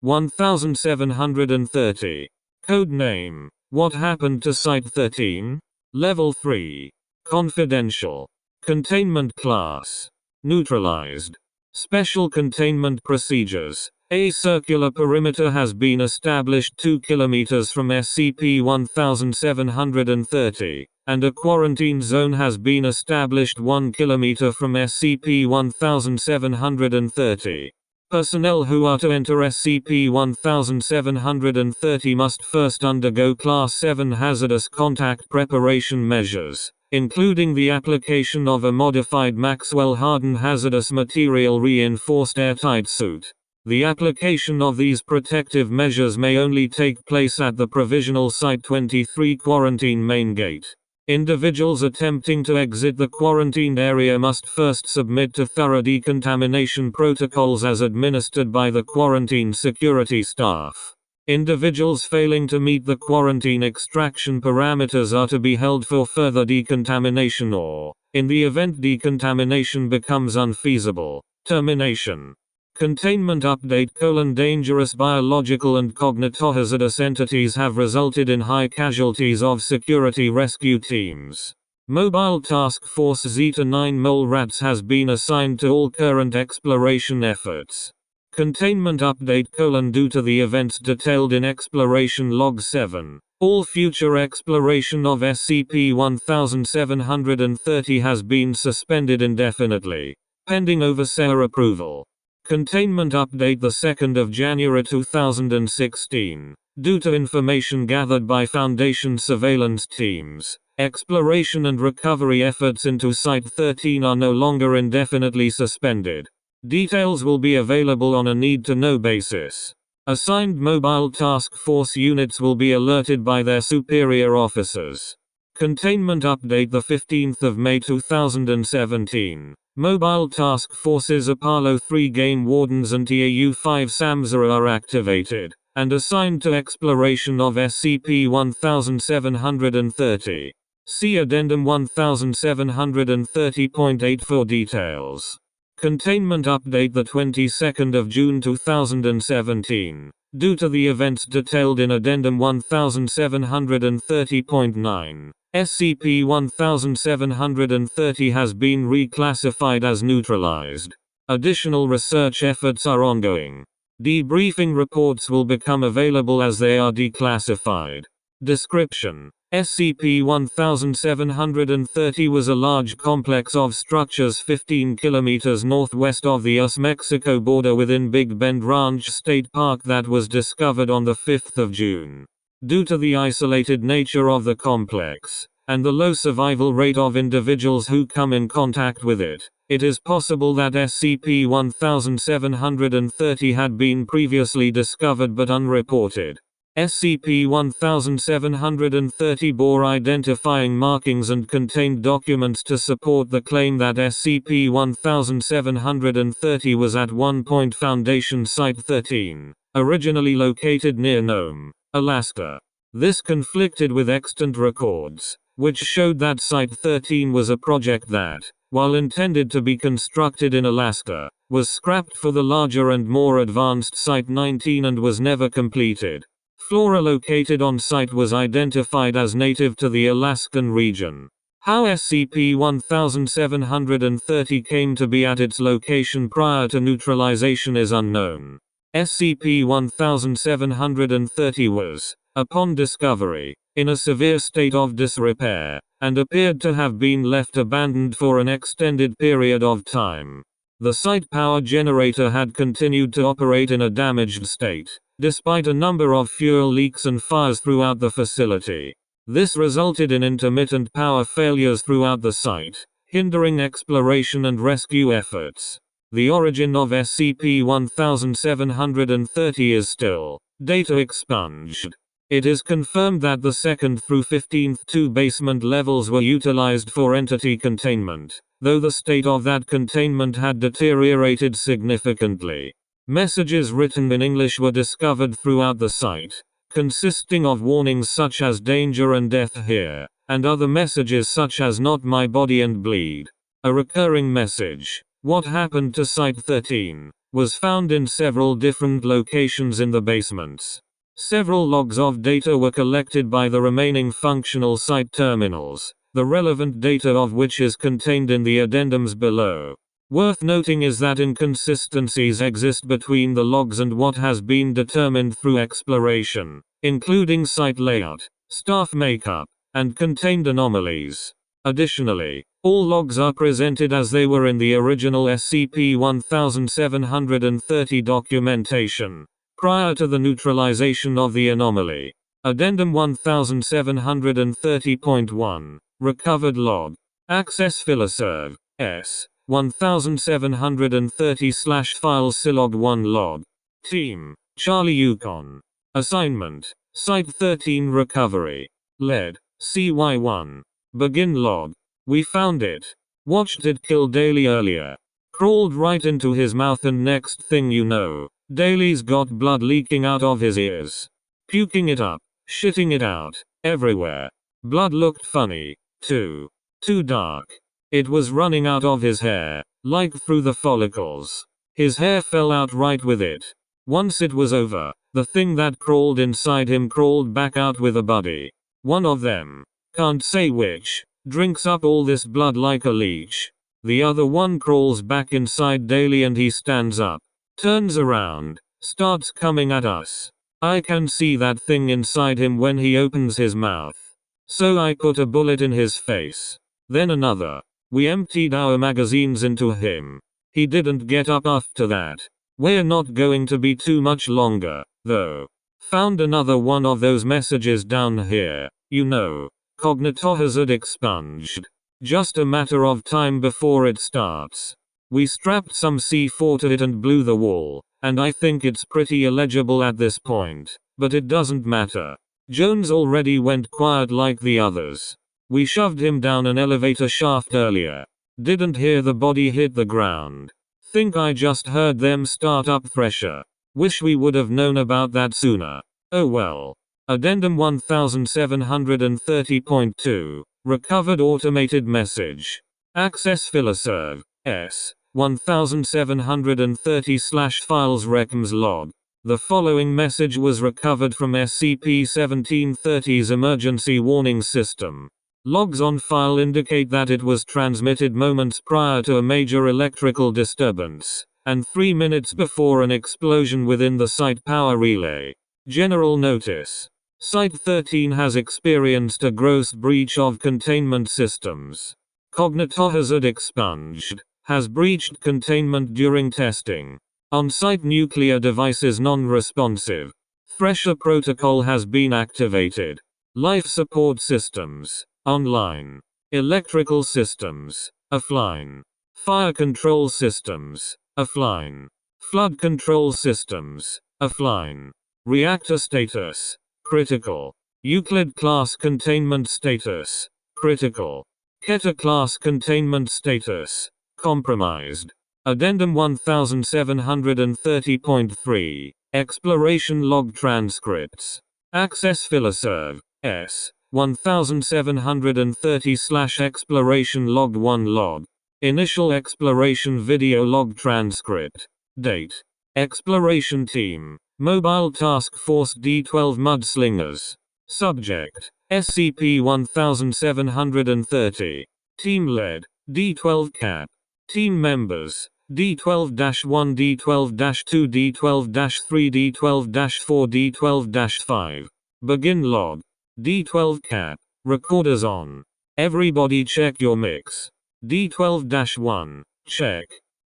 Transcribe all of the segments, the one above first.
1730. Code name. What happened to Site-13? Level 3. Confidential. Containment class. Neutralized. Special containment procedures. A circular perimeter has been established 2 km from SCP-1730, and a quarantine zone has been established 1 km from SCP-1730. Personnel who are to enter SCP-1730 must first undergo Class 7 hazardous contact preparation measures, including the application of a modified Maxwell-hardened hazardous material reinforced airtight suit. The application of these protective measures may only take place at the provisional Site-13 quarantine main gate. Individuals attempting to exit the quarantined area must first submit to thorough decontamination protocols as administered by the quarantine security staff. Individuals failing to meet the quarantine extraction parameters are to be held for further decontamination or, in the event decontamination becomes unfeasible, termination. Containment update: dangerous biological and cognitohazardous entities have resulted in high casualties of security rescue teams. Mobile Task Force Zeta-9 Mole Rats has been assigned to all current exploration efforts. Containment update: due to the events detailed in Exploration Log 7, all future exploration of SCP-1730 has been suspended indefinitely, pending overseer approval. Containment update: the 2nd of January 2016. Due to information gathered by Foundation surveillance teams, exploration and recovery efforts into Site-13 are no longer indefinitely suspended. Details will be available on a need-to-know basis. Assigned Mobile Task Force units will be alerted by their superior officers. Containment update: the 15th of May 2017. Mobile Task Forces Apollo 3 Game Wardens and TAU-5 Samsara are activated, and assigned to exploration of SCP-1730. See Addendum 1730.8 for details. Containment update: the 22nd of June 2017. Due to the events detailed in Addendum 1730.9, SCP-1730 has been reclassified as neutralized. Additional research efforts are ongoing. Debriefing reports will become available as they are declassified. Description: SCP-1730 was a large complex of structures 15 km northwest of the US-Mexico border within Big Bend Ranch State Park that was discovered on the 5th of June. Due to the isolated nature of the complex, and the low survival rate of individuals who come in contact with it, it is possible that SCP-1730 had been previously discovered but unreported. SCP-1730 bore identifying markings and contained documents to support the claim that SCP-1730 was at one point Foundation Site-13, originally located near Nome, Alaska. This conflicted with extant records, which showed that Site-13 was a project that, while intended to be constructed in Alaska, was scrapped for the larger and more advanced Site-19 and was never completed. Flora located on site was identified as native to the Alaskan region. How SCP-1730 came to be at its location prior to neutralization is unknown. SCP-1730 was, upon discovery, in a severe state of disrepair, and appeared to have been left abandoned for an extended period of time. The site power generator had continued to operate in a damaged state, despite a number of fuel leaks and fires throughout the facility. This resulted in intermittent power failures throughout the site, hindering exploration and rescue efforts. The origin of SCP-1730 is still data expunged. It is confirmed that the 2nd through 15th two basement levels were utilized for entity containment, though the state of that containment had deteriorated significantly. Messages written in English were discovered throughout the site, consisting of warnings such as danger and death here, and other messages such as not my body and bleed. A recurring message: what happened to Site-13? was found in several different locations in the basements. Several logs of data were collected by the remaining functional site terminals, the relevant data of which is contained in the addendums below. Worth noting is that inconsistencies exist between the logs and what has been determined through exploration, including site layout, staff makeup, and contained anomalies. Additionally, all logs are presented as they were in the original SCP-1730 documentation, prior to the neutralization of the anomaly. Addendum 1730.1, Recovered Log. Access Filoserv, S. 1730/Files Silog 1 Log. Team, Charlie Yukon. Assignment, Site-13 Recovery. Lead, CY1. Begin log. We found it. Watched it kill Daly earlier. Crawled right into his mouth and next thing you know, Daly's got blood leaking out of his ears. Puking it up, shitting it out, everywhere. Blood looked funny, too. Too dark. It was running out of his hair, like through the follicles. His hair fell out right with it. Once it was over, the thing that crawled inside him crawled back out with a buddy. One of them, can't say which, drinks up all this blood like a leech. The other one crawls back inside Daly and he stands up, turns around, starts coming at us. I can see that thing inside him when he opens his mouth. So I put a bullet in his face. Then another. We emptied our magazines into him. He didn't get up after that. We're not going to be too much longer, though. Found another one of those messages down here. You know, cognitohazard expunged. Just a matter of time before it starts. We strapped some C4 to it and blew the wall, and I think it's pretty illegible at this point, but it doesn't matter. Jones already went quiet like the others. We shoved him down an elevator shaft earlier. Didn't hear the body hit the ground. Think I just heard them start up thresher. Wish we would have known about that sooner. Oh well. Addendum 1730.2, Recovered Automated Message. Access Filoserv, S. 1730/Files Reckms Log. The following message was recovered from SCP-1730's emergency warning system. Logs on file indicate that it was transmitted moments prior to a major electrical disturbance, and 3 minutes before an explosion within the site power relay. General notice. Site-13 has experienced a gross breach of containment systems. Cognitohazard expunged. Has breached containment during testing. On-site nuclear devices non-responsive. Thresher protocol has been activated. Life support systems, online. Electrical systems, offline. Fire control systems, offline. Flood control systems, offline. Reactor status, critical. Euclid class containment status, critical. Keter class containment status, compromised. Addendum 1730.3, Exploration Log Transcripts. Access Filoserv, S. 1730/Exploration Log 1 Log. Initial Exploration Video Log Transcript. Date. Exploration Team. Mobile Task Force D12 Mudslingers. Subject. SCP-1730. Team Led. D12 Cap. Team Members. D12-1, D12-2, D12-3, D12-4, D12-5. Begin log. D12 Cap. Recorders on. Everybody check your mix. D12-1. Check.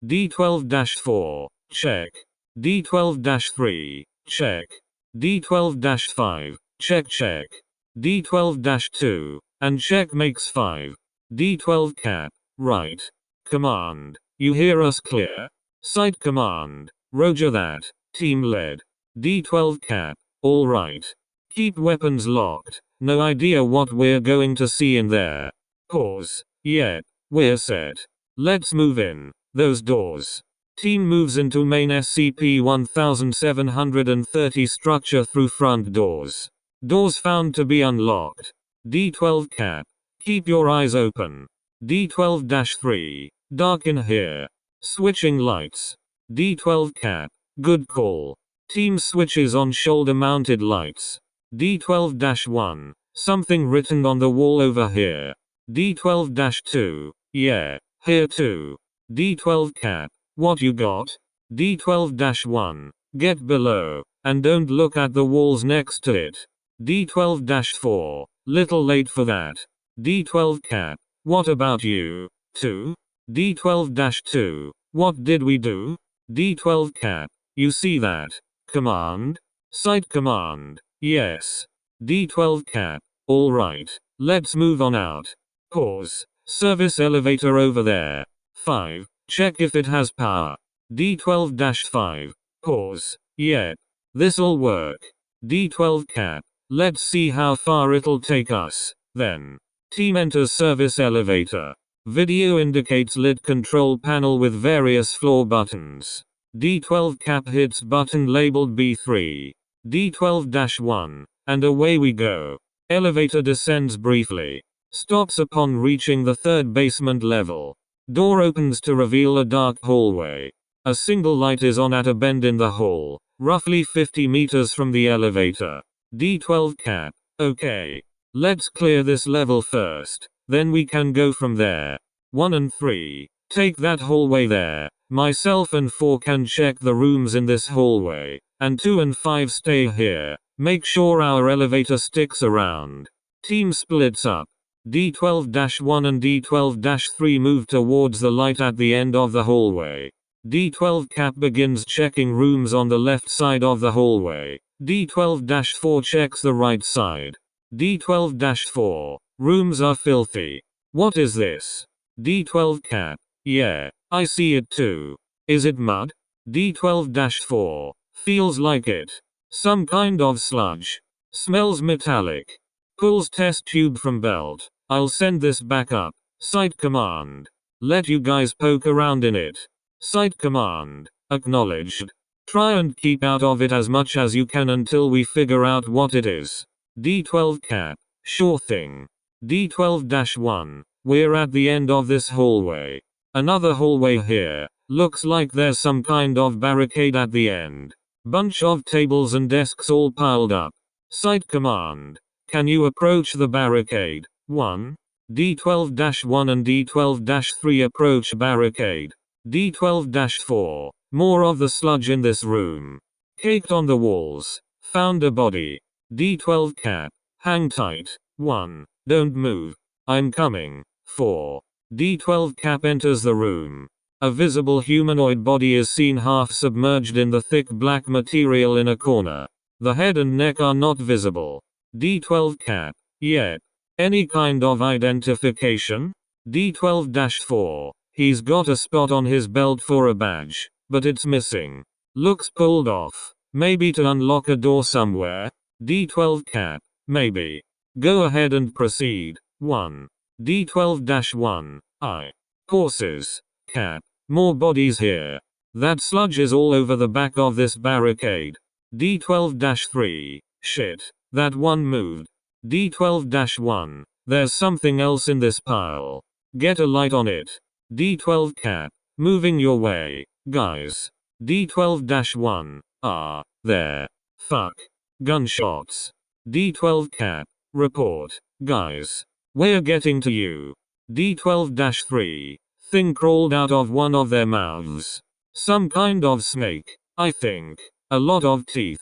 D12-4. Check. D12-3. Check. D12-5. Check. D12-2. And check makes 5. D12 Cap. Right. Command. You hear us clear? Site command. Roger that. Team led. D12 Cap. All right. Keep weapons locked. No idea what we're going to see in there. Pause. Yep. We're set. Let's move in. Those doors. Team moves into main SCP-1730 structure through front doors. Doors found to be unlocked. D12 Cap. Keep your eyes open. D12-3. Dark in here. Switching lights. D12 Cap. Good call. Team switches on shoulder-mounted lights. D12-1. Something written on the wall over here. D12-2. Yeah, here too. D12 Cap. What you got? D12-1. Get below, and don't look at the walls next to it. D12-4. Little late for that. D12 Cap. What about you? 2? D12-2. What did we do? D12 Cap. You see that? Command? Site command. Yes. D12 Cap. Alright. Let's move on out. Pause. Service elevator over there. 5. Check if it has power. D12-5. Pause. Yep. This'll work. D12 Cap. Let's see how far it'll take us. Then. Team enters service elevator. Video indicates lit control panel with various floor buttons. D12 Cap hits button labeled B3. D12-1. And away we go. Elevator descends briefly. Stops upon reaching the third basement level. Door opens to reveal a dark hallway. A single light is on at a bend in the hall, roughly 50 meters from the elevator. D12 Cap. Okay. Let's clear this level first, then we can go from there. 1 and 3. Take that hallway there. Myself and 4 can check the rooms in this hallway, and 2 and 5 stay here. Make sure our elevator sticks around. Team splits up. D12-1 and D12-3 move towards the light at the end of the hallway. D12 Cap begins checking rooms on the left side of the hallway. D12-4 checks the right side. D12-4. Rooms are filthy. What is this? D12 Cap. Yeah, I see it too. Is it mud? D12-4. Feels like it. Some kind of sludge. Smells metallic. Pulls test tube from belt. I'll send this back up. Site command. Let you guys poke around in it. Site command. Acknowledged. Try and keep out of it as much as you can until we figure out what it is. D12 Cap. Sure thing. D12-1. We're at the end of this hallway. Another hallway here. Looks like there's some kind of barricade at the end. Bunch of tables and desks all piled up. Site command. Can you approach the barricade? 1. D12-1 and D12-3 approach barricade. D12-4. More of the sludge in this room. Caked on the walls. Found a body. D12 Cap. Hang tight. 1. Don't move. I'm coming. 4. D12 Cap enters the room. A visible humanoid body is seen half submerged in the thick black material in a corner. The head and neck are not visible. D12 Cap. Yet. Any kind of identification? D12-4. He's got a spot on his belt for a badge, but it's missing. Looks pulled off. Maybe to unlock a door somewhere? D12 Cap. Maybe. Go ahead and proceed. 1. D12-1. Horses. Cap. More bodies here. That sludge is all over the back of this barricade. D12-3. Shit. That one moved. D12-1. There's something else in this pile. Get a light on it. D12 Cap. Moving your way, guys. D12-1. There. Fuck. Gunshots. D12 Cap. Report, guys. We're getting to you. D12-3. Thing crawled out of one of their mouths. Some kind of snake, I think. A lot of teeth.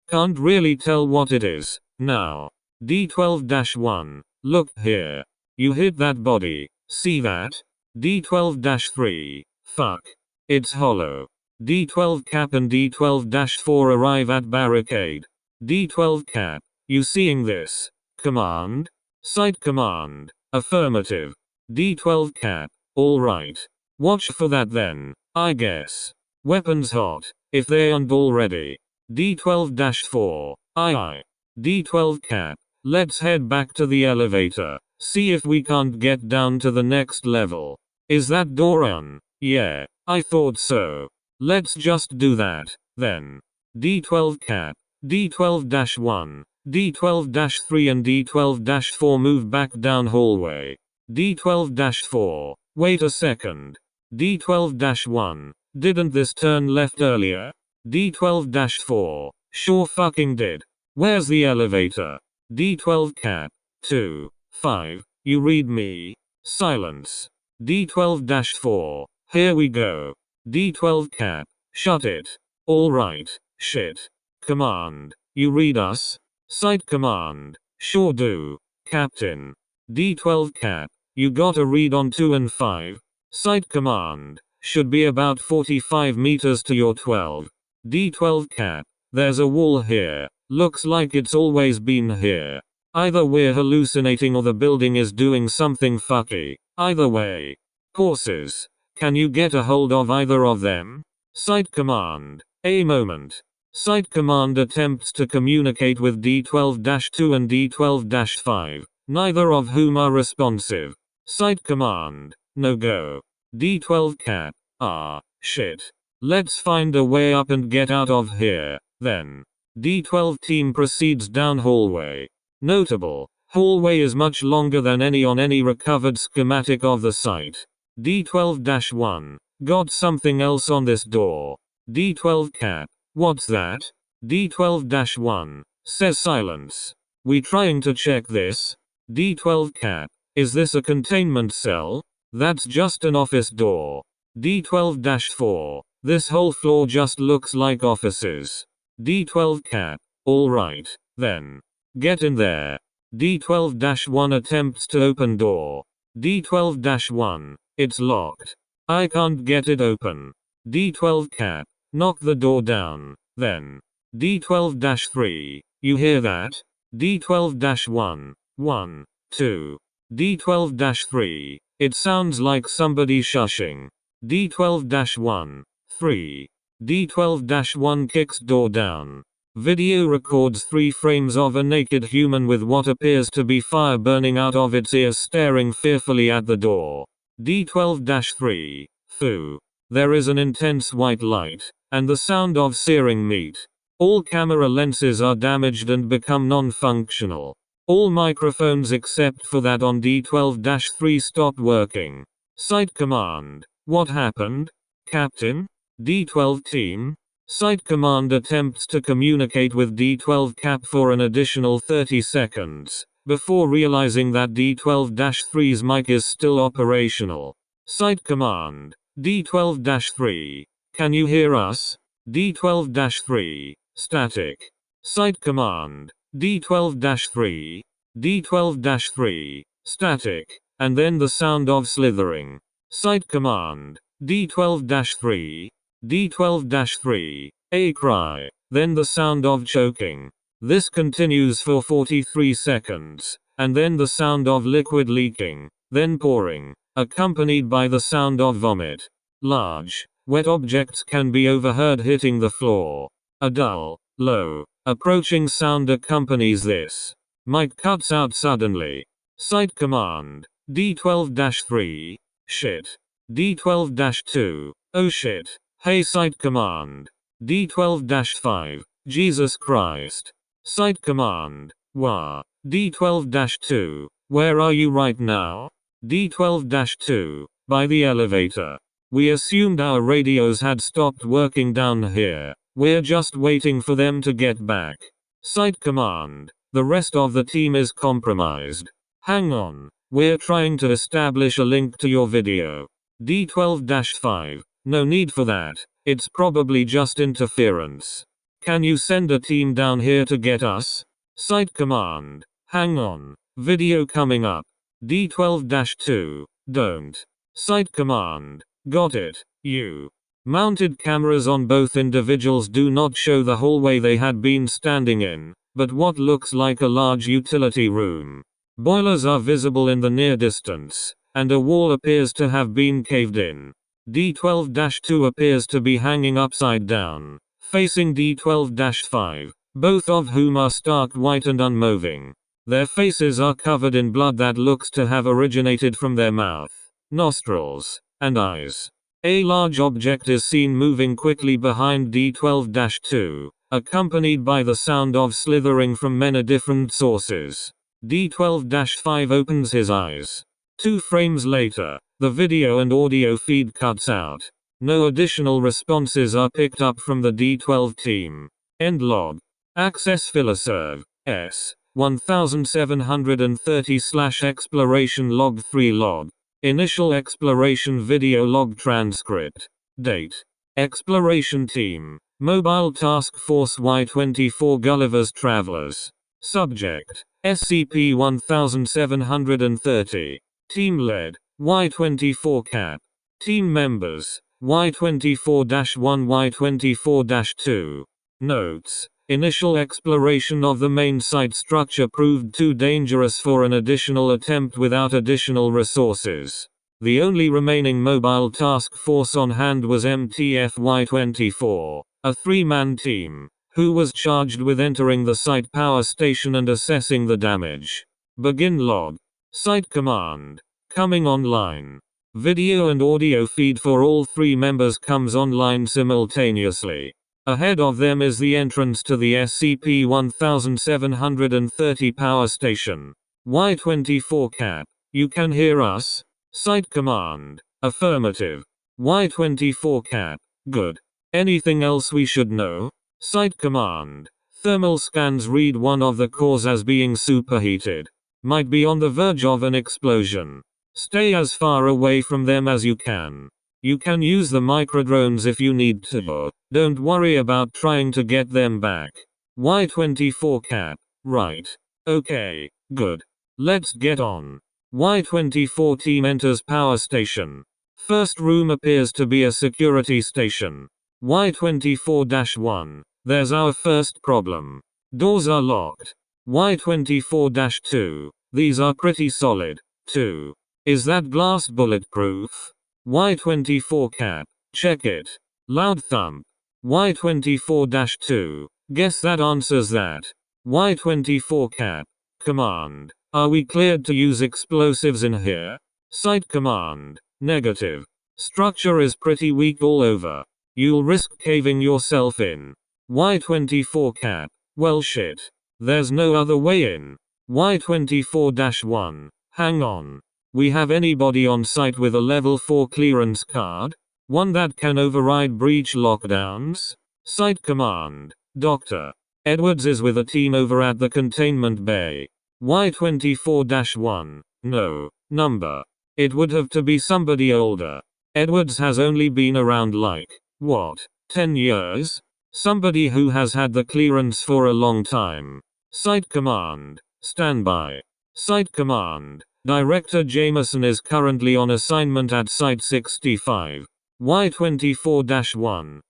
Can't really tell what it is. Now. D12-1. Look here. You hit that body. See that? D12-3. Fuck. It's hollow. D12 Cap and D12-4 arrive at barricade. D12 Cap. You seeing this? Command? Site command. Affirmative. D12 Cap. Alright. Watch for that then, I guess. Weapons hot, if they aren't already. D12-4. Aye. D12 Cap. Let's head back to the elevator. See if we can't get down to the next level. Is that door on? Yeah, I thought so. Let's just do that, then. D12 Cap. D12-1. D12-3 and D12-4 move back down hallway. D12-4. Wait a second. D12-1. Didn't this turn left earlier? D12-4. Sure fucking did. Where's the elevator? D12 Cap. 2. 5. You read me. Silence. D12-4. Here we go. D12 Cap. Shut it. Alright. Shit. Command. You read us? Site command. Sure do. Captain. D12 Cap. You got a read on 2 and 5. Site command. Should be about 45 meters to your 12. D12 Cap. There's a wall here. Looks like it's always been here. Either we're hallucinating or the building is doing something fucky. Either way. Horses. Can you get a hold of either of them? Site command. A moment. Site command attempts to communicate with D12-2 and D12-5, neither of whom are responsive. Site command. No go. D12 Cap. Ah, shit. Let's find a way up and get out of here, then. D12 team proceeds down hallway. Notable. Hallway is much longer than any on any recovered schematic of the site. D12-1. Got something else on this door. D12 Cap. What's that? D12-1. Says silence. We trying to check this? D12 Cap. Is this a containment cell? That's just an office door. D12-4. This whole floor just looks like offices. D12 Cap. Alright, then. Get in there. D12-1 attempts to open door. D12-1. It's locked. I can't get it open. D12 Cap. Knock the door down, then. D12-3. You hear that? D12-1. 1, 2. D12-3. It sounds like somebody shushing. D12-1. 3. D12-1 kicks door down. Video records 3 frames of a naked human with what appears to be fire burning out of its ears staring fearfully at the door. D12-3. Foo. There is an intense white light, and the sound of searing meat. All camera lenses are damaged and become non-functional. All microphones except for that on D12-3 stopped working. Site command. What happened? Captain? D12 team? Site command attempts to communicate with D12 Cap for an additional 30 seconds, before realizing that D12-3's mic is still operational. Site command. D12-3. Can you hear us? D12-3. Static. Site command. D12-3. D12-3. Static. And then the sound of slithering. Site command. D12-3. D12-3. A cry. Then the sound of choking. This continues for 43 seconds. And then the sound of liquid leaking. Then pouring. Accompanied by the sound of vomit. Large, wet objects can be overheard hitting the floor. A dull, low, approaching sound accompanies this. Mic cuts out suddenly. Site command. D12-3. Shit. D12-2. Oh shit. Hey site command. D12-5. Jesus Christ. Site command. Wah. D12-2. Where are you right now? D12-2. By the elevator. We assumed our radios had stopped working down here. We're just waiting for them to get back. Site command. The rest of the team is compromised. Hang on. We're trying to establish a link to your video. D12-5. No need for that. It's probably just interference. Can you send a team down here to get us? Site command. Hang on. Video coming up. D12-2. Don't. Site command. Got it. You. Mounted cameras on both individuals do not show the hallway they had been standing in, but what looks like a large utility room. Boilers are visible in the near distance, and a wall appears to have been caved in. D12-2 appears to be hanging upside down, facing D12-5, both of whom are stark white and unmoving. Their faces are covered in blood that looks to have originated from their mouth, nostrils, and eyes. A large object is seen moving quickly behind D12-2, accompanied by the sound of slithering from many different sources. D12-5 opens his eyes. 2 frames later, the video and audio feed cuts out. No additional responses are picked up from the D12 team. End log. Access Filoserv. S. 1730/exploration log 3 log. Initial exploration video log transcript. Date. Exploration Team. Mobile Task Force Y-24 Gulliver's Travelers. Subject. SCP-1730. Team Led. Y-24 Cap. Team Members. Y-24-1 Y-24-2. Notes. Initial exploration of the main site structure proved too dangerous for an additional attempt without additional resources. The only remaining mobile task force on hand was MTF-Y-24, a three-man team, who was charged with entering the site power station and assessing the damage. Begin log. Site command. Coming online. Video and audio feed for all three members comes online simultaneously. Ahead of them is the entrance to the SCP-1730 power station. Y-24 Cap. You can hear us? Site command. Affirmative. Y-24 Cap. Good. Anything else we should know? Site command. Thermal scans read one of the cores as being superheated. Might be on the verge of an explosion. Stay as far away from them as you can. You can use the microdrones if you need to. Don't worry about trying to get them back. Y-24 Cap. Right. Okay, good. Let's get on. Y-24 team enters power station. First room appears to be a security station. Y-24-1. There's our first problem. Doors are locked. Y-24-2. These are pretty solid, too. Is that glass bulletproof? Y-24 Cap. Check it. Loud thump. Y-24-2. Guess that answers that. Y-24 Cap. Command. Are we cleared to use explosives in here? Site command. Negative. Structure is pretty weak all over. You'll risk caving yourself in. Y-24 Cap. Well shit. There's no other way in. Y-24-1. Hang on. We have anybody on site with a level 4 clearance card? One that can override breach lockdowns? Site command. Dr. Edwards is with a team over at the containment bay. Y-24-1. No. Number. It would have to be somebody older. Edwards has only been around like, what, 10 years? Somebody who has had the clearance for a long time. Site command. Standby. Site command. Director Jameson is currently on assignment at Site-65. Y-24-1.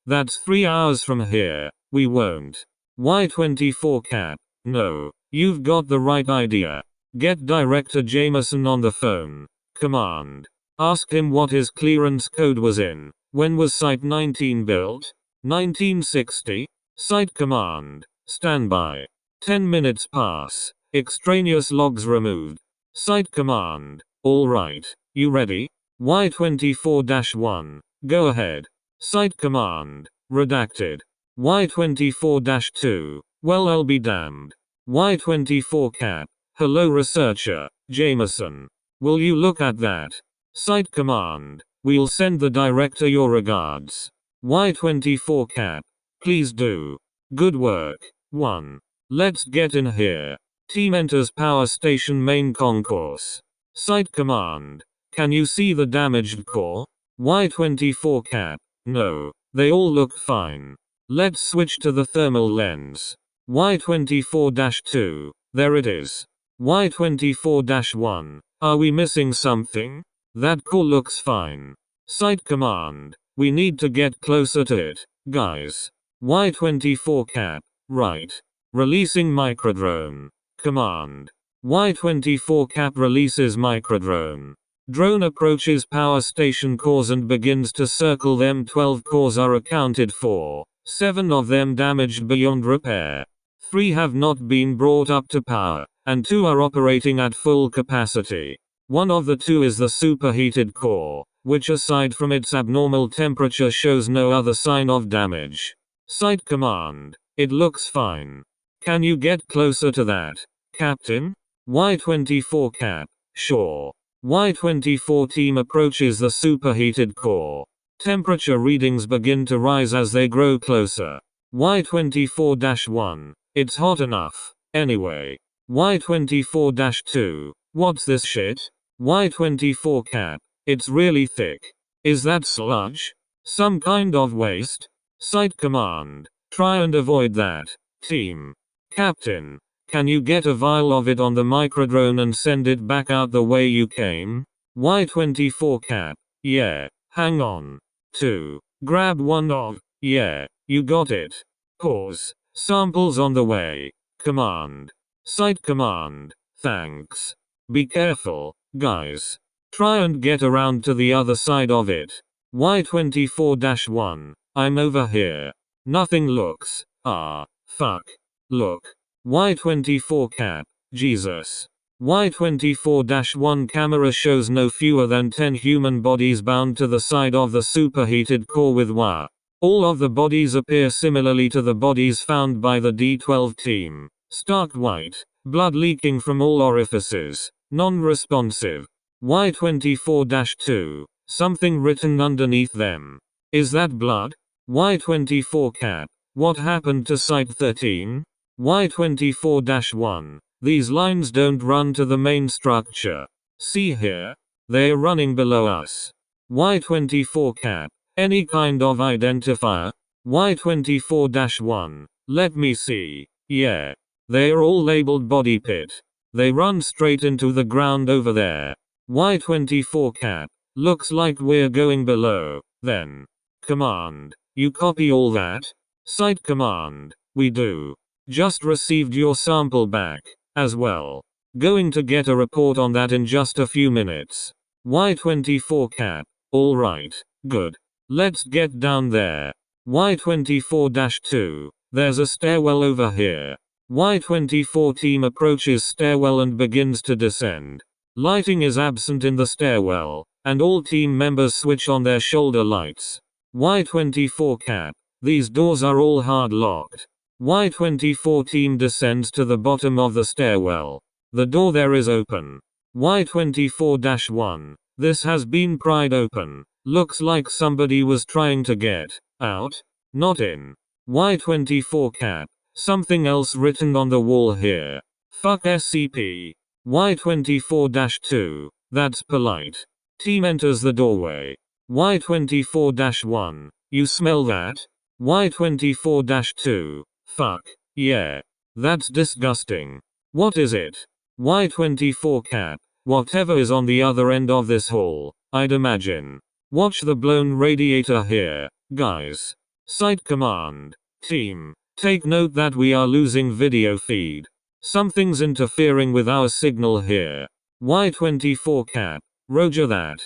That's 3 hours from here. We won't. Y-24 Cap. No. You've got the right idea. Get Director Jameson on the phone. Command. Ask him what his clearance code was in. When was Site-19 built? 1960? Site command. Standby. 10 minutes pass. Extraneous logs removed. Site command. Alright. You ready? Y-24-1. Go ahead. Site command. Redacted. Y-24-2. Well, I'll be damned. Y-24 Cap. Hello researcher, Jameson. Will you look at that? Site command. We'll send the director your regards. Y-24 Cap. Please do. Good work. 1. Let's get in here. Team enters power station main concourse. Site command. Can you see the damaged core? Y-24 Cap. No. They all look fine. Let's switch to the thermal lens. Y-24-2. There it is. Y-24-1. Are we missing something? That core looks fine. Site command. We need to get closer to it, guys. Y-24 Cap. Right. Releasing microdrone. Command. Y-24 Cap releases microdrone. Drone approaches power station cores and begins to circle them. 12 cores are accounted for. 7 of them damaged beyond repair. 3 have not been brought up to power, and 2 are operating at full capacity. One of the 2 is the superheated core, which aside from its abnormal temperature shows no other sign of damage. Site command. It looks fine. Can you get closer to that, Captain? Y-24 Cap. Sure. Y-24 team approaches the superheated core. Temperature readings begin to rise as they grow closer. Y24-1. It's hot enough. Anyway. Y24-2. What's this shit? Y24 cap. It's really thick. Is that sludge? Some kind of waste? Site command. Try and avoid that. Team. Captain. Can you get a vial of it on the microdrone and send it back out the way you came? Y24 cap. Yeah. Hang on. 2. Grab one of. Yeah. You got it. Pause. Samples on the way. Command. Site command. Thanks. Be careful, guys. Try and get around to the other side of it. Y24-1. I'm over here. Nothing looks. Fuck. Look. Y24 cap. Jesus. Y24-1 camera shows no fewer than 10 human bodies bound to the side of the superheated core with wire. All of the bodies appear similarly to the bodies found by the D12 team. Stark white. Blood leaking from all orifices. Non-responsive. Y24-2. Something written underneath them. Is that blood? Y24 cap. What happened to Site-13? Y24-1. These lines don't run to the main structure. See here? They're running below us. Y24 cap. Any kind of identifier? Y24-1. Let me see. Yeah. They're all labeled body pit. They run straight into the ground over there. Y24 cap. Looks like we're going below, then. Command. You copy all that? Site command. We do. Just received your sample back, as well. Going to get a report on that in just a few minutes. Y24 cap. Alright. Good. Let's get down there. Y24-2. There's a stairwell over here. Y24 team approaches stairwell and begins to descend. Lighting is absent in the stairwell, and all team members switch on their shoulder lights. Y24 cap. These doors are all hard locked. Y24 team descends to the bottom of the stairwell. The door there is open. Y24-1. This has been pried open. Looks like somebody was trying to get out. Not in. Y24 cap. Something else written on the wall here. Fuck SCP. Y24-2. That's polite. Team enters the doorway. Y24-1. You smell that? Y24-2. Fuck. Yeah. That's disgusting. What is it? Y24 cap. Whatever is on the other end of this hall, I'd imagine. Watch the blown radiator here, guys. Site command. Team. Take note that we are losing video feed. Something's interfering with our signal here. Y24 cap. Roger that.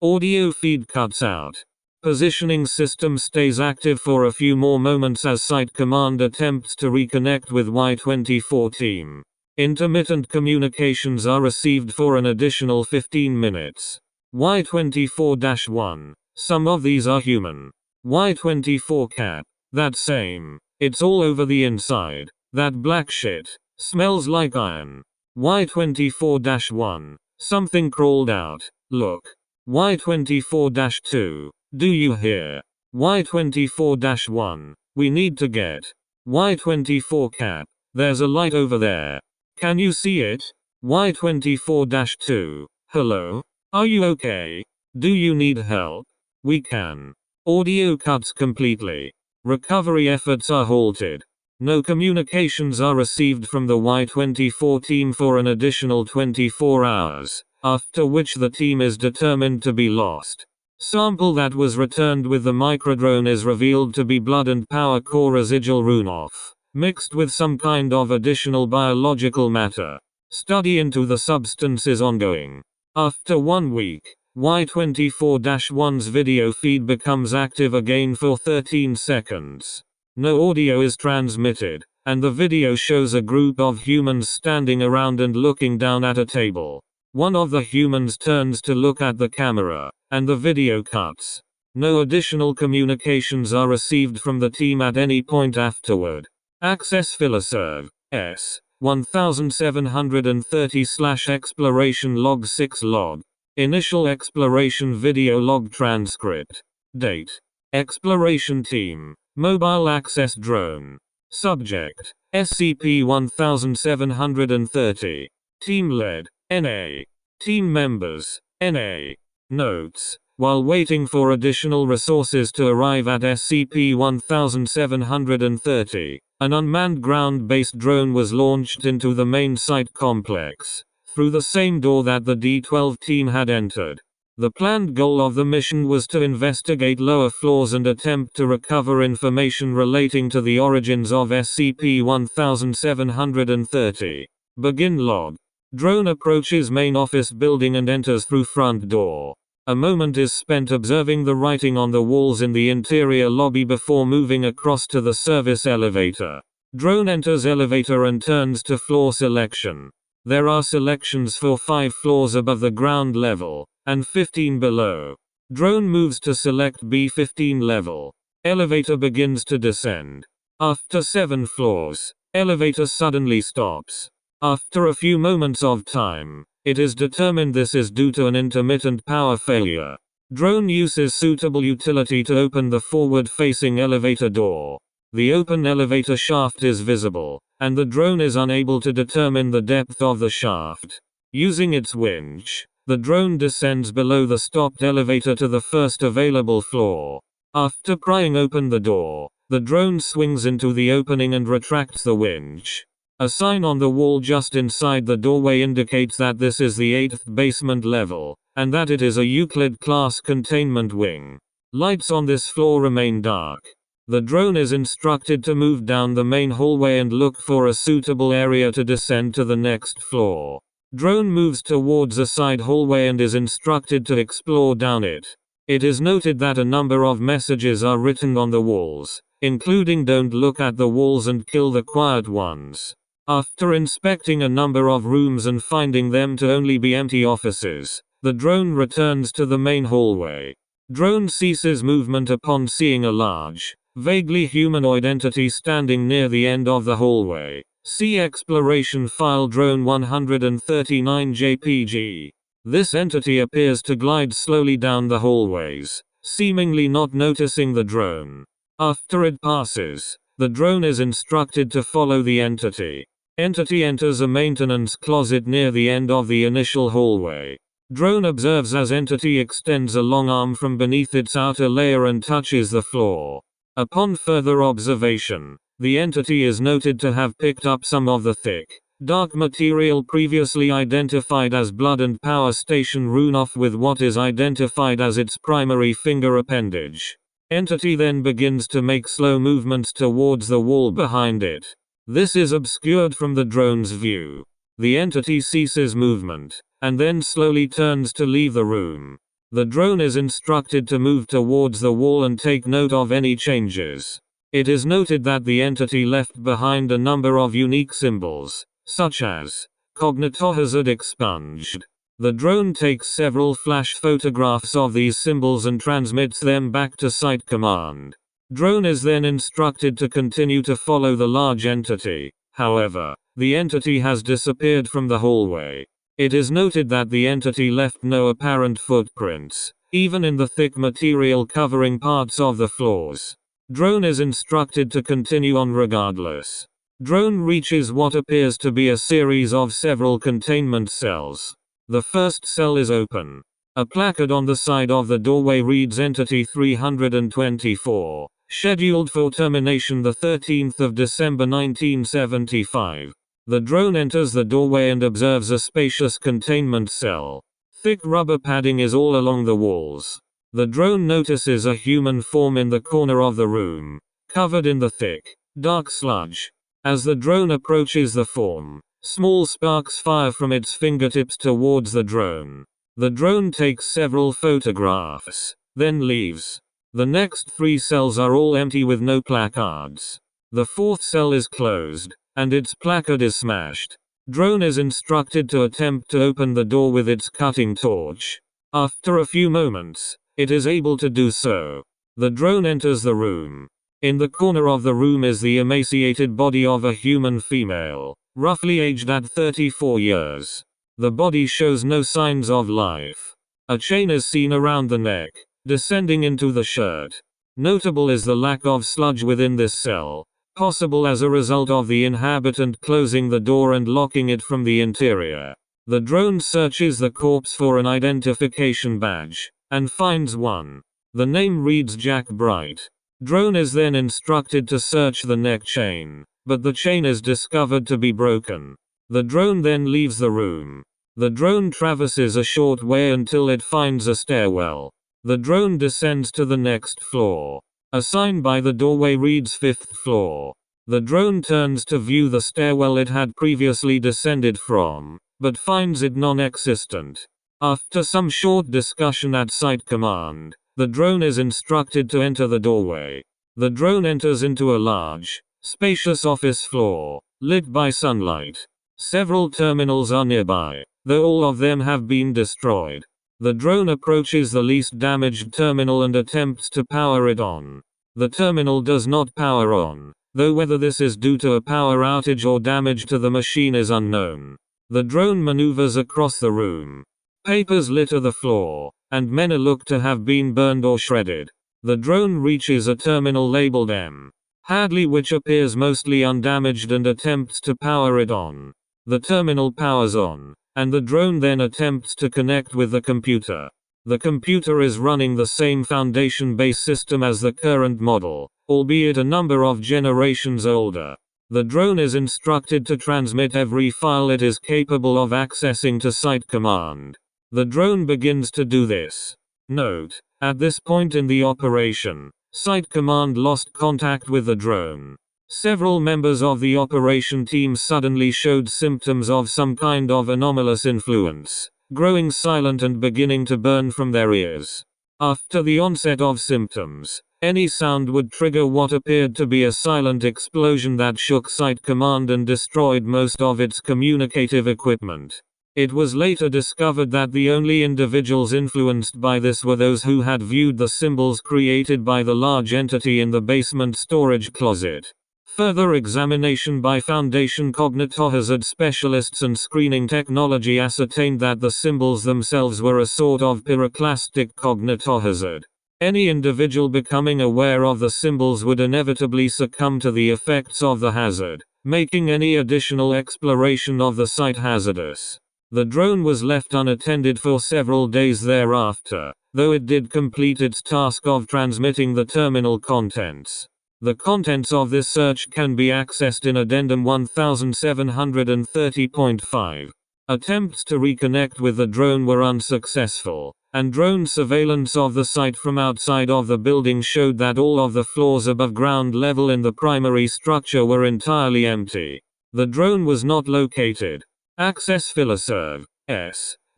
Audio feed cuts out. Positioning system stays active for a few more moments as Site command attempts to reconnect with Y24 team. Intermittent communications are received for an additional 15 minutes. Y24-1. Some of these are human. Y24 cap. That same. It's all over the inside. That black shit. Smells like iron. Y24-1. Something crawled out. Look. Y24-2. Do you hear? Y24-1. We need to get. Y24 cap. There's a light over there. Can you see it? Y24-2. Hello? Are you okay? Do you need help? We can. Audio cuts completely. Recovery efforts are halted. No communications are received from the Y24 team for an additional 24 hours, after which the team is determined to be lost. Sample that was returned with the microdrone is revealed to be blood and power core residual runoff, mixed with some kind of additional biological matter. Study into the substance is ongoing. After 1 week, Y24-1's video feed becomes active again for 13 seconds. No audio is transmitted, and the video shows a group of humans standing around and looking down at a table. One of the humans turns to look at the camera, and the video cuts. No additional communications are received from the team at any point afterward. Access Filoserv. S. 1730/exploration log 6 log. Initial exploration video log transcript. Date. Exploration team. Mobile access drone. Subject. SCP-1730. Team led. NA. Team members. NA. Notes. While waiting for additional resources to arrive at SCP-1730, an unmanned ground-based drone was launched into the main site complex, through the same door that the D-12 team had entered. The planned goal of the mission was to investigate lower floors and attempt to recover information relating to the origins of SCP-1730. Begin log. Drone approaches main office building and enters through front door. A moment is spent observing the writing on the walls in the interior lobby before moving across to the service elevator. Drone enters elevator and turns to floor selection. There are selections for 5 floors above the ground level, and 15 below. Drone moves to select B15 level. Elevator begins to descend. After 7 floors, elevator suddenly stops. After a few moments of time, it is determined this is due to an intermittent power failure. Drone uses suitable utility to open the forward-facing elevator door. The open elevator shaft is visible, and the drone is unable to determine the depth of the shaft. Using its winch, the drone descends below the stopped elevator to the first available floor. After prying open the door, the drone swings into the opening and retracts the winch. A sign on the wall just inside the doorway indicates that this is the 8th basement level, and that it is a Euclid-class containment wing. Lights on this floor remain dark. The drone is instructed to move down the main hallway and look for a suitable area to descend to the next floor. Drone moves towards a side hallway and is instructed to explore down it. It is noted that a number of messages are written on the walls, including "Don't look at the walls and kill the quiet ones." After inspecting a number of rooms and finding them to only be empty offices, the drone returns to the main hallway. Drone ceases movement upon seeing a large, vaguely humanoid entity standing near the end of the hallway. See Exploration File Drone 139 JPG. This entity appears to glide slowly down the hallways, seemingly not noticing the drone. After it passes, the drone is instructed to follow the entity. Entity enters a maintenance closet near the end of the initial hallway. Drone observes as entity extends a long arm from beneath its outer layer and touches the floor. Upon further observation, the entity is noted to have picked up some of the thick, dark material previously identified as blood and power station runoff with what is identified as its primary finger appendage. Entity then begins to make slow movements towards the wall behind it. This is obscured from the drone's view. The entity ceases movement, and then slowly turns to leave the room. The drone is instructed to move towards the wall and take note of any changes. It is noted that the entity left behind a number of unique symbols, such as Cognitohazard expunged. The drone takes several flash photographs of these symbols and transmits them back to Site Command. Drone is then instructed to continue to follow the large entity. However, the entity has disappeared from the hallway. It is noted that the entity left no apparent footprints, even in the thick material covering parts of the floors. Drone is instructed to continue on regardless. Drone reaches what appears to be a series of several containment cells. The first cell is open. A placard on the side of the doorway reads Entity 324, scheduled for termination the 13th of December 1975. The drone enters the doorway and observes a spacious containment cell. Thick rubber padding is all along the walls. The drone notices a human form in the corner of the room, covered in the thick, dark sludge. As the drone approaches the form, small sparks fire from its fingertips towards the drone. The drone takes several photographs, then leaves. The next 3 cells are all empty with no placards. The 4th cell is closed, and its placard is smashed. Drone is instructed to attempt to open the door with its cutting torch. After a few moments, it is able to do so. The drone enters the room. In the corner of the room is the emaciated body of a human female, roughly aged at 34 years. The body shows no signs of life. A chain is seen around the neck, descending into the shirt. Notable is the lack of sludge within this cell, possible as a result of the inhabitant closing the door and locking it from the interior. The drone searches the corpse for an identification badge, and finds one. The name reads Jack Bright. Drone is then instructed to search the neck chain, but the chain is discovered to be broken. The drone then leaves the room. The drone traverses a short way until it finds a stairwell. The drone descends to the next floor. A sign by the doorway reads 5th floor. The drone turns to view the stairwell it had previously descended from, but finds it non-existent. After some short discussion at Site Command, the drone is instructed to enter the doorway. The drone enters into a large, spacious office floor, lit by sunlight. Several terminals are nearby, though all of them have been destroyed. The drone approaches the least damaged terminal and attempts to power it on. The terminal does not power on, though whether this is due to a power outage or damage to the machine is unknown. The drone maneuvers across the room. Papers litter the floor, and many look to have been burned or shredded. The drone reaches a terminal labeled M. Hadley, which appears mostly undamaged, and attempts to power it on. The terminal powers on, and the drone then attempts to connect with the computer. The computer is running the same Foundation-based system as the current model, albeit a number of generations older. The drone is instructed to transmit every file it is capable of accessing to Site Command. The drone begins to do this. Note: at this point in the operation, Site Command lost contact with the drone. Several members of the operation team suddenly showed symptoms of some kind of anomalous influence, growing silent and beginning to burn from their ears. After the onset of symptoms, any sound would trigger what appeared to be a silent explosion that shook Site Command and destroyed most of its communicative equipment. It was later discovered that the only individuals influenced by this were those who had viewed the symbols created by the large entity in the basement storage closet. Further examination by Foundation cognitohazard specialists and screening technology ascertained that the symbols themselves were a sort of pyroclastic cognitohazard. Any individual becoming aware of the symbols would inevitably succumb to the effects of the hazard, making any additional exploration of the site hazardous. The drone was left unattended for several days thereafter, though it did complete its task of transmitting the terminal contents. The contents of this search can be accessed in Addendum 1730.5. Attempts to reconnect with the drone were unsuccessful, and drone surveillance of the site from outside of the building showed that all of the floors above ground level in the primary structure were entirely empty. The drone was not located. Access Filoserv. S.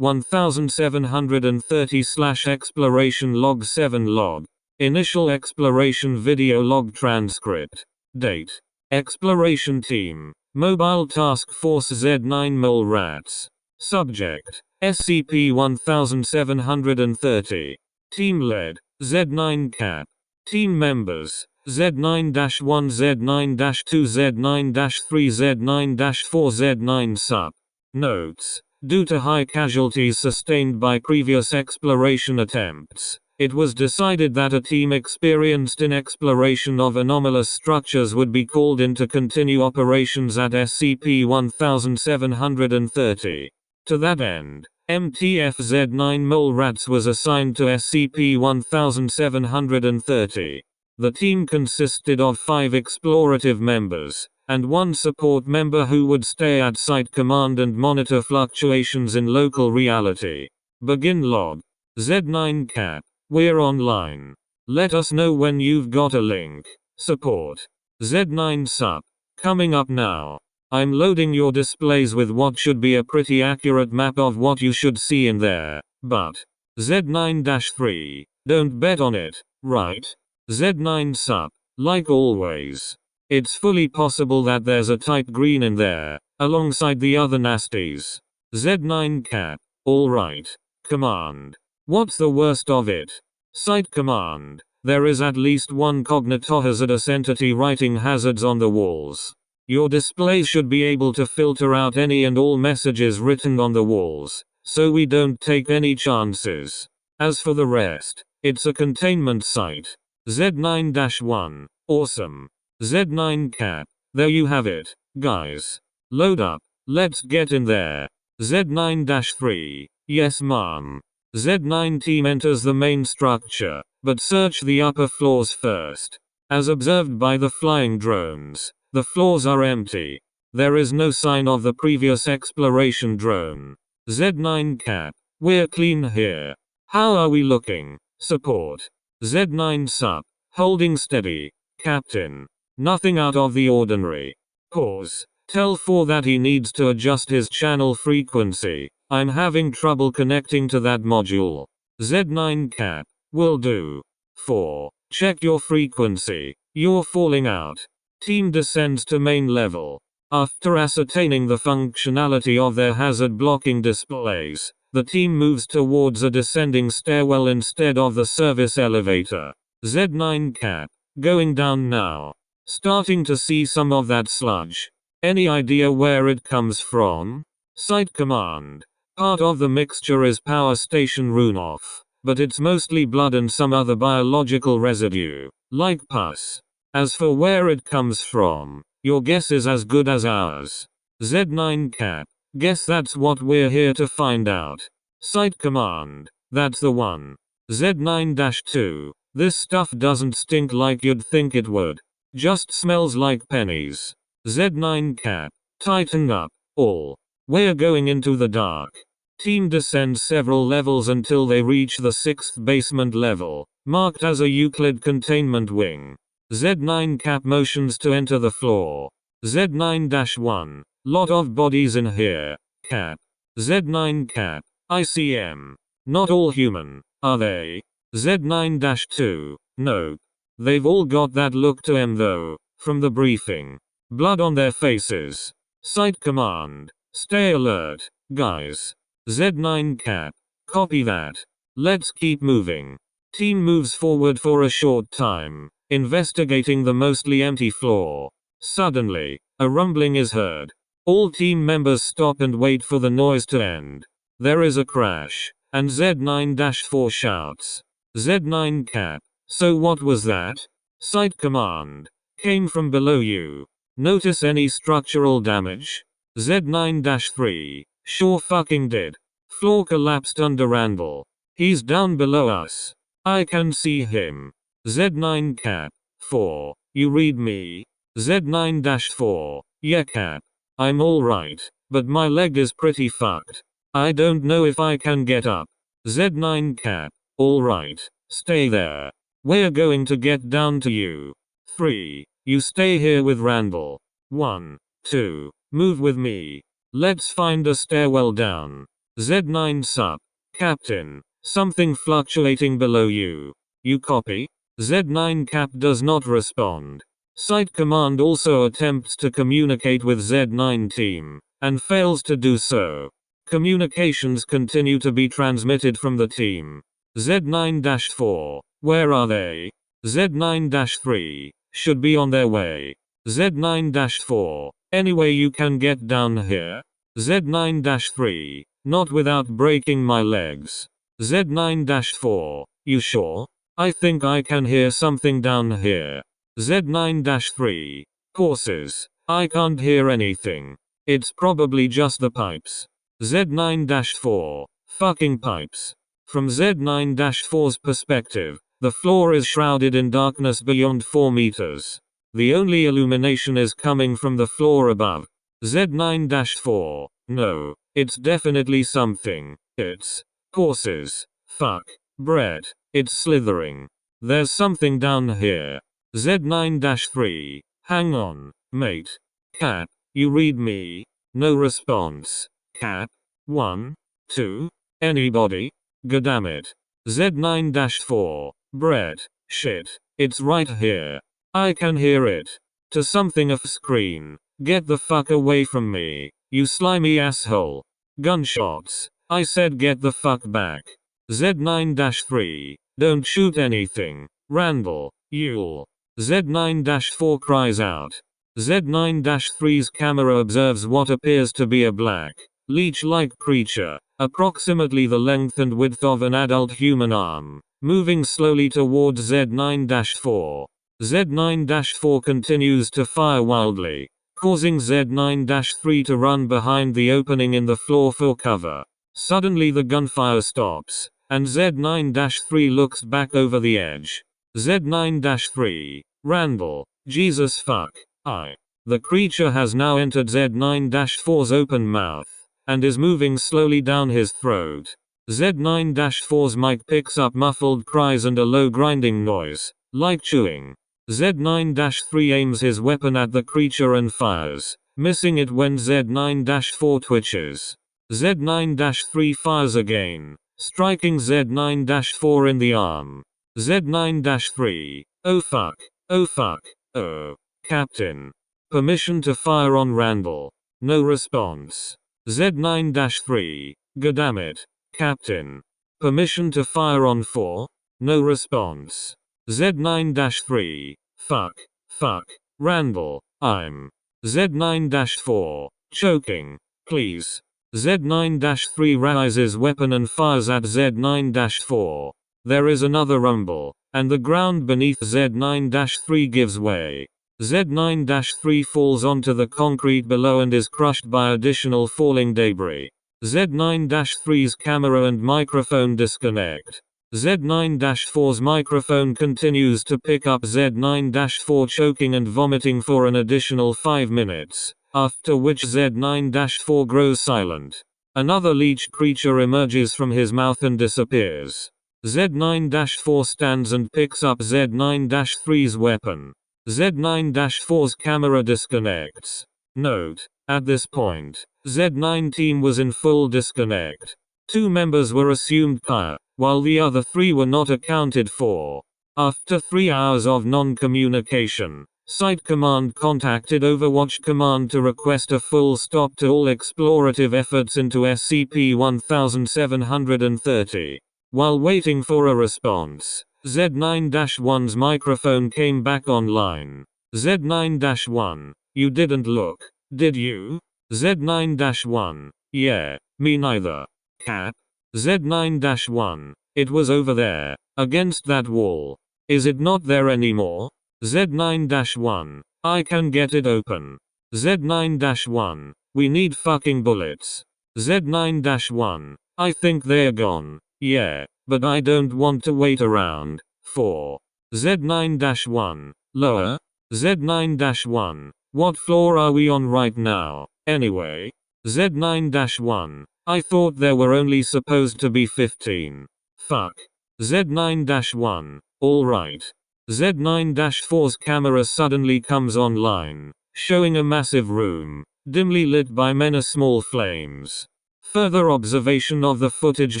1730/exploration log 7 log. Initial exploration video log transcript. Date: Exploration Team. Mobile Task Force Z9 Mole Rats. Subject: SCP-1730. Team led: Z9 Cap. Team members: Z9-1, Z9-2, Z9-3, Z9-4, Z9 Sup. Notes: due to high casualties sustained by previous exploration attempts, it was decided that a team experienced in exploration of anomalous structures would be called in to continue operations at SCP-1730. To that end, MTF-Z9 Mole Rats was assigned to SCP-1730. The team consisted of 5 explorative members, and 1 support member who would stay at Site Command and monitor fluctuations in local reality. Begin log. Z9 Cap. We're online. Let us know when you've got a link. Support. Z9 Sup. Coming up now. I'm loading your displays with what should be a pretty accurate map of what you should see in there, but Z9-3, don't bet on it, right? Z9 Sup. Like always. It's fully possible that there's a tight green in there, alongside the other nasties. Z9 Cap. Alright. Command. What's the worst of it? Site Command. There is at least one cognitohazardous entity writing hazards on the walls. Your displays should be able to filter out any and all messages written on the walls, so we don't take any chances. As for the rest, it's a containment site. Z9-1. Awesome. Z9 Cap. There you have it, guys. Load up. Let's get in there. Z9-3. Yes, ma'am. Z9 team enters the main structure, but search the upper floors first. As observed by the flying drones, the floors are empty. There is no sign of the previous exploration drone. Z9 Cap. We're clean here. How are we looking? Support. Z9 Sup. Holding steady. Captain. Nothing out of the ordinary. Pause. Tell 4 that he needs to adjust his channel frequency. I'm having trouble connecting to that module. Z9 Cap. Will do. 4. Check your frequency. You're falling out. Team descends to main level. After ascertaining the functionality of their hazard blocking displays, the team moves towards a descending stairwell instead of the service elevator. Z9 Cap. Going down now. Starting to see some of that sludge. Any idea where it comes from? Site Command. Part of the mixture is Power Station runoff, but it's mostly blood and some other biological residue, like pus. As for where it comes from, your guess is as good as ours. Z9 Cap. Guess that's what we're here to find out. Site Command. That's the one. Z9-2. This stuff doesn't stink like you'd think it would. Just smells like pennies. Z9 Cap. Tighten up, all. We're going into the dark. Team descends several levels until they reach the 6th basement level, marked as a Euclid containment wing. Z9 Cap motions to enter the floor. Z9-1. Lot of bodies in here. Cap. Z9 Cap. ICM. Not all human, are they? Z9-2. Nope. They've all got that look to 'em though, from the briefing. Blood on their faces. Site Command. Stay alert, guys. Z9 Cap. Copy that. Let's keep moving. Team moves forward for a short time, investigating the mostly empty floor. Suddenly, a rumbling is heard. All team members stop and wait for the noise to end. There is a crash, and Z9-4 shouts. Z9 Cap. So what was that? Site Command. Came from below you. Notice any structural damage? Z9-3. Sure fucking did. Floor collapsed under Randall. He's down below us. I can see him. Z9 Cap. 4. You read me? Z9-4. Yeah Cap. I'm alright, but my leg is pretty fucked. I don't know if I can get up. Z9 Cap. Alright. Stay there. We're going to get down to you. 3. You stay here with Randall. 1. 2. Move with me. Let's find a stairwell down. Z9 Sup. Captain. Something fluctuating below you. You copy? Z9 Cap does not respond. Site Command also attempts to communicate with Z9 team, and fails to do so. Communications continue to be transmitted from the team. Z9-4. Where are they? Z9-3. Should be on their way. Z9-4. Any way you can get down here? Z9-3. Not without breaking my legs. Z9-4. You sure? I think I can hear something down here. Z9-3. Pauses. I can't hear anything. It's probably just the pipes. Z9-4. Fucking pipes. From Z9-4's perspective, the floor is shrouded in darkness beyond 4 meters. The only illumination is coming from the floor above. Z9-4. No, it's definitely something. It's. Pauses. Fuck. Brett. It's slithering. There's something down here. Z9-3. Hang on, mate. Cap. You read me? No response. Cap. 1. 2. Anybody? Goddammit. Z9-4. Brett. Shit. It's right here. I can hear it. To something off screen. Get the fuck away from me, you slimy asshole. Gunshots. I said get the fuck back. Z9-3. Don't shoot anything. Randall. You'll. Z9-4 cries out. Z9-3's camera observes what appears to be a black, leech-like creature, approximately the length and width of an adult human arm, moving slowly towards Z9-4. Z9-4 continues to fire wildly, causing Z9-3 to run behind the opening in the floor for cover. Suddenly the gunfire stops, and Z9-3 looks back over the edge. Z9-3. Randall. Jesus fuck. The creature has now entered Z9-4's open mouth, and is moving slowly down his throat. Z9-4's mic picks up muffled cries and a low grinding noise, like chewing. Z9-3 aims his weapon at the creature and fires, missing it when Z9-4 twitches. Z9-3 fires again, striking Z9-4 in the arm. Z9-3. Oh fuck. Oh fuck. Oh. Captain. Permission to fire on Randall. No response. Z9-3. Goddammit. Captain. Permission to fire on 4. No response. Z9-3. Fuck. Fuck. Randall. I'm. Z9-4. Choking. Please. Z9-3 raises weapon and fires at Z9-4. There is another rumble, and the ground beneath Z9-3 gives way. Z9-3 falls onto the concrete below and is crushed by additional falling debris. Z9-3's camera and microphone disconnect. Z9-4's microphone continues to pick up Z9-4 choking and vomiting for an additional 5 minutes, after which Z9-4 grows silent. Another leech creature emerges from his mouth and disappears. Z9-4 stands and picks up Z9-3's weapon. Z9-4's camera disconnects. Note: at this point, Z9 team was in full disconnect. 2 members were assumed killed, while the other 3 were not accounted for. After 3 hours of non-communication, Site Command contacted Overwatch Command to request a full stop to all explorative efforts into SCP-1730. While waiting for a response, Z9-1's microphone came back online. Z9-1, you didn't look, did you? Z9-1, yeah, me neither. Cap. Z9-1, it was over there, against that wall. Is it not there anymore? Z9-1, I can get it open. Z9-1, we need fucking bullets. Z9-1, I think they're gone. Yeah, but I don't want to wait around. 4. Z9-1, lower. Z9-1, what floor are we on right now, anyway? Z9-1, I thought there were only supposed to be 15. Fuck. Z9-1, alright. Z9-4's camera suddenly comes online, showing a massive room, dimly lit by many small flames. Further observation of the footage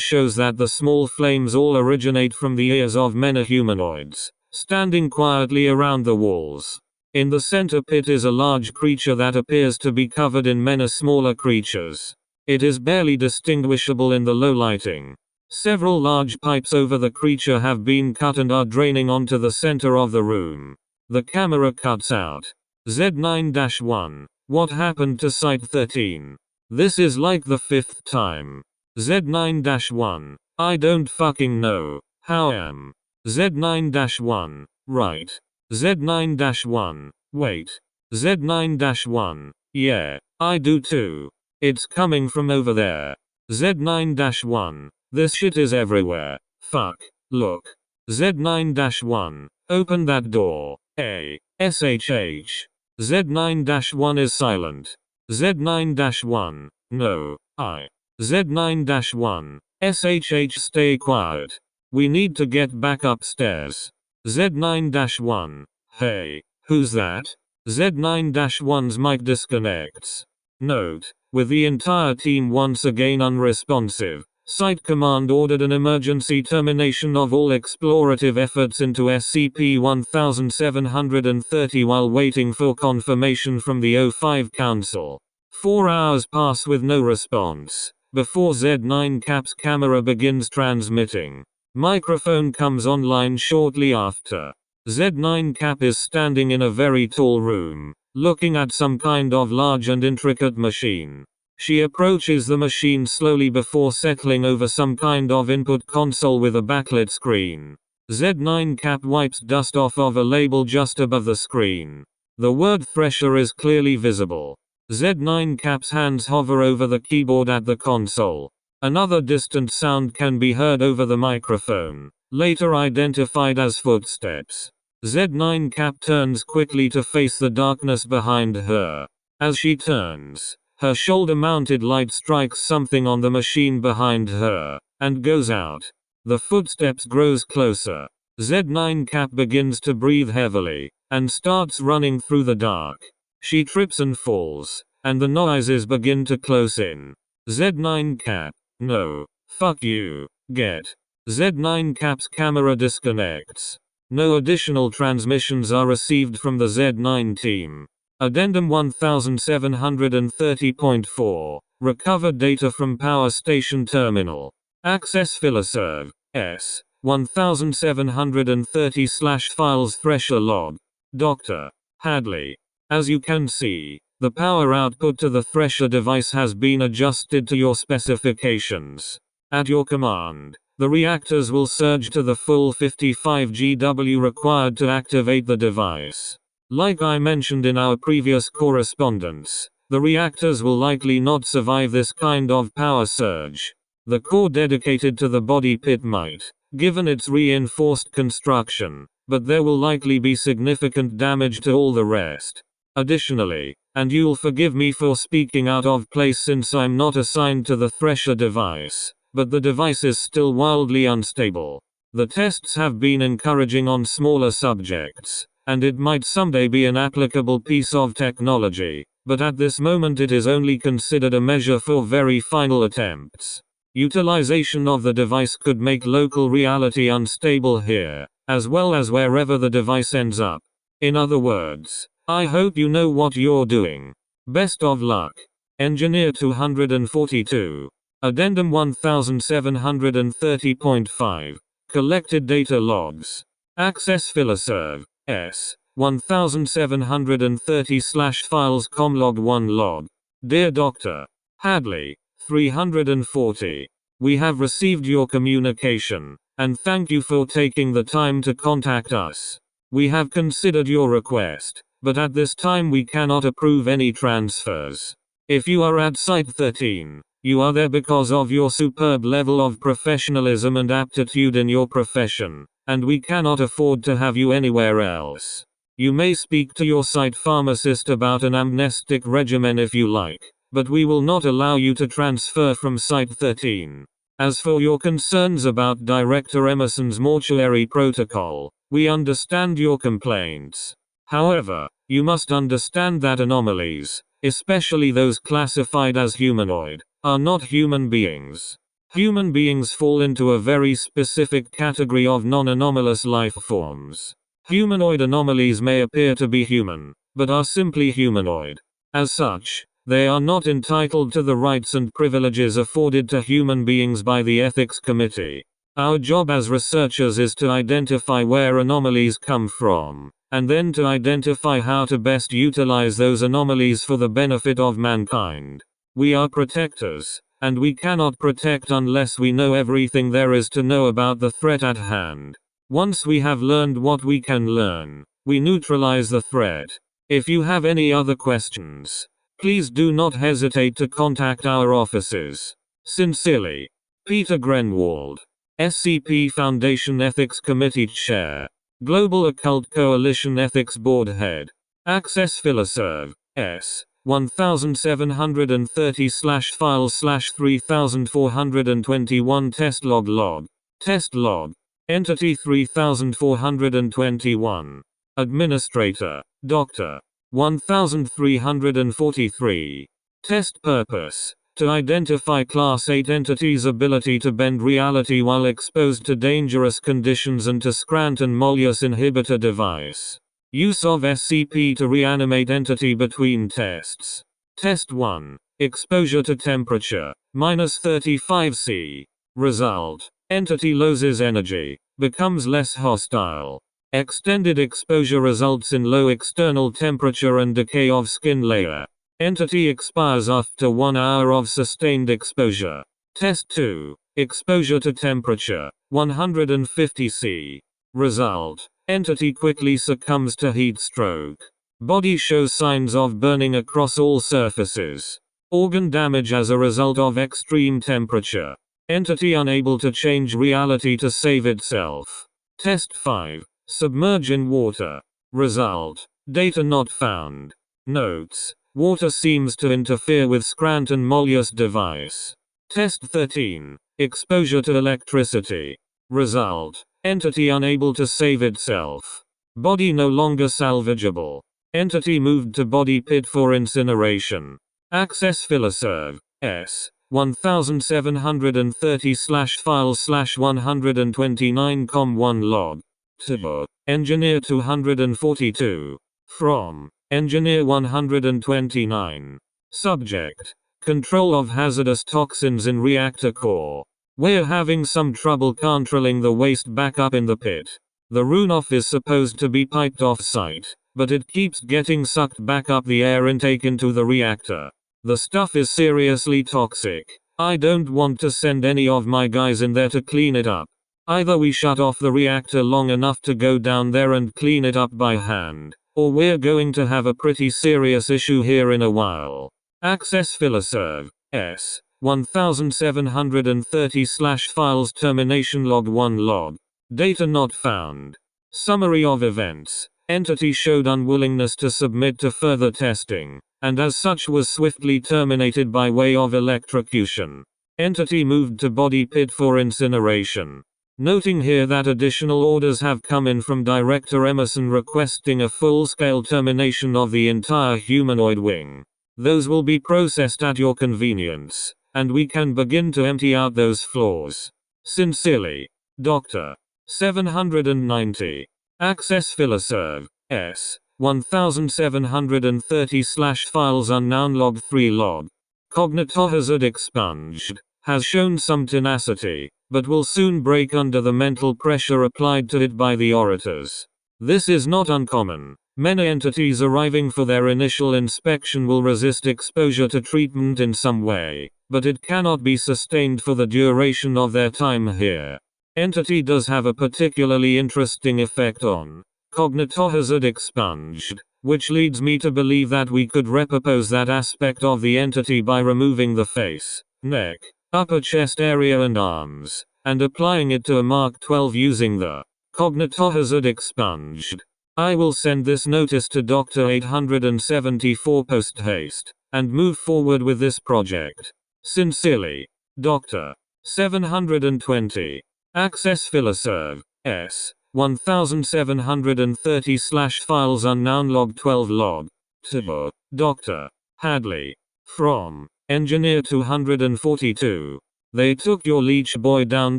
shows that the small flames all originate from the ears of many humanoids, standing quietly around the walls. In the center pit is a large creature that appears to be covered in many smaller creatures. It is barely distinguishable in the low lighting. Several large pipes over the creature have been cut and are draining onto the center of the room. The camera cuts out. Z9-1, what happened to Site-13? This is like the 5th time. Z9-1, I don't fucking know. How am? Z9-1, right. Z9-1, wait. Z9-1, yeah, I do too. It's coming from over there. Z9-1, this shit is everywhere. Fuck, look. Z9-1, open that door. SHH. Z9-1 is silent. Z9-1, no, Z9-1, SHH stay quiet. We need to get back upstairs. Z9-1, hey, who's that? Z9-1's mic disconnects. Note: with the entire team once again unresponsive, Site Command ordered an emergency termination of all explorative efforts into SCP-1730 while waiting for confirmation from the O5 Council. 4 hours pass with no response, before Z9 Cap's camera begins transmitting. Microphone comes online shortly after. Z9 Cap is standing in a very tall room, looking at some kind of large and intricate machine. She approaches the machine slowly before settling over some kind of input console with a backlit screen. Z9 Cap wipes dust off of a label just above the screen. The word Thresher is clearly visible. Z9 Cap's hands hover over the keyboard at the console. Another distant sound can be heard over the microphone, later identified as footsteps. Z9 Cap turns quickly to face the darkness behind her. As she turns, her shoulder-mounted light strikes something on the machine behind her, and goes out. The footsteps grows closer. Z9 Cap begins to breathe heavily, and starts running through the dark. She trips and falls, and the noises begin to close in. Z9 Cap. No. Fuck you. Get. Z9 Cap's camera disconnects. No additional transmissions are received from the Z9 team. Addendum 1730.4. Recovered data from power station terminal. Access Filoserv. S. 1730/files Thresher log. Dr. Hadley. As you can see, the power output to the Thresher device has been adjusted to your specifications. At your command, the reactors will surge to the full 55 GW required to activate the device. Like I mentioned in our previous correspondence, the reactors will likely not survive this kind of power surge. The core dedicated to the body pit might, given its reinforced construction, but there will likely be significant damage to all the rest. Additionally, and you'll forgive me for speaking out of place since I'm not assigned to the Thresher device, but the device is still wildly unstable. The tests have been encouraging on smaller subjects, and it might someday be an applicable piece of technology, but at this moment it is only considered a measure for very final attempts. Utilization of the device could make local reality unstable here, as well as wherever the device ends up. In other words, I hope you know what you're doing. Best of luck. Engineer 242. Addendum 1730.5. Collected data logs. Access Filoserv. S. 1730/files comlog 1 log. Dear Dr. Hadley. 340. We have received your communication, and thank you for taking the time to contact us. We have considered your request, but at this time we cannot approve any transfers. If you are at Site-13, you are there because of your superb level of professionalism and aptitude in your profession, and we cannot afford to have you anywhere else. You may speak to your site pharmacist about an amnestic regimen if you like, but we will not allow you to transfer from Site-13. As for your concerns about Director Emerson's mortuary protocol, we understand your complaints. However, you must understand that anomalies, especially those classified as humanoid, are not human beings. Human beings fall into a very specific category of non-anomalous life forms. Humanoid anomalies may appear to be human, but are simply humanoid. As such, they are not entitled to the rights and privileges afforded to human beings by the Ethics Committee. Our job as researchers is to identify where anomalies come from, and then to identify how to best utilize those anomalies for the benefit of mankind. We are protectors, and we cannot protect unless we know everything there is to know about the threat at hand. Once we have learned what we can learn, we neutralize the threat. If you have any other questions, please do not hesitate to contact our offices. Sincerely, Peter Grenwald, SCP Foundation Ethics Committee Chair, Global Occult Coalition Ethics Board Head. Access Filoserv. S. 1730/files/3421 Test log log. Test log. Entity 3421. Administrator. Dr. 1343. Test purpose. To identify Class 8 entities' ability to bend reality while exposed to dangerous conditions and to Scranton-Mollius inhibitor device. Use of SCP to reanimate entity between tests. Test 1. Exposure to temperature, -35°C. Result. Entity loses energy, becomes less hostile. Extended exposure results in low external temperature and decay of skin layer. Entity expires after 1 hour of sustained exposure. Test 2. Exposure to temperature, 150 C. Result. Entity quickly succumbs to heat stroke. Body shows signs of burning across all surfaces. Organ damage as a result of extreme temperature. Entity unable to change reality to save itself. Test 5. Submerge in water. Result. Data not found. Notes. Water seems to interfere with Scranton-Mollius device. Test 13. Exposure to electricity. Result. Entity unable to save itself. Body no longer salvageable. Entity moved to body pit for incineration. Access Filoserv. S. 1730/files/129 log. To Engineer 242. From Engineer 129. Subject. Control of hazardous toxins in reactor core. We're having some trouble controlling the waste back up in the pit. The runoff is supposed to be piped off site, but it keeps getting sucked back up the air intake into the reactor. The stuff is seriously toxic. I don't want to send any of my guys in there to clean it up. Either we shut off the reactor long enough to go down there and clean it up by hand, or we're going to have a pretty serious issue here in a while. Access Filoserv. S. 1730/files termination log 1 log. Data not found. Summary of events. Entity showed unwillingness to submit to further testing, and as such was swiftly terminated by way of electrocution. Entity moved to body pit for incineration. Noting here that additional orders have come in from Director Emerson requesting a full-scale termination of the entire humanoid wing. Those will be processed at your convenience, and we can begin to empty out those floors. Sincerely, Dr. 790. Access Filoserv. S. 1730/files unknown log 3 log. Cognitohazard expunged. Has shown some tenacity, but will soon break under the mental pressure applied to it by the orators. This is not uncommon. Many entities arriving for their initial inspection will resist exposure to treatment in some way, but it cannot be sustained for the duration of their time here. Entity does have a particularly interesting effect on cognitohazard expunged, which leads me to believe that we could repurpose that aspect of the entity by removing the face, neck, upper chest area and arms, and applying it to a Mark 12 using the cognitohazard expunged. I will send this notice to Dr. 874 post haste, and move forward with this project. Sincerely, Dr. 720. Access Filoserv. S. 1730/files unknown log 12 log. To Dr. Hadley. From Engineer 242. They took your leech boy down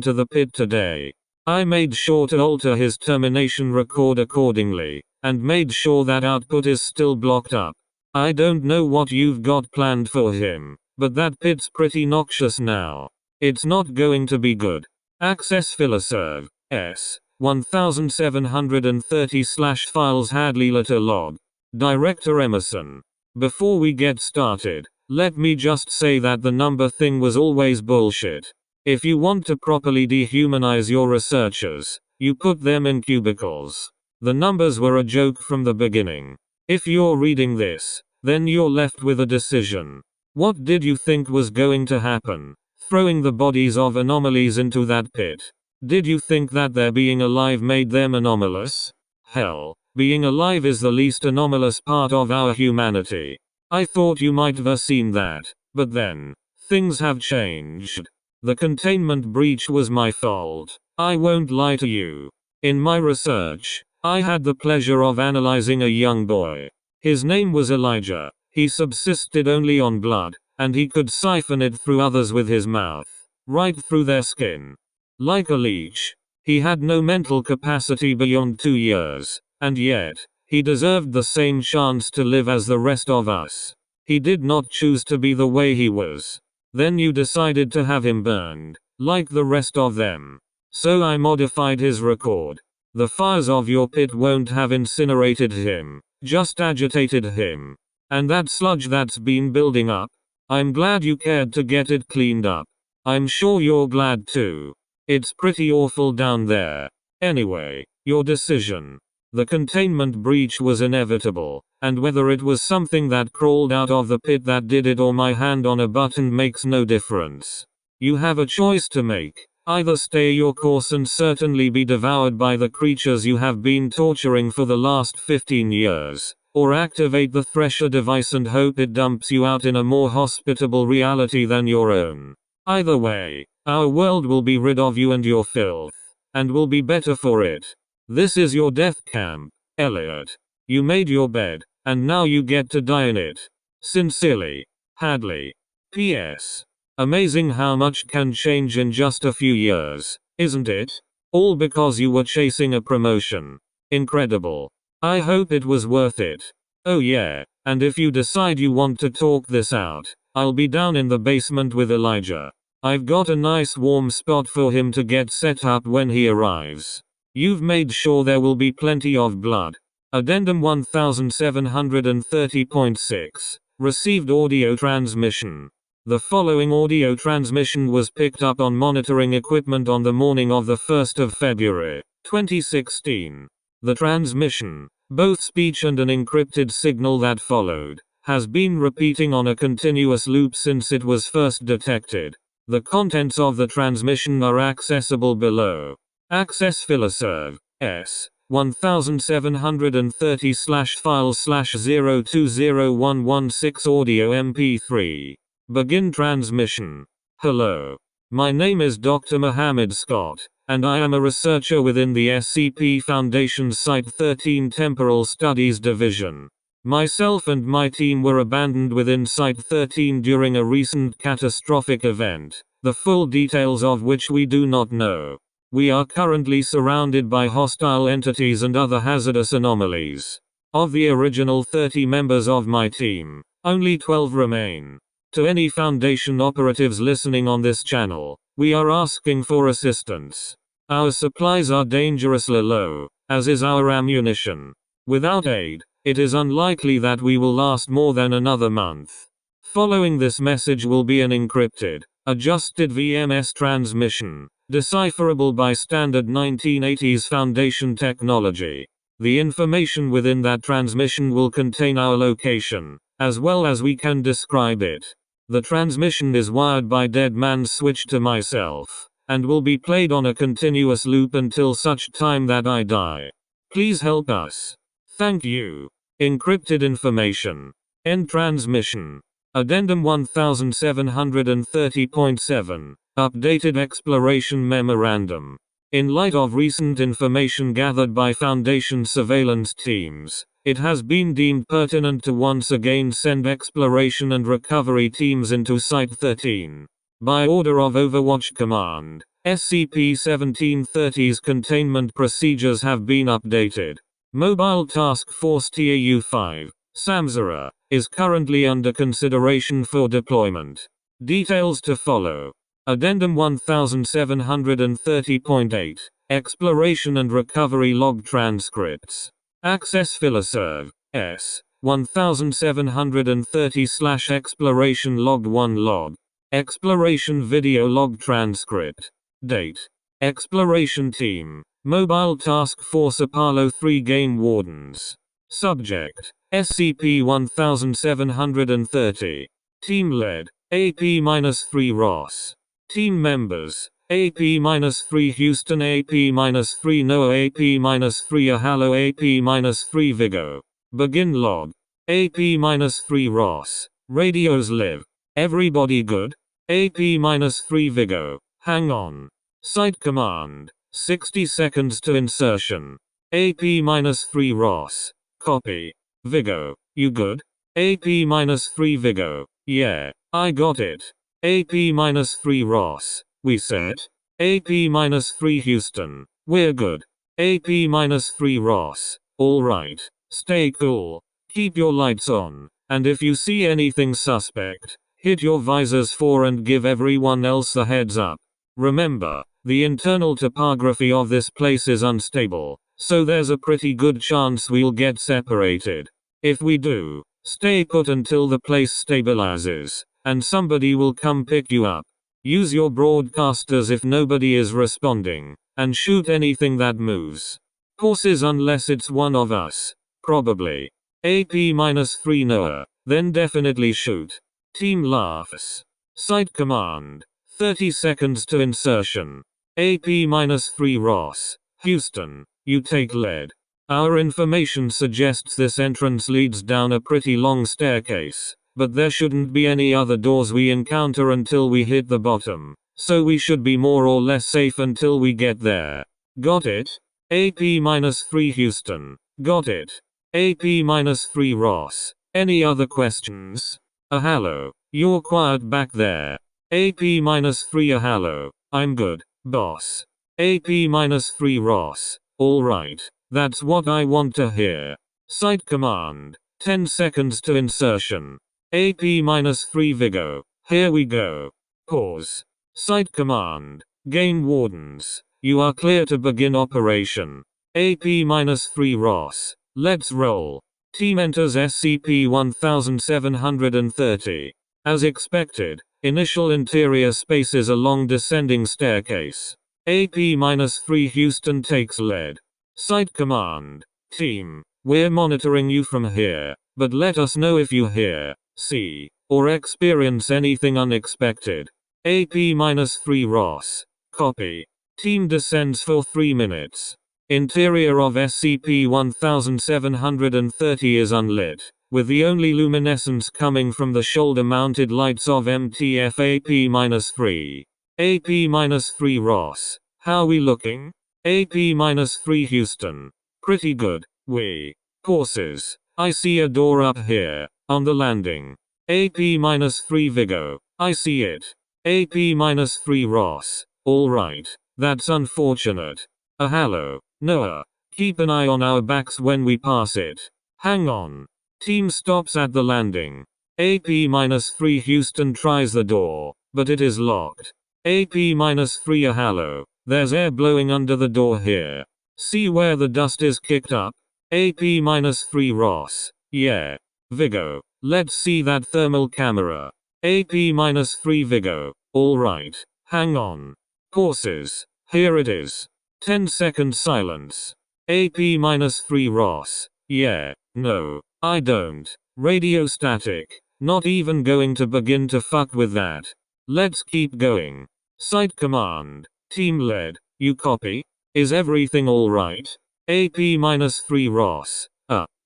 to the pit today. I made sure to alter his termination record accordingly, and made sure that output is still blocked up. I don't know what you've got planned for him, but that pit's pretty noxious now. It's not going to be good. Access Filoserv. S. 1730/files Hadley letter log. Director Emerson. Before we get started, let me just say that the number thing was always bullshit. If you want to properly dehumanize your researchers, you put them in cubicles. The numbers were a joke from the beginning. If you're reading this, then you're left with a decision. What did you think was going to happen? Throwing the bodies of anomalies into that pit. Did you think that their being alive made them anomalous? Hell, being alive is the least anomalous part of our humanity. I thought you might have seen that, but then, things have changed. The containment breach was my fault. I won't lie to you. In my research, I had the pleasure of analyzing a young boy. His name was Elijah. He subsisted only on blood, and he could siphon it through others with his mouth, right through their skin. Like a leech. He had no mental capacity beyond 2 years, and yet, he deserved the same chance to live as the rest of us. He did not choose to be the way he was. Then you decided to have him burned, like the rest of them. So I modified his record. The fires of your pit won't have incinerated him, just agitated him. And that sludge that's been building up? I'm glad you cared to get it cleaned up. I'm sure you're glad too. It's pretty awful down there. Anyway, your decision. The containment breach was inevitable, and whether it was something that crawled out of the pit that did it or my hand on a button makes no difference. You have a choice to make. Either stay your course and certainly be devoured by the creatures you have been torturing for the last 15 years, or activate the Thresher device and hope it dumps you out in a more hospitable reality than your own. Either way, our world will be rid of you and your filth, and will be better for it. This is your death camp, Elliot. You made your bed, and now you get to die in it. Sincerely, Hadley. P.S. Amazing how much can change in just a few years, isn't it? All because you were chasing a promotion. Incredible. I hope it was worth it. Oh yeah, and if you decide you want to talk this out, I'll be down in the basement with Elijah. I've got a nice warm spot for him to get set up when he arrives. You've made sure there will be plenty of blood. Addendum 1730.6. Received audio transmission. The following audio transmission was picked up on monitoring equipment on the morning of the 1st of February, 2016. The transmission, both speech and an encrypted signal that followed, has been repeating on a continuous loop since it was first detected. The contents of the transmission are accessible below. Access Filoserv, S. 1730/files/020116 audio MP3. Begin transmission. Hello. My name is Dr. Mohammed Scott, and I am a researcher within the SCP Foundation's Site-13 Temporal Studies Division. Myself and my team were abandoned within Site-13 during a recent catastrophic event, the full details of which we do not know. We are currently surrounded by hostile entities and other hazardous anomalies. Of the original 30 members of my team, only 12 remain. To any Foundation operatives listening on this channel, we are asking for assistance. Our supplies are dangerously low, as is our ammunition. Without aid, it is unlikely that we will last more than another month. Following this message will be an encrypted, adjusted VMS transmission, decipherable by standard 1980s Foundation technology. The information within that transmission will contain our location, as well as we can describe it. The transmission is wired by Dead Man's switch to myself, and will be played on a continuous loop until such time that I die. Please help us. Thank you. Encrypted information. End transmission. Addendum 1730.7. Updated Exploration Memorandum. In light of recent information gathered by Foundation surveillance teams, it has been deemed pertinent to once again send exploration and recovery teams into Site-13. By order of Overwatch Command, SCP-1730's containment procedures have been updated. Mobile Task Force TAU-5, Samsara, is currently under consideration for deployment. Details to follow. Addendum 1730.8. Exploration and Recovery Log Transcripts. Access Filoserv, S. 1730/Exploration Log 1 Log. Exploration Video Log Transcript. Date. Exploration Team. Mobile Task Force Apollo 3 Game Wardens. Subject. SCP-1730. Team Led. AP-3 Ross. Team Members. AP-3 Houston, AP-3 Noah, AP-3 Ahalo, AP-3 Vigo. Begin log. AP-3 Ross. Radios live. Everybody good? AP-3 Vigo. Hang on. Site command. 60 seconds to insertion. AP-3 Ross. Copy. Vigo. You good? AP-3 Vigo. Yeah, I got it. AP-3 Ross. We set. AP-3 Houston. We're good. AP-3 Ross. Alright. Stay cool. Keep your lights on. And if you see anything suspect, hit your visors for and give everyone else a heads up. Remember, the internal topography of this place is unstable, so there's a pretty good chance we'll get separated. If we do, Stay put until the place stabilizes, and somebody will come pick you up. Use your broadcasters if nobody is responding, and shoot anything that moves. Horses unless it's one of us. Probably. AP-3 Noah. Then definitely shoot. Team laughs. Site command. 30 seconds to insertion. AP-3 Ross. Houston. You take lead. Our information suggests this entrance leads down a pretty long staircase, but there shouldn't be any other doors we encounter until we hit the bottom, so we should be more or less safe until we get there. Got it? AP-3 Houston. Got it. AP-3 Ross. Any other questions? Hello. You're quiet back there. AP-3 hello. I'm good, boss. AP-3 Ross. Alright. That's what I want to hear. Site command. 10 seconds to insertion. AP-3 Vigo. Here we go. Pause. Site command. Game wardens. You are clear to begin operation. AP-3 Ross. Let's roll. Team enters SCP-1730. As expected, initial interior space is a long descending staircase. AP-3 Houston takes lead. Site command. Team, we're monitoring you from here, but let us know if you hear, see, or experience anything unexpected. AP-3 Ross. Copy. Team descends for 3 minutes. Interior of SCP-1730 is unlit, with the only luminescence coming from the shoulder-mounted lights of MTF AP-3. AP-3 Ross. How we looking? AP-3 Houston. Pretty good, we. Horses. I see a door up here, on the landing. AP-3 Vigo. I see it. AP-3 Ross. Alright. That's unfortunate. Hello, Noah. Keep an eye on our backs when we pass it. Hang on. Team stops at the landing. AP-3 Houston tries the door, but it is locked. AP-3 hello. There's air blowing under the door here. See where the dust is kicked up? AP-3 Ross. Yeah. Vigo. Let's see that thermal camera. AP-3 Vigo. Alright. Hang on. Horses. Here it is. 10-second silence. AP-3 Ross. Yeah. No. I don't. Radio static. Not even going to begin to fuck with that. Let's keep going. Site command. Team lead. You copy? Is everything alright? AP-3 Ross.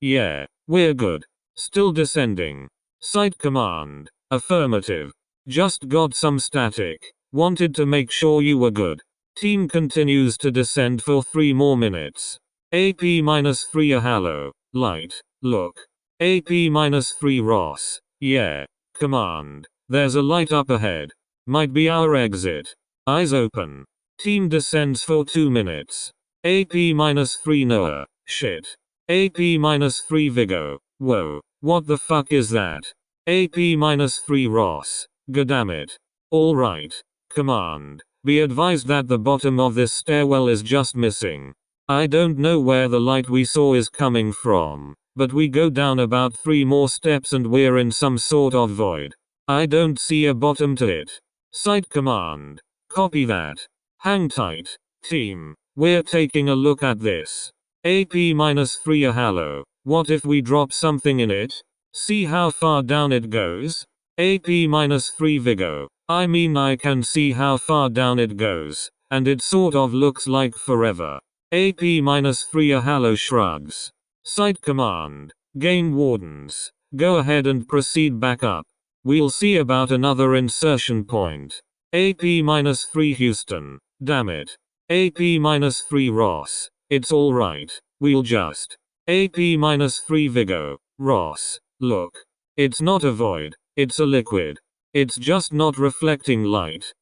Yeah. We're good. Still descending. Site command. Affirmative. Just got some static. Wanted to make sure you were good. Team continues to descend for 3 more minutes. AP-3 hello. Light. Look. AP-3 Ross. Yeah. Command. There's a light up ahead. Might be our exit. Eyes open. Team descends for 2 minutes. AP-3 Noah. Shit. AP-3 Vigo. Whoa. What the fuck is that? AP-3 Ross. Goddammit. Alright. Command. Be advised that the bottom of this stairwell is just missing. I don't know where the light we saw is coming from, but we go down about 3 more steps and we're in some sort of void. I don't see a bottom to it. Site command. Copy that. Hang tight, team. We're taking a look at this. AP-3 hello. What if we drop something in it? See how far down it goes? AP-3 Vigo. I mean, I can see how far down it goes, and it sort of looks like forever. AP-3 hello shrugs. Site command. Game wardens. Go ahead and proceed back up. We'll see about another insertion point. AP-3 Houston. Damn it. AP-3 Ross. It's alright. We'll just. AP-3 Vigo. Ross. Look. It's not a void. It's a liquid. It's just not reflecting light,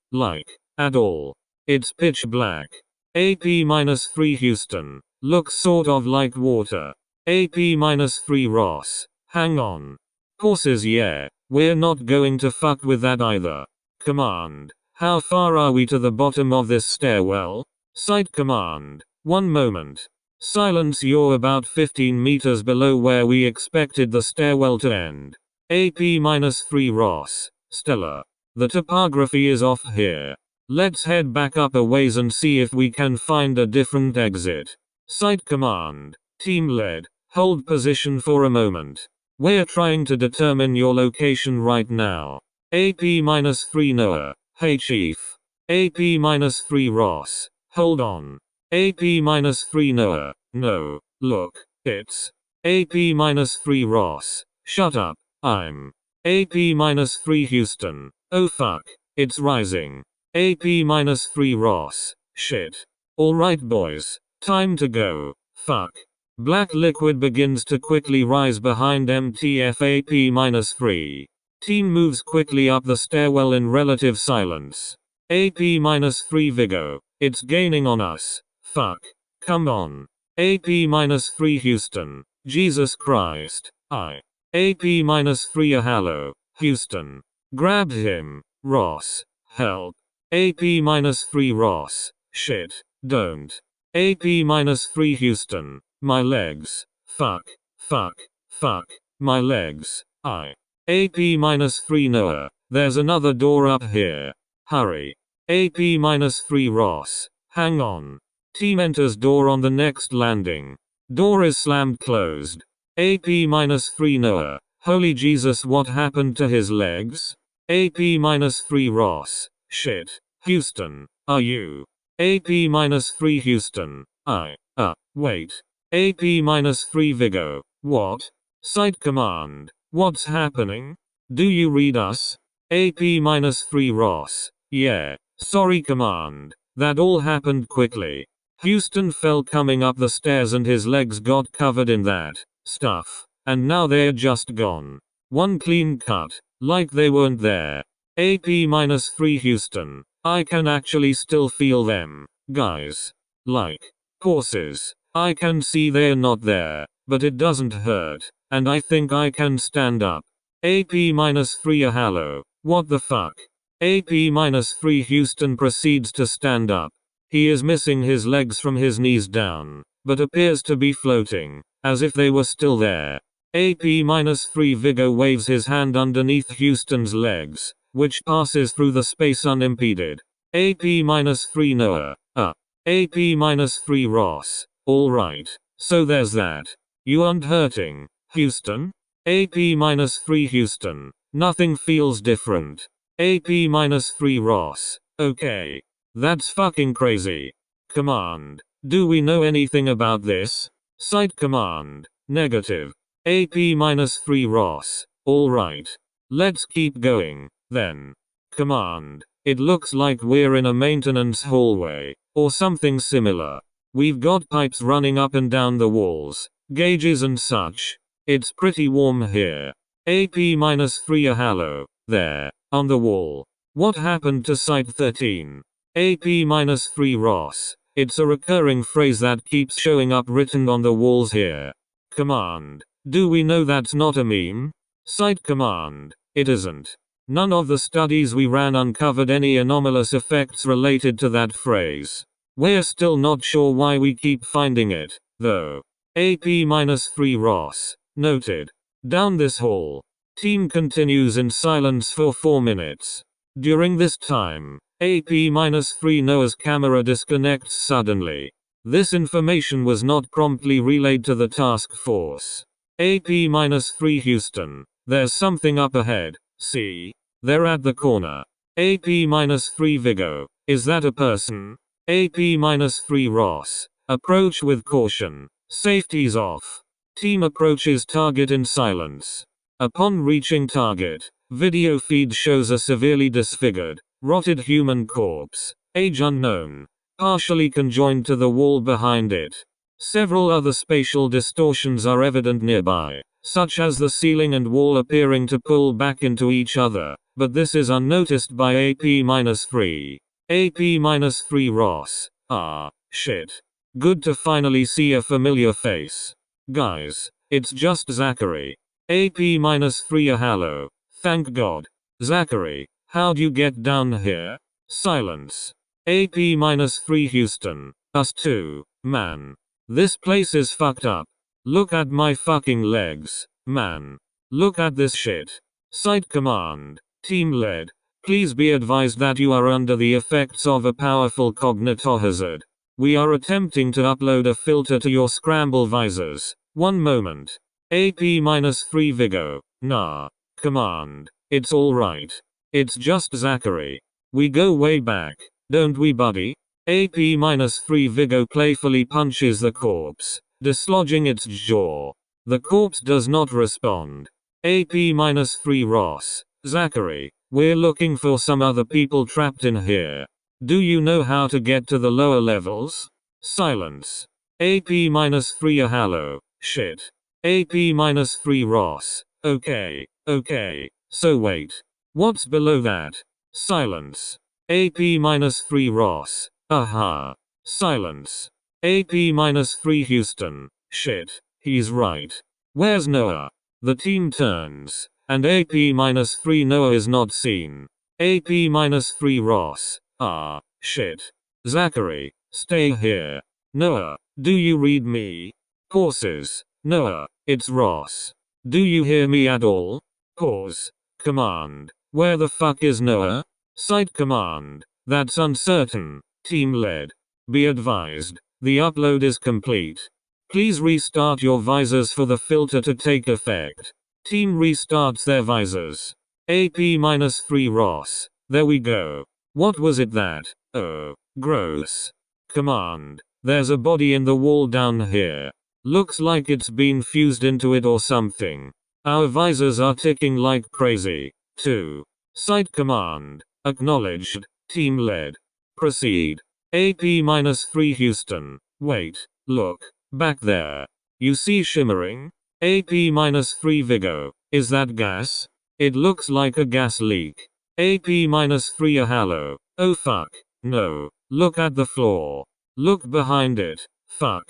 at all. It's pitch black. AP-3 Houston. Looks sort of like water. AP-3 Ross. Hang on. Horses, yeah. We're not going to fuck with that either. Command. How far are we to the bottom of this stairwell? Site command. 1 moment. Silence, you're about 15 meters below where we expected the stairwell to end. AP-3 Ross. Stellar. The topography is off here. Let's head back up a ways and see if we can find a different exit. Site command. Team lead. Hold position for a moment. We're trying to determine your location right now. AP-3 Noah. Hey Chief. AP-3 Ross. Hold on. AP-3 Noah. No, look, it's AP-3 Ross. Shut up. I'm AP-3 Houston. Oh fuck, it's rising. AP-3 Ross. Shit. Alright boys, time to go. Fuck. Black liquid begins to quickly rise behind MTF AP-3. Team moves quickly up the stairwell in relative silence. AP-3 Vigo. It's gaining on us. Fuck. Come on. AP-3 Houston. Jesus Christ. AP-3 Hello. Houston. Grab him. Ross. Help. AP-3 Ross. Shit. Don't. AP-3 Houston. My legs. Fuck. Fuck. Fuck. My legs. AP-3 Noah. There's another door up here. Hurry. AP-3 Ross. Hang on. Team enters door on the next landing. Door is slammed closed. AP-3 Noah. Holy Jesus, what happened to his legs? AP-3 Ross. Shit. Houston. Are you? AP-3 Houston. Wait. AP-3 Vigo. What? Site command. What's happening? Do you read us? AP-3 Ross. Yeah. Sorry command. That all happened quickly. Houston fell coming up the stairs and his legs got covered in that stuff. And now they're just gone. One clean cut. Like they weren't there. AP-3 Houston. I can actually still feel them. Guys. Like. Horses. I can see they're not there. But it doesn't hurt. And I think I can stand up. AP-3 Hello. What the fuck? AP-3 Houston proceeds to stand up. He is missing his legs from his knees down, but appears to be floating, as if they were still there. AP-3 Vigo waves his hand underneath Houston's legs, which passes through the space unimpeded. AP-3 Noah. AP-3 Ross. Alright, so there's that. You aren't hurting, Houston? AP-3 Houston. Nothing feels different. AP-3 Ross. Okay. That's fucking crazy. Command. Do we know anything about this? Site command. Negative. AP-3 Ross. Alright. Let's keep going, then. Command. It looks like we're in a maintenance hallway, or something similar. We've got pipes running up and down the walls, gauges and such. It's pretty warm here. AP-3 Hello. There. On the wall. What happened to Site-13? AP-3 Ross. It's a recurring phrase that keeps showing up written on the walls here. Command. Do we know that's not a meme? Site command. It isn't. None of the studies we ran uncovered any anomalous effects related to that phrase. We're still not sure why we keep finding it, though. AP-3 Ross. Noted. Down this hall. Team continues in silence for 4 minutes. During this time, AP-3 Noah's camera disconnects suddenly. This information was not promptly relayed to the task force. AP-3 Houston. There's something up ahead. See? They're at the corner. AP-3 Vigo. Is that a person? AP-3 Ross. Approach with caution. Safety's off. Team approaches target in silence. Upon reaching target, video feed shows a severely disfigured, rotted human corpse, age unknown, partially conjoined to the wall behind it. Several other spatial distortions are evident nearby, such as the ceiling and wall appearing to pull back into each other, but this is unnoticed by AP-3. AP-3 Ross. Shit. Good to finally see a familiar face. Guys, it's just Zachary. AP-3 Hello. Thank God. Zachary, how'd you get down here? Silence. AP-3 Houston. Us too, man. This place is fucked up. Look at my fucking legs, man. Look at this shit. Site command. Team lead. Please be advised that you are under the effects of a powerful cognitohazard. We are attempting to upload a filter to your scramble visors. One moment. AP-3 Vigo. Nah. Command. It's alright. It's just Zachary. We go way back, don't we, buddy? AP-3 Vigo playfully punches the corpse, dislodging its jaw. The corpse does not respond. AP-3 Ross. Zachary, we're looking for some other people trapped in here. Do you know how to get to the lower levels? Silence. AP-3 Hello. Shit. AP-3 Ross. Okay. So wait. What's below that? Silence. AP-3 Ross. Aha. Silence. AP-3 Houston. Shit. He's right. Where's Noah? The team turns, and AP-3 Noah is not seen. AP-3 Ross. Ah, shit. Zachary, stay here. Noah, do you read me? Pauses. Noah, it's Ross. Do you hear me at all? Pause. Command. Where the fuck is Noah? Site command. That's uncertain. Team led. Be advised. The upload is complete. Please restart your visors for the filter to take effect. Team restarts their visors. AP-3 Ross. There we go. What was it that? Oh, gross. Command. There's a body in the wall down here. Looks like it's been fused into it or something. Our visors are ticking like crazy. 2. Site command. Acknowledged. Team led. Proceed. AP-3 Houston. Wait. Look. Back there. You see shimmering? AP-3 Vigo. Is that gas? It looks like a gas leak. AP-3 Hello. Oh fuck. No. Look at the floor. Look behind it. Fuck.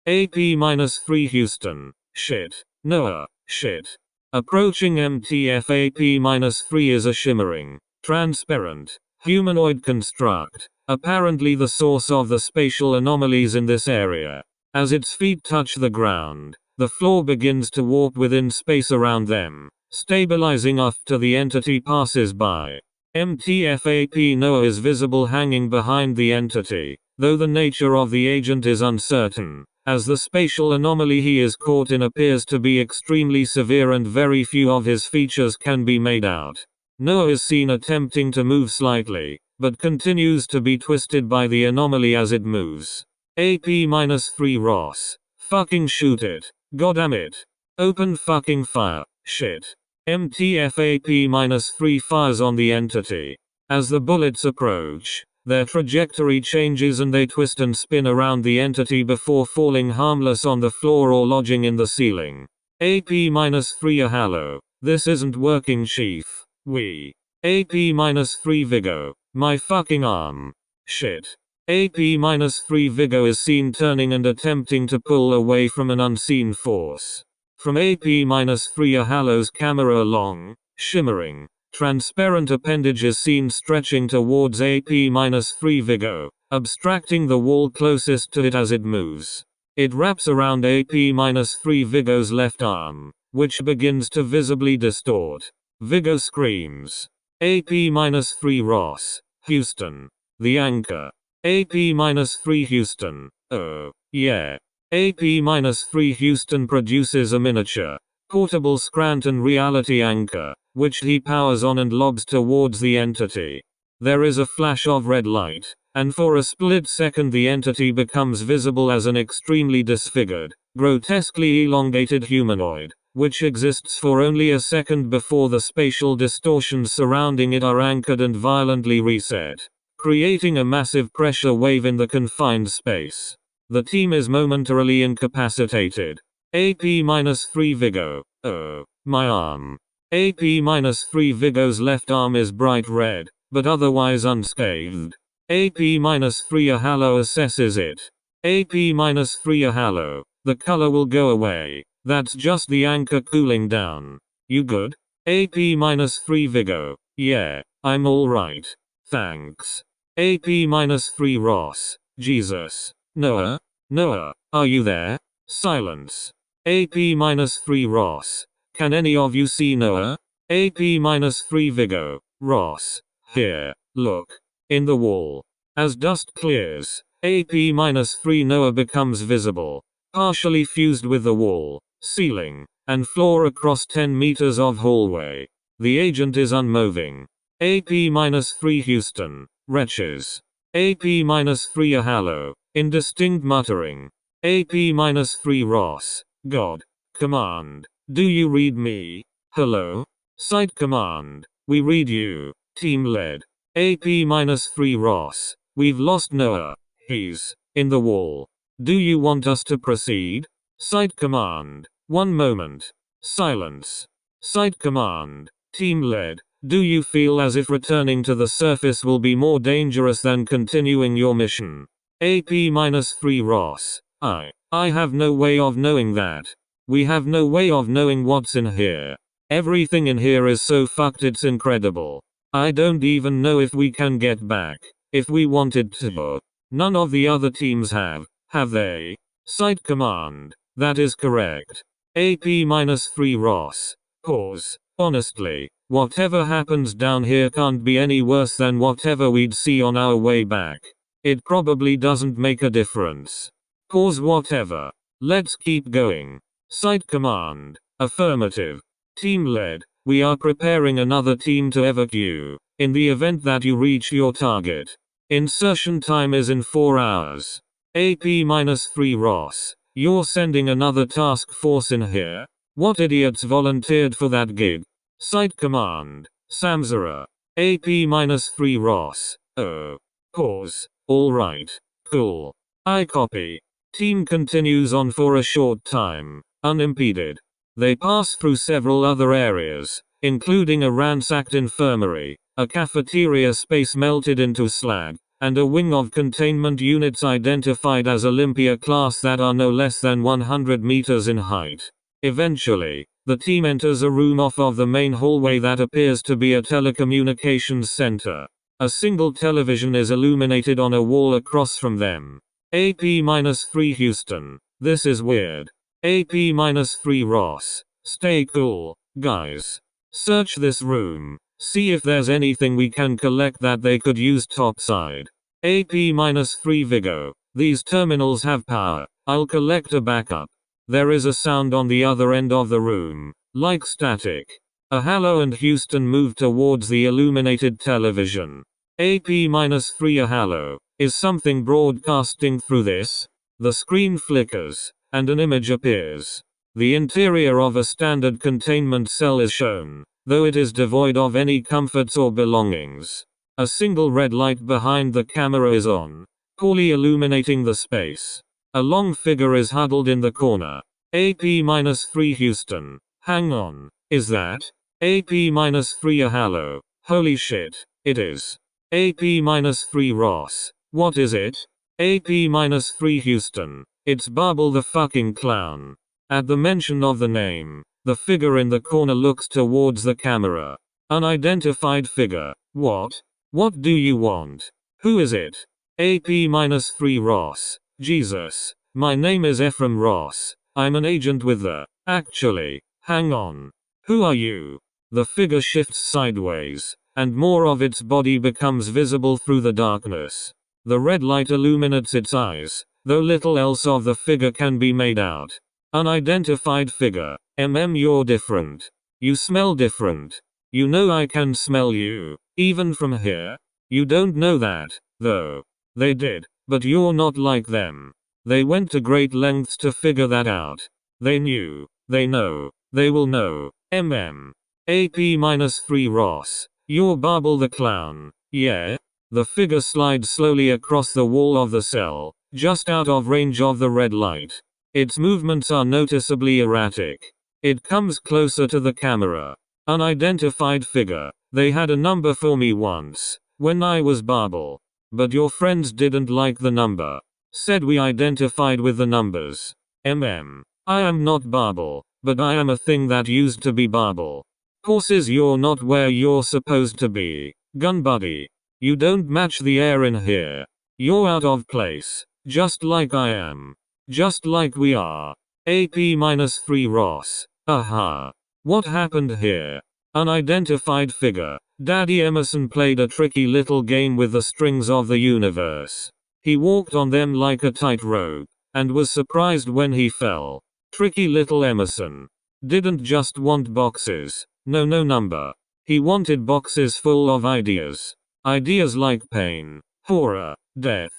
AP-3 Houston. Shit. Noah. Shit. Approaching MTF. AP-3 is a shimmering, transparent, humanoid construct, apparently the source of the spatial anomalies in this area. As its feet touch the ground, the floor begins to warp within space around them, stabilizing after the entity passes by. MTF-AP Noah is visible hanging behind the entity, though the nature of the agent is uncertain, as the spatial anomaly he is caught in appears to be extremely severe and very few of his features can be made out. Noah is seen attempting to move slightly, but continues to be twisted by the anomaly as it moves. AP-3 Ross. Fucking shoot it. Goddamn. Open fucking fire. Shit. MTF-AP-3 fires on the entity. As the bullets approach, their trajectory changes and they twist and spin around the entity before falling harmless on the floor or lodging in the ceiling. AP-3 Hello. This isn't working, Chief. AP-3 Vigo. My fucking arm. Shit. AP-3 Vigo is seen turning and attempting to pull away from an unseen force. From AP-3 Hello's camera, a long, shimmering, transparent appendage is seen stretching towards AP-3 Vigo, abstracting the wall closest to it as it moves. It wraps around AP-3 Vigo's left arm, which begins to visibly distort. Vigo screams. AP-3 Ross. Houston. The anchor. AP-3 Houston. Oh, yeah. AP-3 Houston produces a miniature, portable Scranton reality anchor, which he powers on and lobs towards the entity. There is a flash of red light, and for a split second the entity becomes visible as an extremely disfigured, grotesquely elongated humanoid, which exists for only a second before the spatial distortions surrounding it are anchored and violently reset, creating a massive pressure wave in the confined space. The team is momentarily incapacitated. AP-3 Vigo. Oh, my arm. AP-3 Vigo's left arm is bright red, but otherwise unscathed. AP-3 Hello assesses it. AP-3 Hello. The color will go away. That's just the anchor cooling down. You good? AP-3 Vigo. Yeah, I'm alright. Thanks. AP-3 Ross. Jesus. Noah? Noah, are you there? Silence. AP-3 Ross. Can any of you see Noah? AP-3 Vigo. Ross. Here. Look. In the wall. As dust clears, AP-3 Noah becomes visible, partially fused with the wall, ceiling, and floor across 10 meters of hallway. The agent is unmoving. AP-3 Houston. Wretches. AP-3 Ahalo. Indistinct muttering. AP-3 Ross. God. Command. Do you read me? Hello? Site command. We read you. Team led. AP-3 Ross. We've lost Noah. He's in the wall. Do you want us to proceed? Site command. One moment. Silence. Site command. Team led. Do you feel as if returning to the surface will be more dangerous than continuing your mission? AP-3 Ross. I have no way of knowing that. We have no way of knowing what's in here. Everything in here is so fucked it's incredible. I don't even know if we can get back. If we wanted to. None of the other teams have they? Site command. That is correct. AP-3 Ross. Pause. Honestly, whatever happens down here can't be any worse than whatever we'd see on our way back. It probably doesn't make a difference. Pause whatever. Let's keep going. Site command. Affirmative. Team led. We are preparing another team to evacuate. In the event that you reach your target. Insertion time is in 4 hours. AP-3 Ross. You're sending another task force in here? What idiots volunteered for that gig? Site command. Samzara. AP-3 Ross. Oh. Pause. Alright. Cool. I copy. Team continues on for a short time, unimpeded. They pass through several other areas, including a ransacked infirmary, a cafeteria space melted into slag, and a wing of containment units identified as Olympia class that are no less than 100 meters in height. Eventually, the team enters a room off of the main hallway that appears to be a telecommunications center. A single television is illuminated on a wall across from them. AP-3 Houston. This is weird. AP-3 Ross. Stay cool, guys. Search this room. See if there's anything we can collect that they could use topside. AP-3 Vigo. These terminals have power. I'll collect a backup. There is a sound on the other end of the room, like static. Ahalo and Houston move towards the illuminated television. AP-3 Ahalo. Is something broadcasting through this? The screen flickers, and an image appears. The interior of a standard containment cell is shown, though it is devoid of any comforts or belongings. A single red light behind the camera is on, poorly illuminating the space. A long figure is huddled in the corner. AP-3 Houston. Hang on. Is that? AP-3 Ahalo. Holy shit. It is. AP-3 Ross. What is it? AP-3 Houston. It's Bubble the fucking clown. At the mention of the name, the figure in the corner looks towards the camera. Unidentified figure. What? What do you want? Who is it? AP-3 Ross. Jesus. My name is Ephraim Ross. I'm an agent with the. Actually. Hang on. Who are you? The figure shifts sideways, and more of its body becomes visible through the darkness. The red light illuminates its eyes, though little else of the figure can be made out. Unidentified figure. You're different. You smell different. You know I can smell you, even from here. You don't know that, though. They did, but you're not like them. They went to great lengths to figure that out. They knew. They know. They will know. AP-3 Ross. You're Bubble the clown. Yeah? The figure slides slowly across the wall of the cell, just out of range of the red light. Its movements are noticeably erratic. It comes closer to the camera. Unidentified figure. They had a number for me once, when I was Bubble. But your friends didn't like the number. Said we identified with the numbers. I am not Bubble, but I am a thing that used to be Bubble. Horses, you're not where you're supposed to be. Gun buddy. You don't match the air in here. You're out of place. Just like I am. Just like we are. AP-3 Ross. Aha. What happened here? Unidentified figure. Daddy Emerson played a tricky little game with the strings of the universe. He walked on them like a tightrope, and was surprised when he fell. Tricky little Emerson. Didn't just want boxes. No number. He wanted boxes full of ideas. Ideas like pain, horror, death.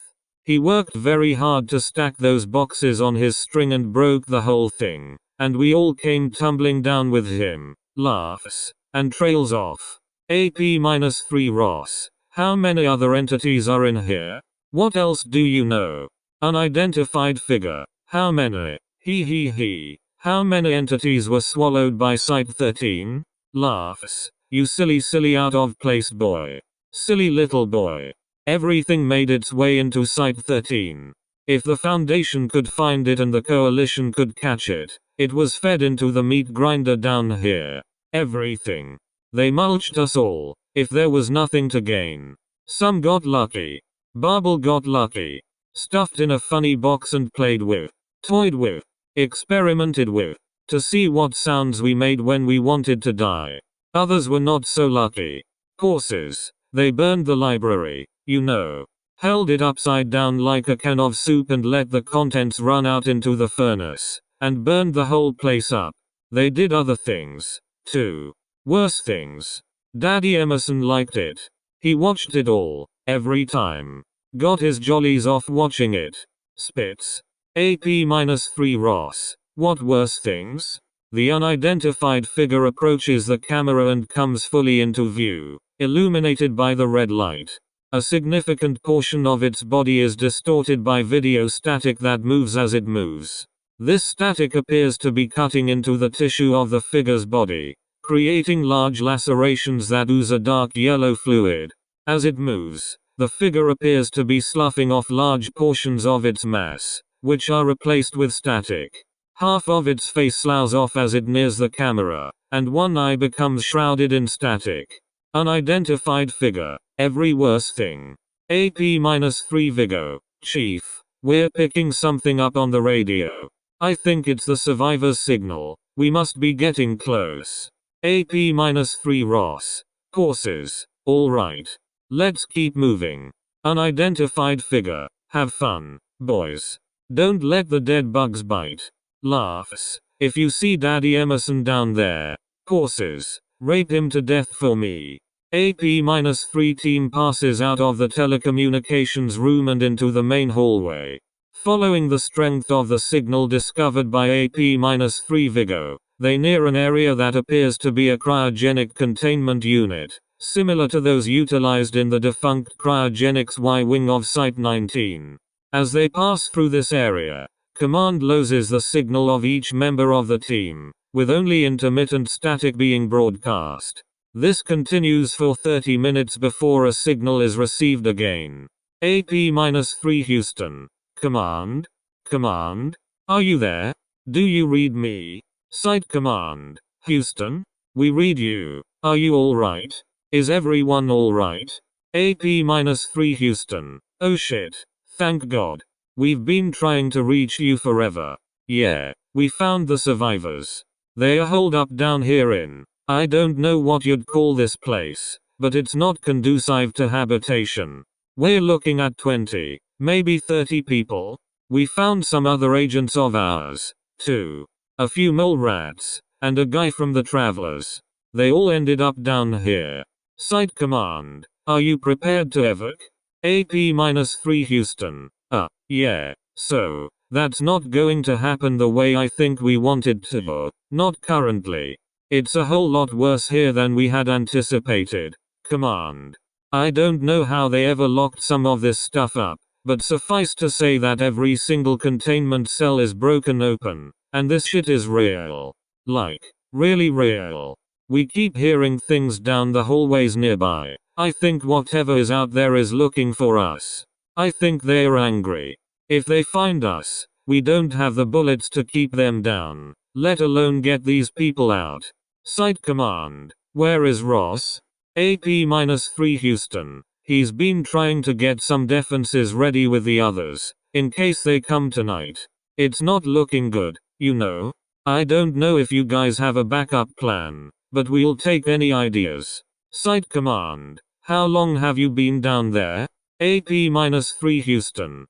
He worked very hard to stack those boxes on his string and broke the whole thing. And we all came tumbling down with him. Laughs. And trails off. AP-3 Ross. How many other entities are in here? What else do you know? Unidentified figure. How many? He. How many entities were swallowed by Site-13? Laughs. You silly out of place boy. Silly little boy. Everything made its way into Site-13. If the Foundation could find it and the Coalition could catch it, it was fed into the meat grinder down here. Everything. They mulched us all. If there was nothing to gain. Some got lucky. Barbel got lucky. Stuffed in a funny box and played with. Toyed with. Experimented with. To see what sounds we made when we wanted to die. Others were not so lucky. Horses. They burned the library, you know. Held it upside down like a can of soup and let the contents run out into the furnace. And burned the whole place up. They did other things, too. Worse things. Daddy Emerson liked it. He watched it all, every time. Got his jollies off watching it. Spits. AP-3 Ross. What worse things? The unidentified figure approaches the camera and comes fully into view, illuminated by the red light. A significant portion of its body is distorted by video static that moves as it moves. This static appears to be cutting into the tissue of the figure's body, creating large lacerations that ooze a dark yellow fluid. As it moves, the figure appears to be sloughing off large portions of its mass, which are replaced with static. Half of its face sloughs off as it nears the camera, and one eye becomes shrouded in static. Unidentified figure. Every worse thing. AP-3 Vigo. Chief. We're picking something up on the radio. I think it's the survivor's signal. We must be getting close. AP-3 Ross. Horses. Alright. Let's keep moving. Unidentified figure. Have fun, boys. Don't let the dead bugs bite. Laughs. If you see Daddy Emerson down there. Horses. Rape him to death for me. AP-3 team passes out of the telecommunications room and into the main hallway. Following the strength of the signal discovered by AP-3 Vigo, they near an area that appears to be a cryogenic containment unit, similar to those utilized in the defunct cryogenics Y-wing of Site-13. As they pass through this area, Command loses the signal of each member of the team, with only intermittent static being broadcast. This continues for 30 minutes before a signal is received again. AP-3 Houston. Command? Command? Are you there? Do you read me? Site Command. Houston? We read you. Are you alright? Is everyone alright? AP-3 Houston. Oh shit. Thank God. We've been trying to reach you forever. Yeah, we found the survivors. They are holed up down here in, I don't know what you'd call this place, but it's not conducive to habitation. We're looking at 20, maybe 30 people. We found some other agents of ours, too. A few mole rats, and a guy from the Travelers. They all ended up down here. Site Command. Are you prepared to evac? AP-3 Houston. Yeah, so, that's not going to happen the way I think we wanted to. Not currently. It's a whole lot worse here than we had anticipated. Command. I don't know how they ever locked some of this stuff up, but suffice to say that every single containment cell is broken open, and this shit is real. Like, really real. We keep hearing things down the hallways nearby. I think whatever is out there is looking for us. I think they're angry. If they find us, we don't have the bullets to keep them down, let alone get these people out. Site Command. Where is Ross? AP-3 Houston. He's been trying to get some defenses ready with the others. in case they come tonight. It's not looking good, you know. I don't know if you guys have a backup plan, but we'll take any ideas. Site Command, how long have you been down there? AP-3 Houston.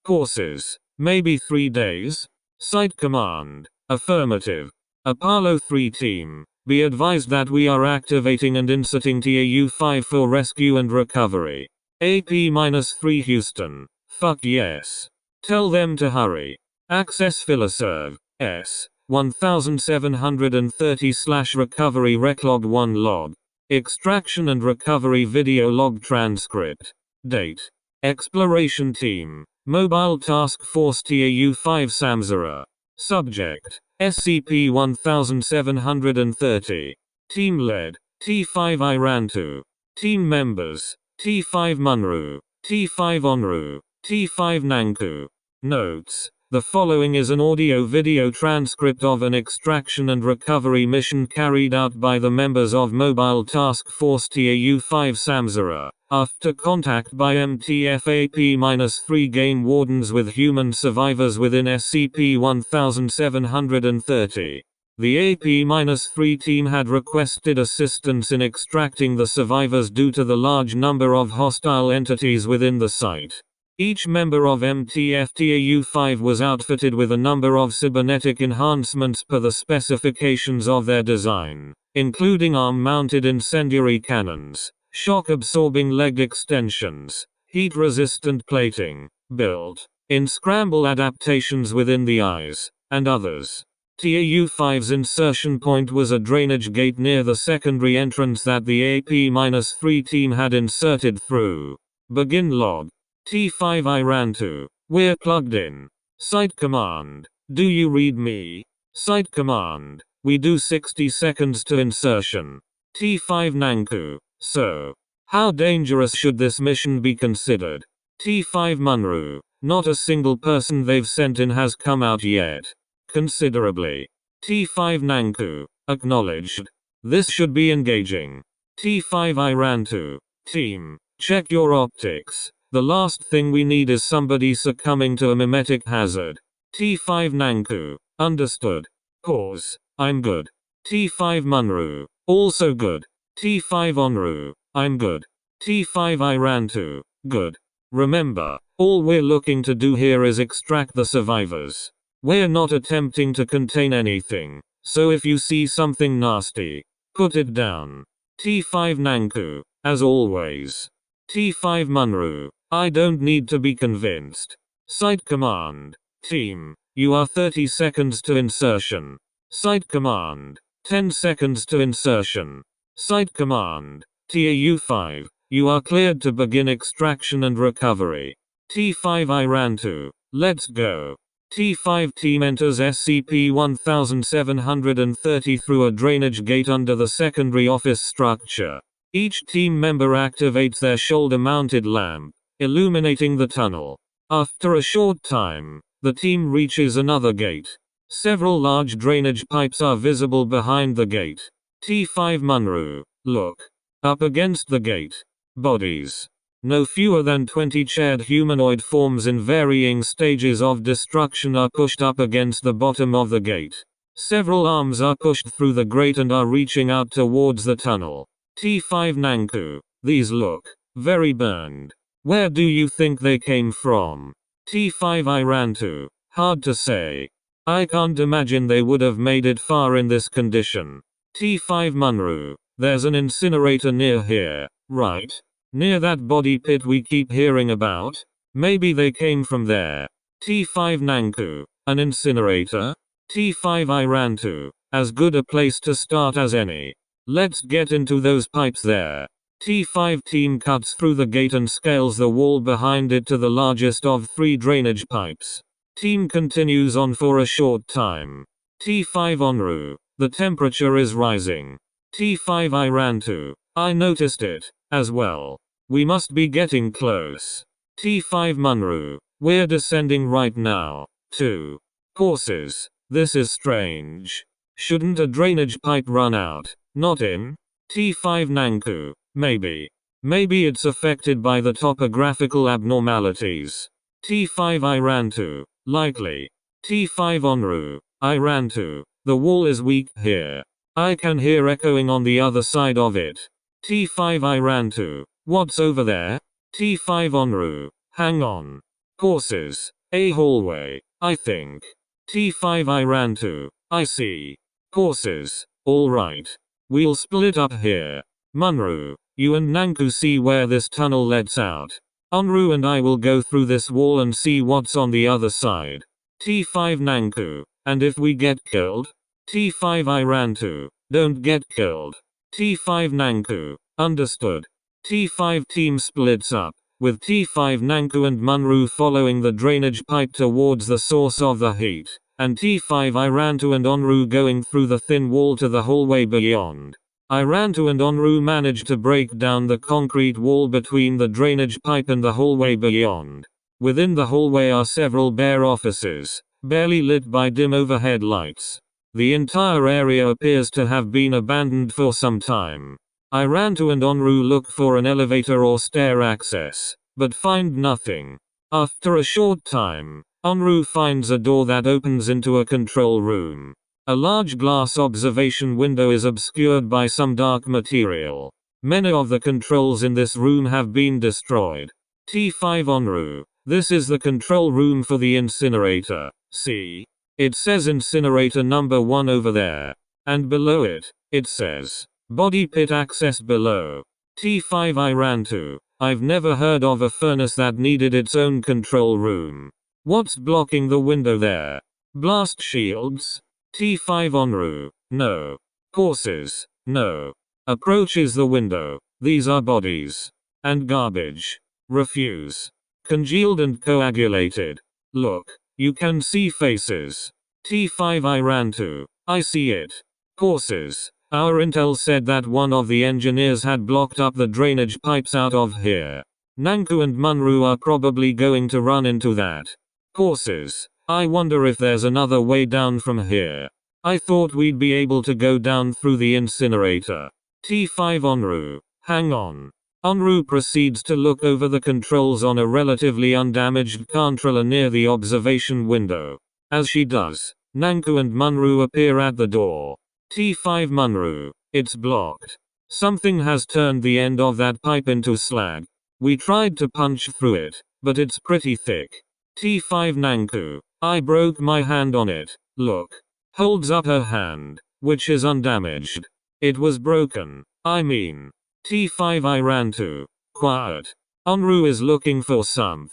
Courses, maybe 3 days? Site Command, affirmative. Apollo 3 team, be advised that we are activating and inserting TAU-5 for rescue and recovery. AP-3 Houston, fuck yes. Tell them to hurry. Access Filoserv, S-1730/recovery reclog 1 log. Extraction and recovery video log transcript. Date. Exploration team. Mobile Task Force TAU-5 Samzara. Subject. SCP-1730. Team led. T5 Iran2. Team members. T5 Munru. T5 Onru. T5 Nanku. Notes. The following is an audio-video transcript of an extraction and recovery mission carried out by the members of Mobile Task Force TAU-5 Samzara, after contact by MTF-AP-3 game wardens with human survivors within SCP-1730. The AP-3 team had requested assistance in extracting the survivors due to the large number of hostile entities within the site. Each member of MTF-TAU-5 was outfitted with a number of cybernetic enhancements per the specifications of their design, including arm-mounted incendiary cannons, shock-absorbing leg extensions, heat-resistant plating, built-in scramble adaptations within the eyes, and others. TAU-5's insertion point was a drainage gate near the secondary entrance that the AP-3 team had inserted through. Begin log. T5 Iran2. We're plugged in. Site Command. Do you read me? Site Command. We do 60 seconds to insertion. T5 Nanku. So, how dangerous should this mission be considered? T5 Munru. Not a single person they've sent in has come out yet. Considerably. T5 Nanku. Acknowledged. This should be engaging. T5 Iran2. Team. Check your optics. The last thing we need is somebody succumbing to a mimetic hazard. T5 Nanku. Understood. Pause. I'm good. T5 Munru. Also good. T5 Onru. I'm good. T5 Iran2. Good. Remember, all we're looking to do here is extract the survivors. We're not attempting to contain anything, so if you see something nasty, put it down. T5 Nanku. As always. T5 Munru. I don't need to be convinced. Site Command. Team. You are 30 seconds to insertion. Site Command. 10 seconds to insertion. Site Command. TAU-5. You are cleared to begin extraction and recovery. T5 Iran2. Let's go. T5 team enters SCP-1730 through a drainage gate under the secondary office structure. Each team member activates their shoulder-mounted lamp, illuminating the tunnel. After a short time, the team reaches another gate. Several large drainage pipes are visible behind the gate. T5 Munru. Look. Up against the gate. Bodies. No fewer than 20 chaired humanoid forms in varying stages of destruction are pushed up against the bottom of the gate. Several arms are pushed through the grate and are reaching out towards the tunnel. T5 Nanku. These look very burned. Where do you think they came from? T5 Iran2. Hard to say. I can't imagine they would have made it far in this condition. T5 Munru. There's an incinerator near here, right? Near that body pit we keep hearing about? Maybe they came from there. T5 Nanku. An incinerator? T5 Iran2. As good a place to start as any. Let's get into those pipes there. T5 team cuts through the gate and scales the wall behind it to the largest of 3 drainage pipes. Team continues on for a short time. T5 Onru. The temperature is rising. T5 Iran2. I noticed it, as well. We must be getting close. T5 Munru. We're descending right now. 2. Courses. This is strange. Shouldn't a drainage pipe run out? Not in? T5 Nanku. Maybe. Maybe it's affected by the topographical abnormalities. T5 I ran to. Likely. T5 Onru. I ran to. The wall is weak here. I can hear echoing on the other side of it. T5 I ran to. What's over there? T5 Onru. Hang on. Courses. A hallway, I think. T5 I ran to. I see. Courses. Alright. We'll split up here. Munru, you and Nanku see where this tunnel lets out. Onru and I will go through this wall and see what's on the other side. T5 Nanku, and if we get killed? T5 I ran to. Don't get killed. T5 Nanku, understood. T5 team splits up, with T5 Nanku and Munru following the drainage pipe towards the source of the heat, and T5 I ran to and Onru going through the thin wall to the hallway beyond. I ran to and Onru managed to break down the concrete wall between the drainage pipe and the hallway beyond. Within the hallway are several bare offices, barely lit by dim overhead lights. The entire area appears to have been abandoned for some time. I ran to and Onru look for an elevator or stair access, but find nothing. After a short time, Onru finds a door that opens into a control room. A large glass observation window is obscured by some dark material. Many of the controls in this room have been destroyed. T5 Onru, this is the control room for the incinerator. See? It says incinerator number 1 over there. And below it, it says, body pit access below. T5 I ran to. I've never heard of a furnace that needed its own control room. What's blocking the window there? Blast shields? T5 Onru. No. Courses. No. Approaches the window. These are bodies. And garbage. Refuse. Congealed and coagulated. Look. You can see faces. T5 I ran to. I see it. Courses. Our intel said that one of the engineers had blocked up the drainage pipes out of here. Nanku and Munru are probably going to run into that. Courses. I wonder if there's another way down from here. I thought we'd be able to go down through the incinerator. T5 Onru. Hang on. Onru proceeds to look over the controls on a relatively undamaged controller near the observation window. As she does, Nanku and Munru appear at the door. T5 Munru. It's blocked. Something has turned the end of that pipe into slag. We tried to punch through it, but it's pretty thick. T5 Nanku. I broke my hand on it. Look. Holds up her hand, which is undamaged. It was broken. I mean. T5 I ran to. Quiet. Onru is looking for something.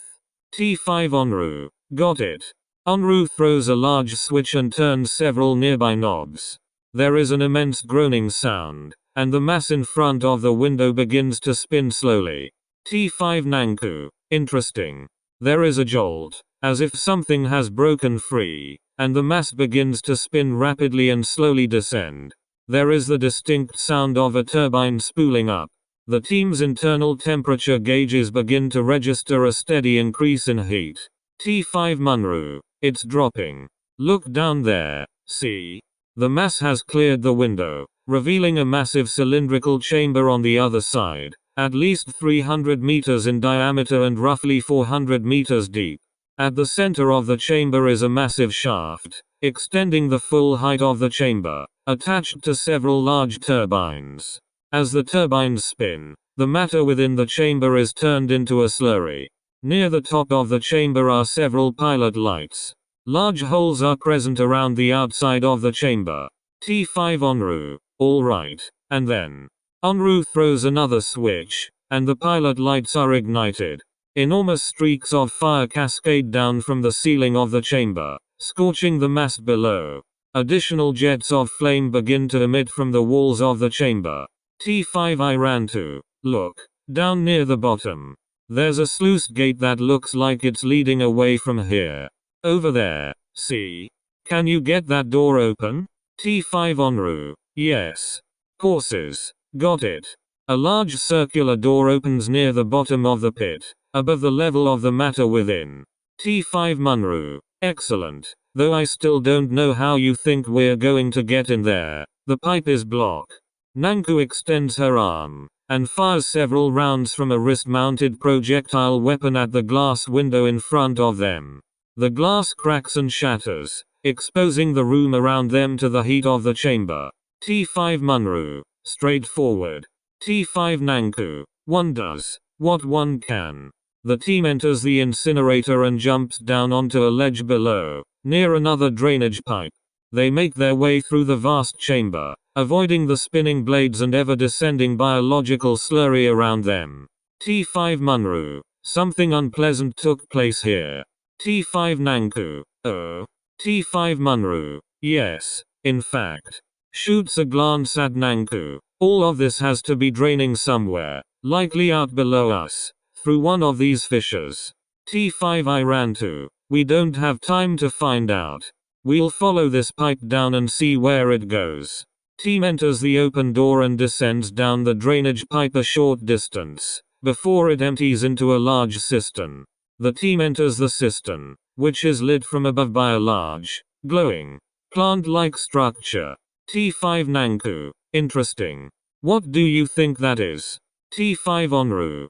T5 Onru. Got it. Onru throws a large switch and turns several nearby knobs. There is an immense groaning sound, and the mass in front of the window begins to spin slowly. T5 Nanku. Interesting. There is a jolt, as if something has broken free, and the mass begins to spin rapidly and slowly descend. There is the distinct sound of a turbine spooling up. The team's internal temperature gauges begin to register a steady increase in heat. T5 Munru. It's dropping. Look down there. See? The mass has cleared the window, revealing a massive cylindrical chamber on the other side, at least 300 meters in diameter and roughly 400 meters deep. At the center of the chamber is a massive shaft, extending the full height of the chamber, attached to several large turbines. As the turbines spin, the matter within the chamber is turned into a slurry. Near the top of the chamber are several pilot lights. Large holes are present around the outside of the chamber. T5 Onru. Alright. And then. Onru throws another switch, and the pilot lights are ignited. Enormous streaks of fire cascade down from the ceiling of the chamber, scorching the mass below. Additional jets of flame begin to emit from the walls of the chamber. T5 I ran to. Look. Down near the bottom. There's a sluice gate that looks like it's leading away from here. Over there. See? Can you get that door open? T5 Onru. Yes. Courses. Got it. A large circular door opens near the bottom of the pit, above the level of the matter within. T5 Munru. Excellent. Though I still don't know how you think we're going to get in there. The pipe is blocked. Nanku extends her arm and fires several rounds from a wrist-mounted projectile weapon at the glass window in front of them. The glass cracks and shatters, exposing the room around them to the heat of the chamber. T5 Munru. Straightforward. T5 Nanku. One does what one can. The team enters the incinerator and jumps down onto a ledge below, near another drainage pipe. They make their way through the vast chamber, avoiding the spinning blades and ever-descending biological slurry around them. T5 Munru. Something unpleasant took place here. T5 Nanku. Oh. T5 Munru. Yes, in fact. Shoots a glance at Nanku. All of this has to be draining somewhere, likely out below us, through one of these fissures. T5 I ran to. We don't have time to find out. We'll follow this pipe down and see where it goes. Team enters the open door and descends down the drainage pipe a short distance, before it empties into a large cistern. The team enters the cistern, which is lit from above by a large, glowing, plant-like structure. T5 Nanku. Interesting. What do you think that is? T5 Onru.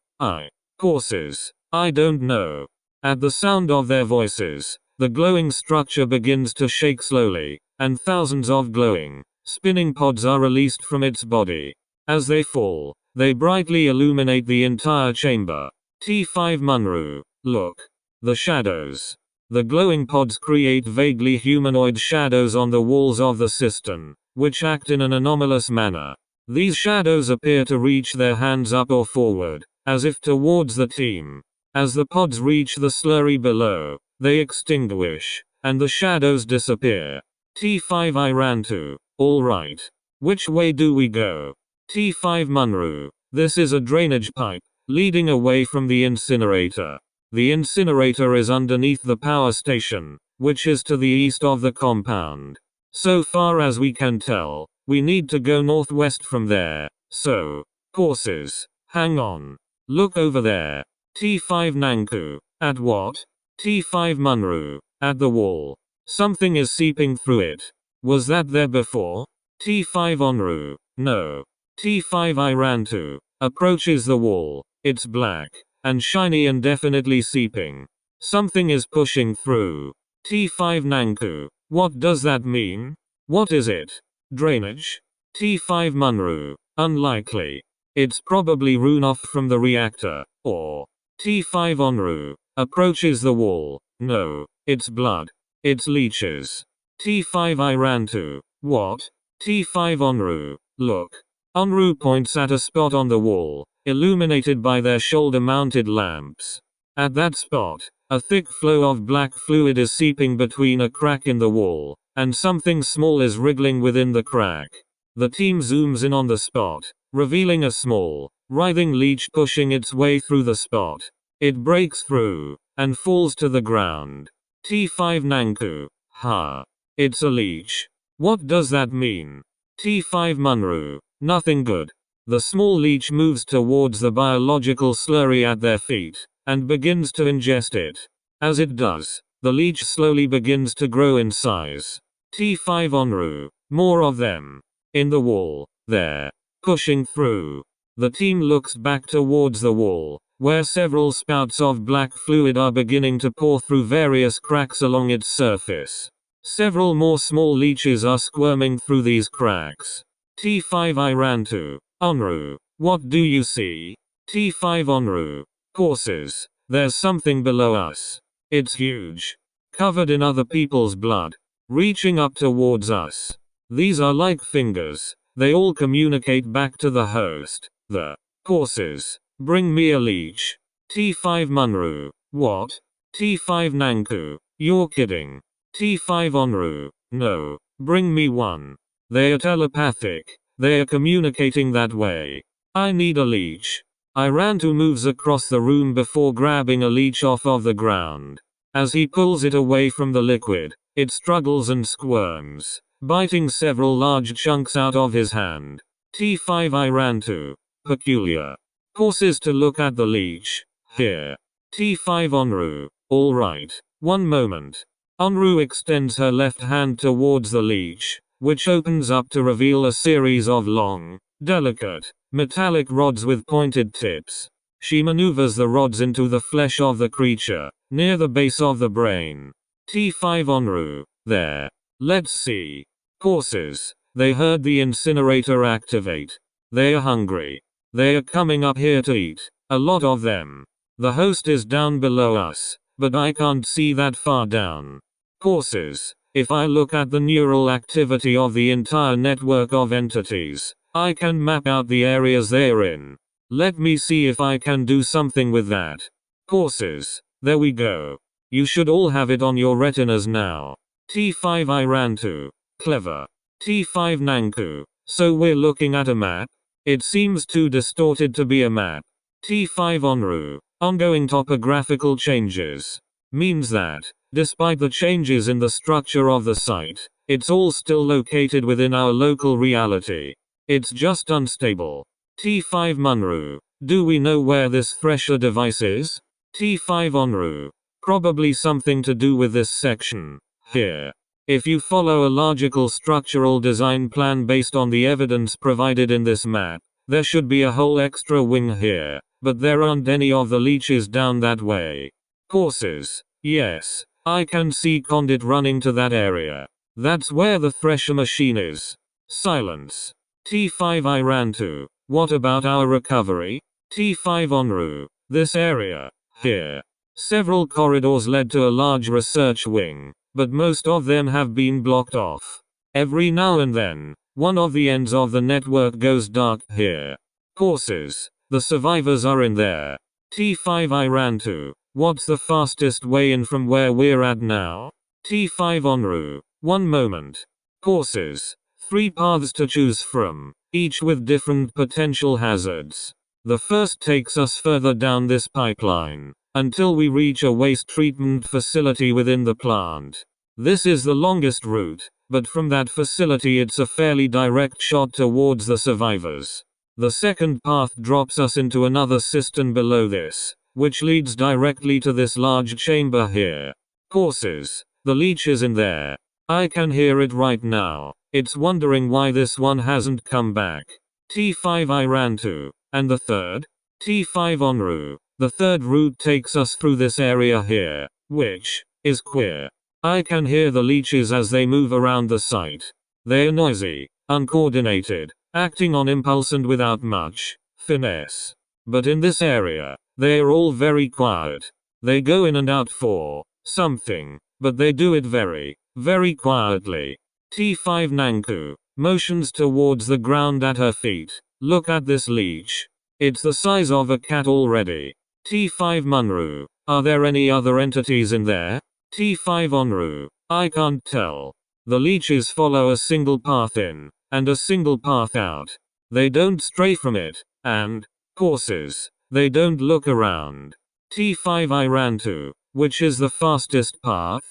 Courses. I don't know. At the sound of their voices, the glowing structure begins to shake slowly, and thousands of glowing, spinning pods are released from its body. As they fall, they brightly illuminate the entire chamber. T5 Munru. Look. The shadows. The glowing pods create vaguely humanoid shadows on the walls of the cistern, which act in an anomalous manner. These shadows appear to reach their hands up or forward, as if towards the team. As the pods reach the slurry below, they extinguish, and the shadows disappear. T5 I ran to. Alright. Which way do we go? T5 Munru. This is a drainage pipe, leading away from the incinerator. The incinerator is underneath the power station, which is to the east of the compound. So far as we can tell, we need to go northwest from there. So, courses. Hang on. Look over there. T5 Nanku. At what? T5 Munru. At the wall. Something is seeping through it. Was that there before? T5 Onru. No. T5 I ran to. Approaches the wall. It's black, and shiny and definitely seeping. Something is pushing through. T5 Nanku. What does that mean? What is it? Drainage? T5 Munru. Unlikely. It's probably runoff from the reactor, or T5 Onru. Approaches the wall. No, it's blood. It's leeches. T5 I ran to. What? T5 Onru. Look. Onru points at a spot on the wall, illuminated by their shoulder-mounted lamps. At that spot, a thick flow of black fluid is seeping between a crack in the wall, and something small is wriggling within the crack. The team zooms in on the spot, revealing a small, writhing leech pushing its way through the spot. It breaks through, and falls to the ground. T5 Nanku. Ha. It's a leech. What does that mean? T5 Munru. Nothing good. The small leech moves towards the biological slurry at their feet, and begins to ingest it. As it does, the leech slowly begins to grow in size. T5 Onru. More of them. In the wall. There. Pushing through. The team looks back towards the wall, where several spouts of black fluid are beginning to pour through various cracks along its surface. Several more small leeches are squirming through these cracks. T5 I ran to. Onru. What do you see? T5 Onru. Courses. There's something below us. It's huge. Covered in other people's blood. Reaching up towards us. These are like fingers. They all communicate back to the host. The courses. Bring me a leech. T5 Munru. What? T5 Nanku. You're kidding. T5 Onru. No. Bring me one. They are telepathic. They are communicating that way. I need a leech. I ran to moves across the room before grabbing a leech off of the ground. As he pulls it away from the liquid, it struggles and squirms, biting several large chunks out of his hand. T5 I ran to. Peculiar. Pauses to look at the leech. Here. T5 Onru. Alright. One moment. Onru extends her left hand towards the leech, which opens up to reveal a series of long, Delicate, metallic rods with pointed tips. She maneuvers the rods into the flesh of the creature, near the base of the brain. T5 Onru. There. Let's see. Horses. They heard the incinerator activate. They are hungry. They are coming up here to eat. A lot of them. The host is down below us, but I can't see that far down. Horses. If I look at the neural activity of the entire network of entities, I can map out the areas they're in. Let me see if I can do something with that. Horses. There we go. You should all have it on your retinas now. T5 Irantu. Clever. T5 Nanku. So we're looking at a map? It seems too distorted to be a map. T5 Onru. Ongoing topographical changes. Means that, despite the changes in the structure of the site, it's all still located within our local reality. It's just unstable. T5 Munru. Do we know where this thresher device is? T5 Onru. Probably something to do with this section. Here. If you follow a logical structural design plan based on the evidence provided in this map, there should be a whole extra wing here, but there aren't any of the leeches down that way. Horses. Yes, I can see Condit running to that area. That's where the thresher machine is. Silence. T5 I ran to. What about our recovery? T5 Onru. This area. Here. Several corridors led to a large research wing, but most of them have been blocked off. Every now and then, one of the ends of the network goes dark here. Horses. The survivors are in there. T5 I ran to. What's the fastest way in from where we're at now? T5 Onru. One moment. Horses. 3 paths to choose from, each with different potential hazards. The first takes us further down this pipeline, until we reach a waste treatment facility within the plant. This is the longest route, but from that facility it's a fairly direct shot towards the survivors. The second path drops us into another cistern below this, which leads directly to this large chamber here. Horses. The leech is in there. I can hear it right now. It's wondering why this one hasn't come back. T5 I ran to. And the third? T5 Onru. The third route takes us through this area here, which is queer. I can hear the leeches as they move around the site. They're noisy, uncoordinated, acting on impulse and without much finesse. But in this area, they're all very quiet. They go in and out for something, but they do it very, very quietly. T5 Nanku motions towards the ground at her feet. Look at this leech. It's the size of a cat already. T5 Munru. Are there any other entities in there? T5 Onru. I can't tell. The leeches follow a single path in, and a single path out. They don't stray from it, and horses. They don't look around. T5 I ran to. Which is the fastest path?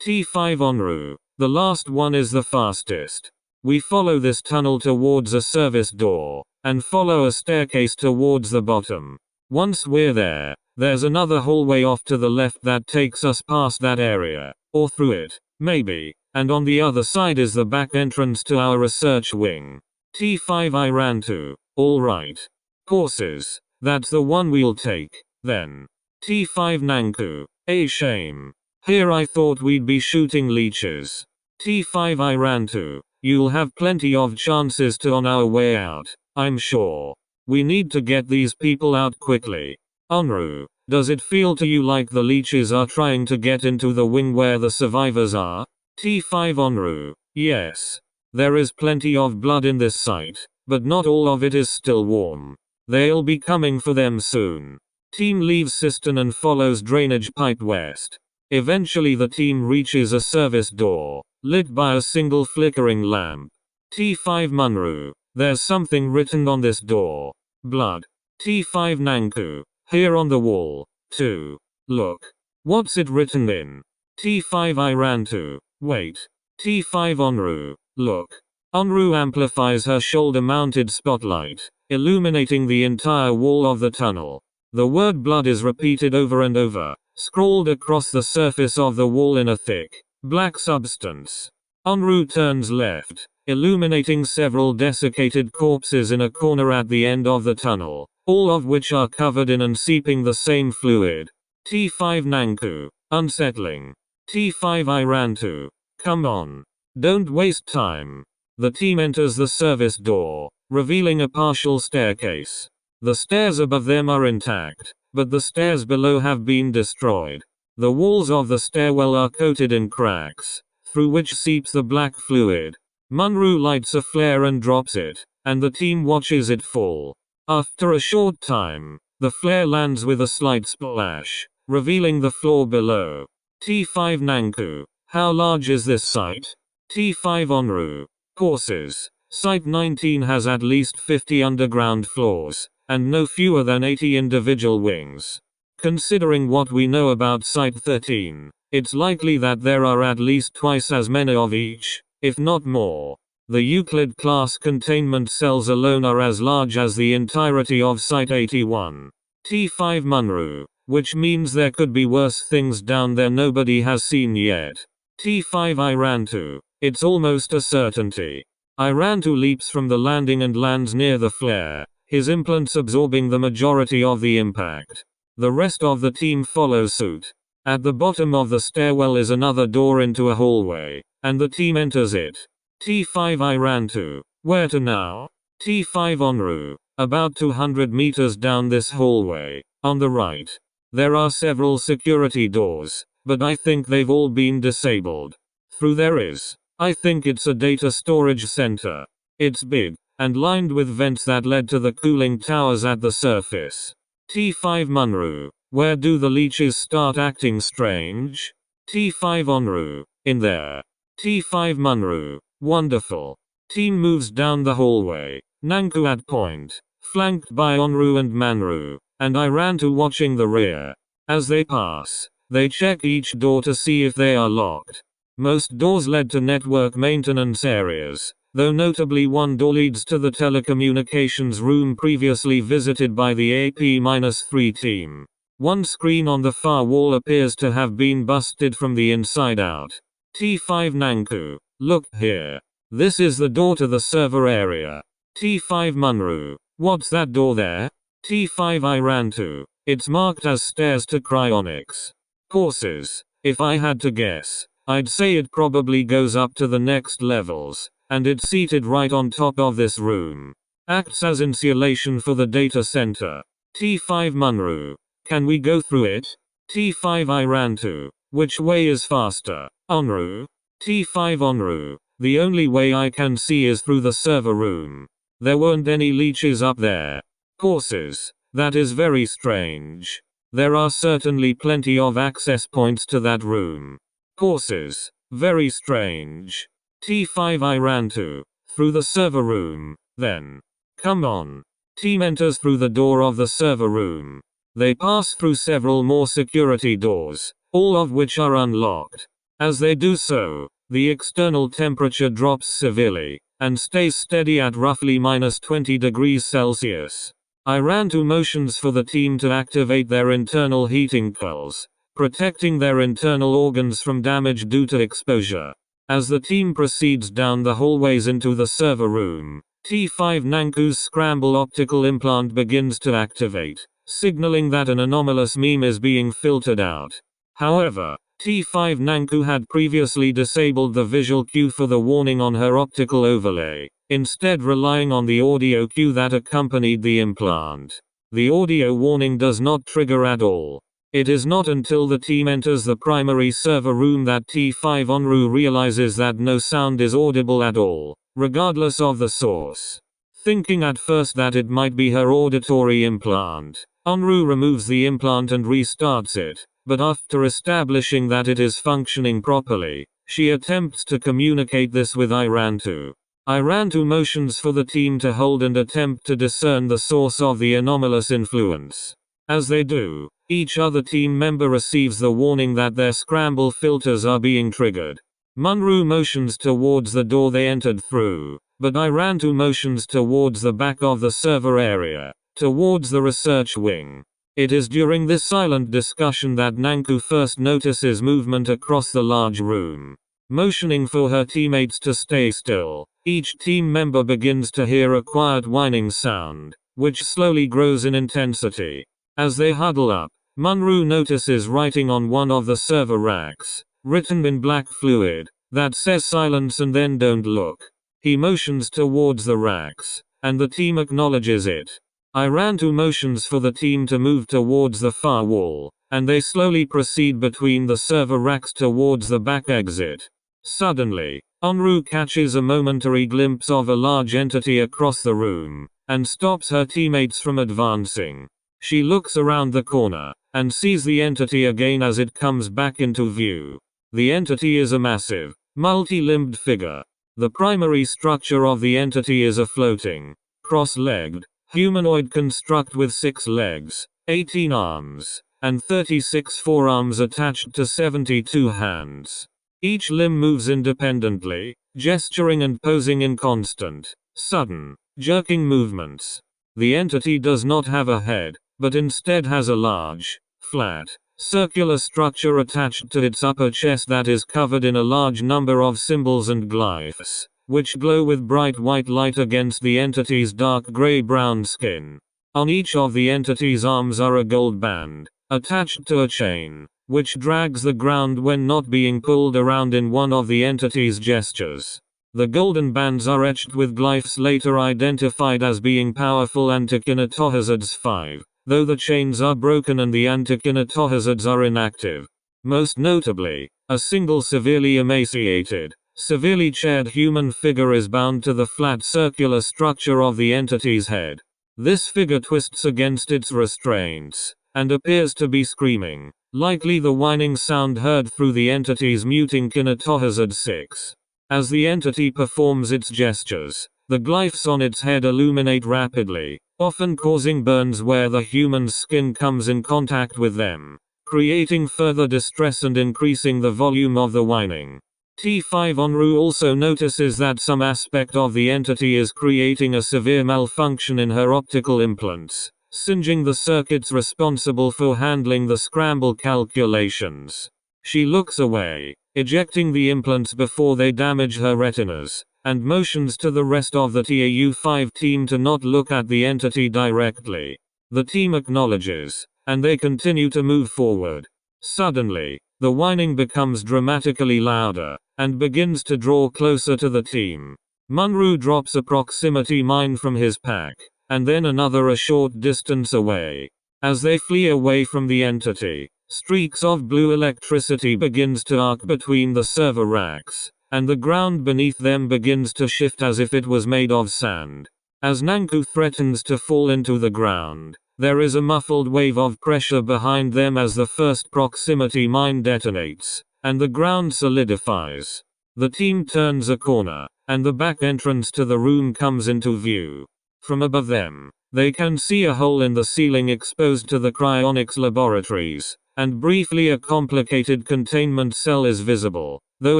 T5 Onru. The last one is the fastest. We follow this tunnel towards a service door, and follow a staircase towards the bottom. Once we're there, there's another hallway off to the left that takes us past that area, or through it, maybe, and on the other side is the back entrance to our research wing. T5 I ran to. Alright. Horses. That's the one we'll take, then. T5 Nanku. A shame. Here I thought we'd be shooting leeches. T5 I ran to. You'll have plenty of chances to on our way out, I'm sure. We need to get these people out quickly. Onru, does it feel to you like the leeches are trying to get into the wing where the survivors are? T5 Onru. Yes. There is plenty of blood in this site, but not all of it is still warm. They'll be coming for them soon. Team leaves cistern and follows drainage pipe west. Eventually the team reaches a service door, lit by a single flickering lamp. T5 Munru. There's something written on this door. Blood. T5 Nanku. Here on the wall, too. Look. What's it written in? T5 I ran to. Wait. T5 Onru. Look. Onru amplifies her shoulder-mounted spotlight, illuminating the entire wall of the tunnel. The word blood is repeated over and over, scrawled across the surface of the wall in a thick, black substance. Onru turns left, illuminating several desiccated corpses in a corner at the end of the tunnel, all of which are covered in and seeping the same fluid. T5 Nanku. Unsettling. T5 I ran to. Come on. Don't waste time. The team enters the service door, revealing a partial staircase. The stairs above them are intact, but the stairs below have been destroyed. The walls of the stairwell are coated in cracks, through which seeps the black fluid. Munru lights a flare and drops it, and the team watches it fall. After a short time, the flare lands with a slight splash, revealing the floor below. T5 Nanku. How large is this site? T5 Onru. Courses. Site-13 has at least 50 underground floors, and no fewer than 80 individual wings. Considering what we know about Site-13, it's likely that there are at least twice as many of each, if not more. The Euclid-class containment cells alone are as large as the entirety of Site-81. T5 Munru, which means there could be worse things down there nobody has seen yet. T5 I ran to. It's almost a certainty. Irantu leaps from the landing and lands near the flare, his implants absorbing the majority of the impact. The rest of the team follow suit. At the bottom of the stairwell is another door into a hallway, and the team enters it. T5 Irantu. Where to now? T5 Onru. About 200 meters down this hallway, on the right. There are several security doors, but I think they've all been disabled. Through there is. I think it's a data storage center. It's big, and lined with vents that led to the cooling towers at the surface. T5 Munru. Where do the leeches start acting strange? T5 Onru. In there. T5 Munru. Wonderful. Team moves down the hallway. Nanku at point. Flanked by Onru and Manru, and I ran to watching the rear. As they pass, they check each door to see if they are locked. Most doors led to network maintenance areas, though notably one door leads to the telecommunications room previously visited by the AP-3 team. One screen on the far wall appears to have been busted from the inside out. T5 Nanku. Look here. This is the door to the server area. T5 Munru. What's that door there? T5 I ran to. It's marked as stairs to cryonics. Courses. If I had to guess, I'd say it probably goes up to the next levels, and it's seated right on top of this room. Acts as insulation for the data center. T5 Munru. Can we go through it? T5 I ran to. Which way is faster? Onru? T5 Onru. The only way I can see is through the server room. There weren't any leeches up there. Courses. That is very strange. There are certainly plenty of access points to that room. Courses. Very strange. T5 I ran to. Through the server room, then. Come on. Team enters through the door of the server room. They pass through several more security doors, all of which are unlocked. As they do so, the external temperature drops severely, and stays steady at roughly -20 degrees Celsius. I ran to motions for the team to activate their internal heating coils, protecting their internal organs from damage due to exposure. As the team proceeds down the hallways into the server room, T5 Nanku's scramble optical implant begins to activate, signaling that an anomalous meme is being filtered out. However, T5 Nanku had previously disabled the visual cue for the warning on her optical overlay, instead relying on the audio cue that accompanied the implant. The audio warning does not trigger at all. It is not until the team enters the primary server room that T5 Onru realizes that no sound is audible at all, regardless of the source. Thinking at first that it might be her auditory implant, Onru removes the implant and restarts it, but after establishing that it is functioning properly, she attempts to communicate this with Irantu. Irantu motions for the team to hold and attempt to discern the source of the anomalous influence. As they do, each other team member receives the warning that their scramble filters are being triggered. Munru motions towards the door they entered through, but Irantu motions towards the back of the server area, towards the research wing. It is during this silent discussion that Nanku first notices movement across the large room. Motioning for her teammates to stay still, Each team member begins to hear a quiet whining sound, which slowly grows in intensity. As they huddle up, Munro notices writing on one of the server racks, written in black fluid, that says silence and then don't look. He motions towards the racks, and the team acknowledges it. Irantu motions for the team to move towards the far wall, and they slowly proceed between the server racks towards the back exit. Suddenly, Onru catches a momentary glimpse of a large entity across the room, and stops her teammates from advancing. She looks around the corner, and sees the entity again as it comes back into view. The entity is a massive, multi-limbed figure. The primary structure of the entity is a floating, cross-legged, humanoid construct with 6 legs, 18 arms, and 36 forearms attached to 72 hands. Each limb moves independently, gesturing and posing in constant, sudden, jerking movements. The entity does not have a head, but instead has a large, flat, circular structure attached to its upper chest that is covered in a large number of symbols and glyphs, which glow with bright white light against the entity's dark gray-brown skin. On each of the entity's arms are a gold band, attached to a chain, which drags the ground when not being pulled around in one of the entity's gestures. The golden bands are etched with glyphs later identified as being powerful antikinetohazards 5, though the chains are broken and the antikinetohazards are inactive. Most notably, a single severely emaciated, severely chaired human figure is bound to the flat circular structure of the entity's head. This figure twists against its restraints, and appears to be screaming, likely the whining sound heard through the entity's muting kinetohazard 6. As the entity performs its gestures, the glyphs on its head illuminate rapidly, often causing burns where the human's skin comes in contact with them, creating further distress and increasing the volume of the whining. T5 Onru also notices that some aspect of the entity is creating a severe malfunction in her optical implants, singeing the circuits responsible for handling the scramble calculations. She looks away, ejecting the implants before they damage her retinas, and motions to the rest of the TAU-5 team to not look at the entity directly. The team acknowledges, and they continue to move forward. Suddenly, the whining becomes dramatically louder, and begins to draw closer to the team. Munro drops a proximity mine from his pack, and then another a short distance away. As they flee away from the entity, streaks of blue electricity begins to arc between the server racks, and the ground beneath them begins to shift as if it was made of sand. As Nanku threatens to fall into the ground, there is a muffled wave of pressure behind them as the first proximity mine detonates, and the ground solidifies. The team turns a corner, and the back entrance to the room comes into view. From above them, they can see a hole in the ceiling exposed to the cryonics laboratories, and briefly a complicated containment cell is visible, though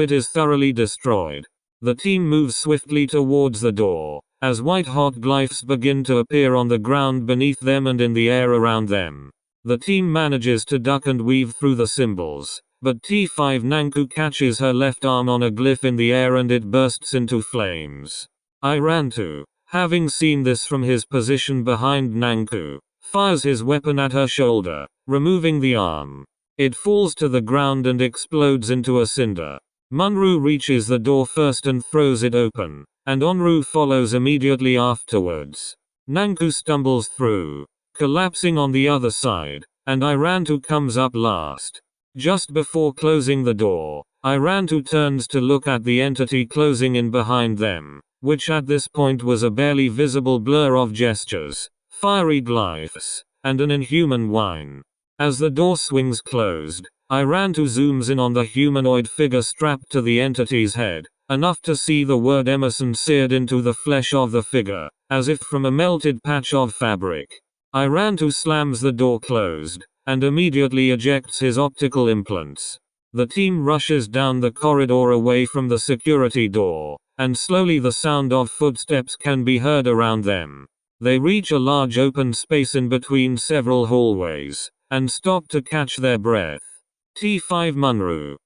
it is thoroughly destroyed. The team moves swiftly towards the door, as white-hot glyphs begin to appear on the ground beneath them and in the air around them. The team manages to duck and weave through the symbols, but T5 Nanku catches her left arm on a glyph in the air and it bursts into flames. Irantu, having seen this from his position behind Nanku, fires his weapon at her shoulder, removing the arm. It falls to the ground and explodes into a cinder. Munro reaches the door first and throws it open, and Onru follows immediately afterwards. Nanku stumbles through, collapsing on the other side, and Irantu comes up last. Just before closing the door, Irantu turns to look at the entity closing in behind them, which at this point was a barely visible blur of gestures, fiery glyphs, and an inhuman whine. As the door swings closed, Irantu zooms in on the humanoid figure strapped to the entity's head, enough to see the word Emerson seared into the flesh of the figure, as if from a melted patch of fabric. Irantu slams the door closed, and immediately ejects his optical implants. The team rushes down the corridor away from the security door, and slowly the sound of footsteps can be heard around them. They reach a large open space in between several hallways, and stop to catch their breath. T5 Munro,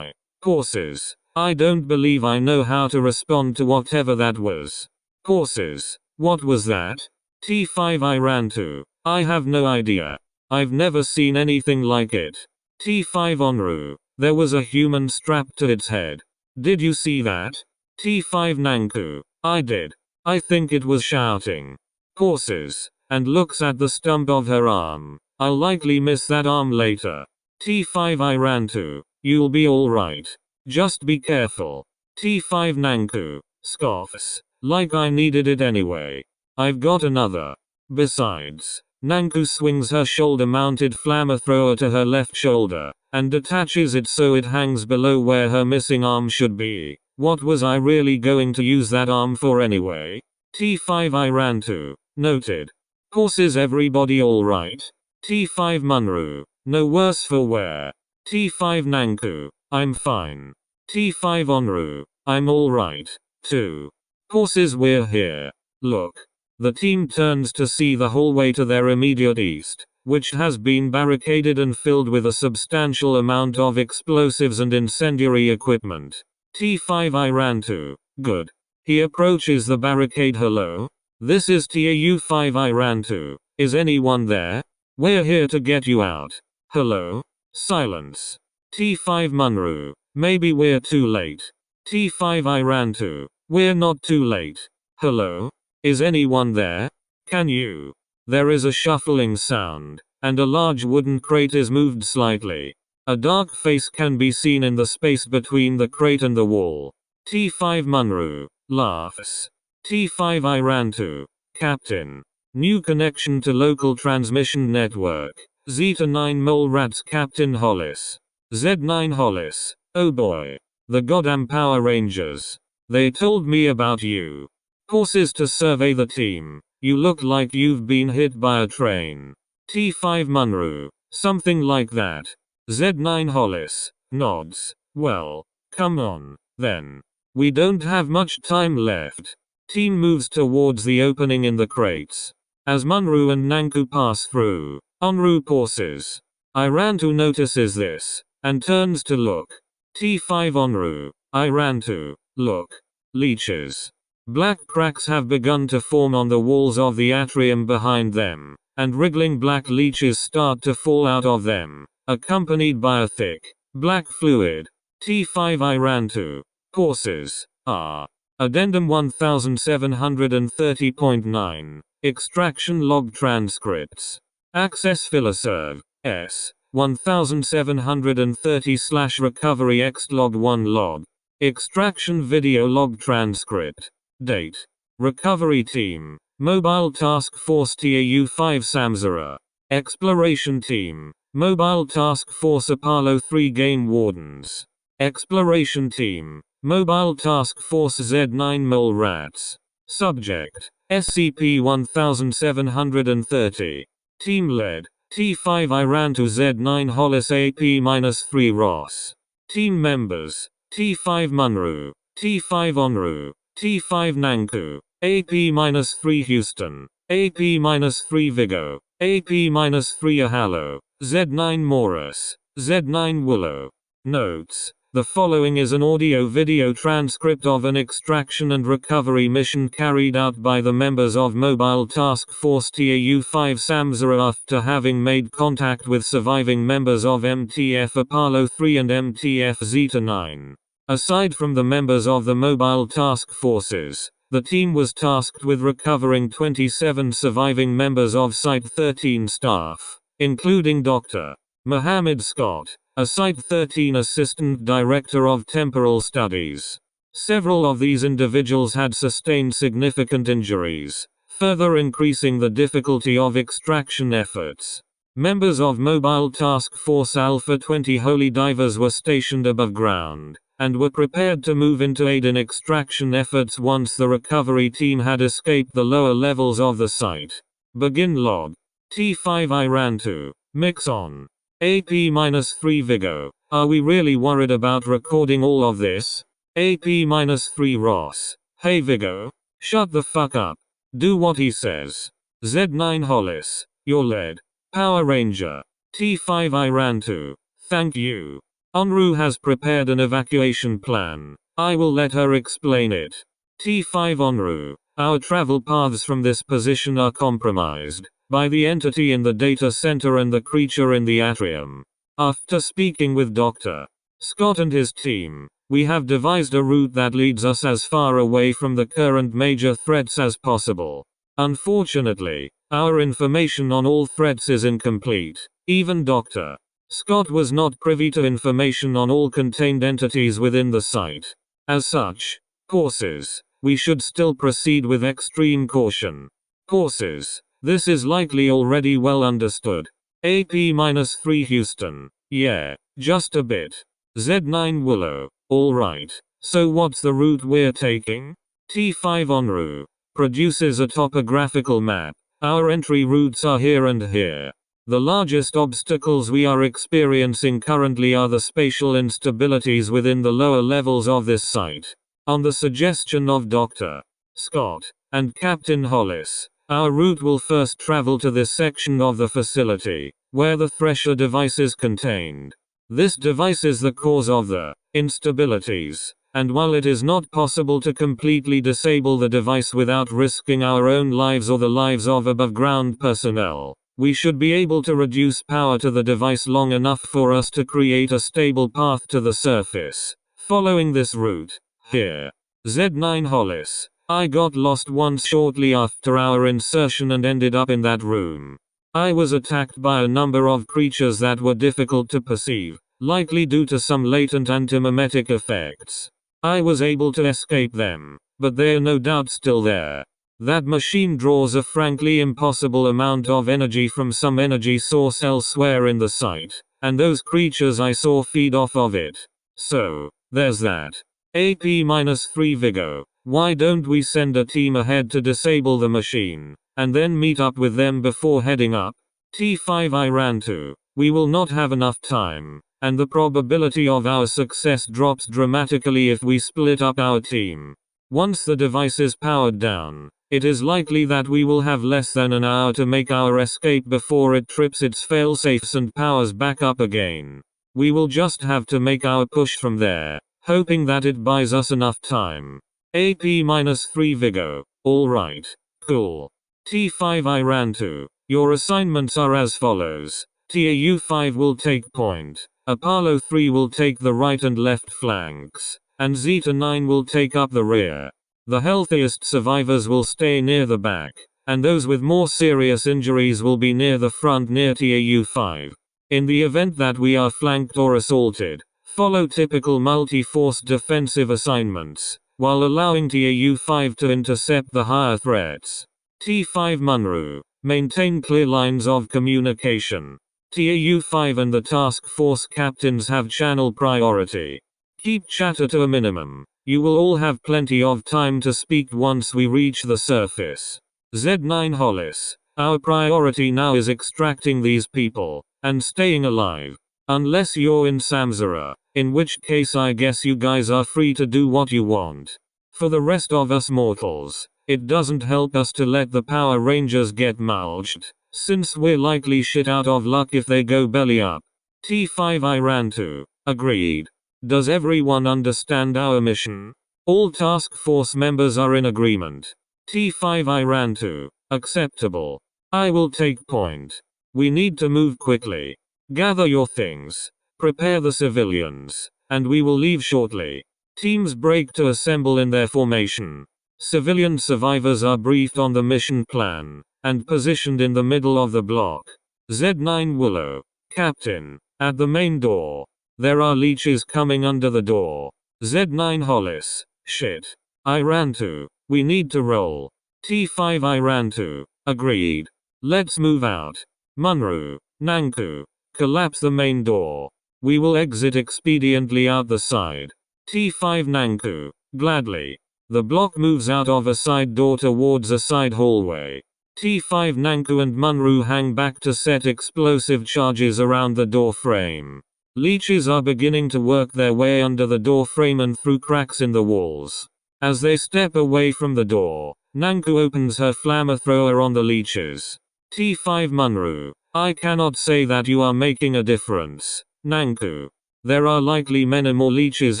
pauses, I don't believe I know how to respond to whatever that was. Courses. What was that? T5 I ran to. I have no idea. I've never seen anything like it. T5 Onru. There was a human strapped to its head. Did you see that? T5 Nanku. I did. I think it was shouting. Courses. And looks at the stump of her arm. I'll likely miss that arm later. T5 I ran to. You'll be alright. Just be careful. T5 Nanku. Scoffs. Like I needed it anyway. I've got another. Besides, Nanku swings her shoulder-mounted flamethrower to her left shoulder, and detaches it so it hangs below where her missing arm should be. What was I really going to use that arm for anyway? T5 I ran to. Noted. Courses everybody alright? T5 Munru. No worse for wear. T5 Nanku. I'm fine. T5 Onru. I'm alright, too. Courses we're here. Look. The team turns to see the hallway to their immediate east, which has been barricaded and filled with a substantial amount of explosives and incendiary equipment. T5 I ran to. Good. He approaches the barricade. Hello? This is TAU5 I ran to. Is anyone there? We're here to get you out. Hello? Silence. T5 Munru. Maybe we're too late. T5 I ran to. We're not too late. Hello? Is anyone there? Can you? There is a shuffling sound, and a large wooden crate is moved slightly. A dark face can be seen in the space between the crate and the wall. T5 Munru. Laughs. T5 I ran to. Captain. New connection to local transmission network. Zeta 9 Mole Rats Captain Hollis. Z9 Hollis. Oh boy. The goddamn Power Rangers. They told me about you. Courses to survey the team. You look like you've been hit by a train. T5 Munru. Something like that. Z9 Hollis. Nods. Well, come on, then. We don't have much time left. Team moves towards the opening in the crates. As Munru and Nanku pass through, Onru pauses. I ran to notices this, and turns to look. T5 Onru. I ran to look. Leeches. Black cracks have begun to form on the walls of the atrium behind them, and wriggling black leeches start to fall out of them, accompanied by a thick, black fluid. T5 I ran to. Courses. Addendum 1730.9. Extraction log transcripts. Access Filoserv. S. 1730/recovery xlog 1 log. Extraction video log transcript. Date. Recovery Team. Mobile Task Force TAU-5 Samsara. Exploration Team. Mobile Task Force Apollo 3 Game Wardens. Exploration Team. Mobile Task Force Z9 Mole Rats. Subject. SCP-1730. Team led. T5 I ran to Z9 Hollis AP-3 Ross. Team members. T5 Munru. T5 Onru. T5 Nanku. AP-3 Houston. AP-3 Vigo. AP-3 Ahalo. Z9 Morris. Z9 Willow. Notes. The following is an audio-video transcript of an extraction and recovery mission carried out by the members of Mobile Task Force TAU-5 Samsara after having made contact with surviving members of MTF Apollo 3 and MTF Zeta 9. Aside from the members of the Mobile Task Forces, the team was tasked with recovering 27 surviving members of Site-13 staff, including Dr. Mohammed Scott, a Site-13 Assistant Director of Temporal Studies. Several of these individuals had sustained significant injuries, further increasing the difficulty of extraction efforts. Members of Mobile Task Force Alpha 20 Holy Divers were stationed above ground, and were prepared to move in to aid in extraction efforts once the recovery team had escaped the lower levels of the site. Begin log. T5 I ran to. Mix on. AP-3 Vigo. Are we really worried about recording all of this? AP-3 Ross. Hey Vigo. Shut the fuck up. Do what he says. Z9 Hollis. You're led. Power Ranger. T5 I ran to. Thank you. Onru has prepared an evacuation plan. I will let her explain it. T5 Onru. Our travel paths from this position are compromised by the entity in the data center and the creature in the atrium. After speaking with Dr. Scott and his team, we have devised a route that leads us as far away from the current major threats as possible. Unfortunately, our information on all threats is incomplete. Even Dr. Scott was not privy to information on all contained entities within the site. As such, courses, we should still proceed with extreme caution. Courses, this is likely already well understood. AP-3 Houston. Yeah, just a bit. Z9 Willow. Alright, so what's the route we're taking? T5 Onru produces a topographical map. Our entry routes are here and here. The largest obstacles we are experiencing currently are the spatial instabilities within the lower levels of this site. On the suggestion of Dr. Scott and Captain Hollis, our route will first travel to this section of the facility, where the thresher device is contained. This device is the cause of the instabilities, and while it is not possible to completely disable the device without risking our own lives or the lives of above-ground personnel, we should be able to reduce power to the device long enough for us to create a stable path to the surface. Following this route, here. Z9 Hollis. I got lost once shortly after our insertion and ended up in that room. I was attacked by a number of creatures that were difficult to perceive, likely due to some latent antimemetic effects. I was able to escape them, but they are no doubt still there. That machine draws a frankly impossible amount of energy from some energy source elsewhere in the site, and those creatures I saw feed off of it. So, there's that. AP-3 Vigo. Why don't we send a team ahead to disable the machine, and then meet up with them before heading up? T5 Iran 2. We will not have enough time, and the probability of our success drops dramatically if we split up our team. Once the device is powered down, it is likely that we will have less than an hour to make our escape before it trips its failsafes and powers back up again. We will just have to make our push from there, hoping that it buys us enough time. AP-3 Vigo. Alright. Cool. T5 Iran 2. Your assignments are as follows. TAU-5 will take point. Apollo 3 will take the right and left flanks, and Zeta 9 will take up the rear. The healthiest survivors will stay near the back, and those with more serious injuries will be near the front near TAU-5. In the event that we are flanked or assaulted, follow typical multi-force defensive assignments, while allowing TAU-5 to intercept the higher threats. T5 Munru. Maintain clear lines of communication. TAU-5 and the task force captains have channel priority. Keep chatter to a minimum. You will all have plenty of time to speak once we reach the surface. Z9 Hollis. Our priority now is extracting these people, and staying alive. Unless you're in Samsara, in which case I guess you guys are free to do what you want. For the rest of us mortals, it doesn't help us to let the Power Rangers get mulched, since we're likely shit out of luck if they go belly up. T5 Iran 2. Agreed. Does everyone understand our mission? All task force members are in agreement. T5 Iran 2. Acceptable. I will take point. We need to move quickly. Gather your things. Prepare the civilians. And we will leave shortly. Teams break to assemble in their formation. Civilian survivors are briefed on the mission plan, and positioned in the middle of the block. Z9 Willow. Captain. At the main door. There are leeches coming under the door. Z9 Hollis. Shit. Iran 2. We need to roll. T5 Iran 2. Agreed. Let's move out. Munru. Nanku. Collapse the main door. We will exit expediently out the side. T5 Nanku. Gladly. The block moves out of a side door towards a side hallway. T5 Nanku and Munru hang back to set explosive charges around the door frame. Leeches are beginning to work their way under the door frame and through cracks in the walls. As they step away from the door, Nanku opens her flamethrower on the leeches. T5 Munru. I cannot say that you are making a difference, Nanku. There are likely many more leeches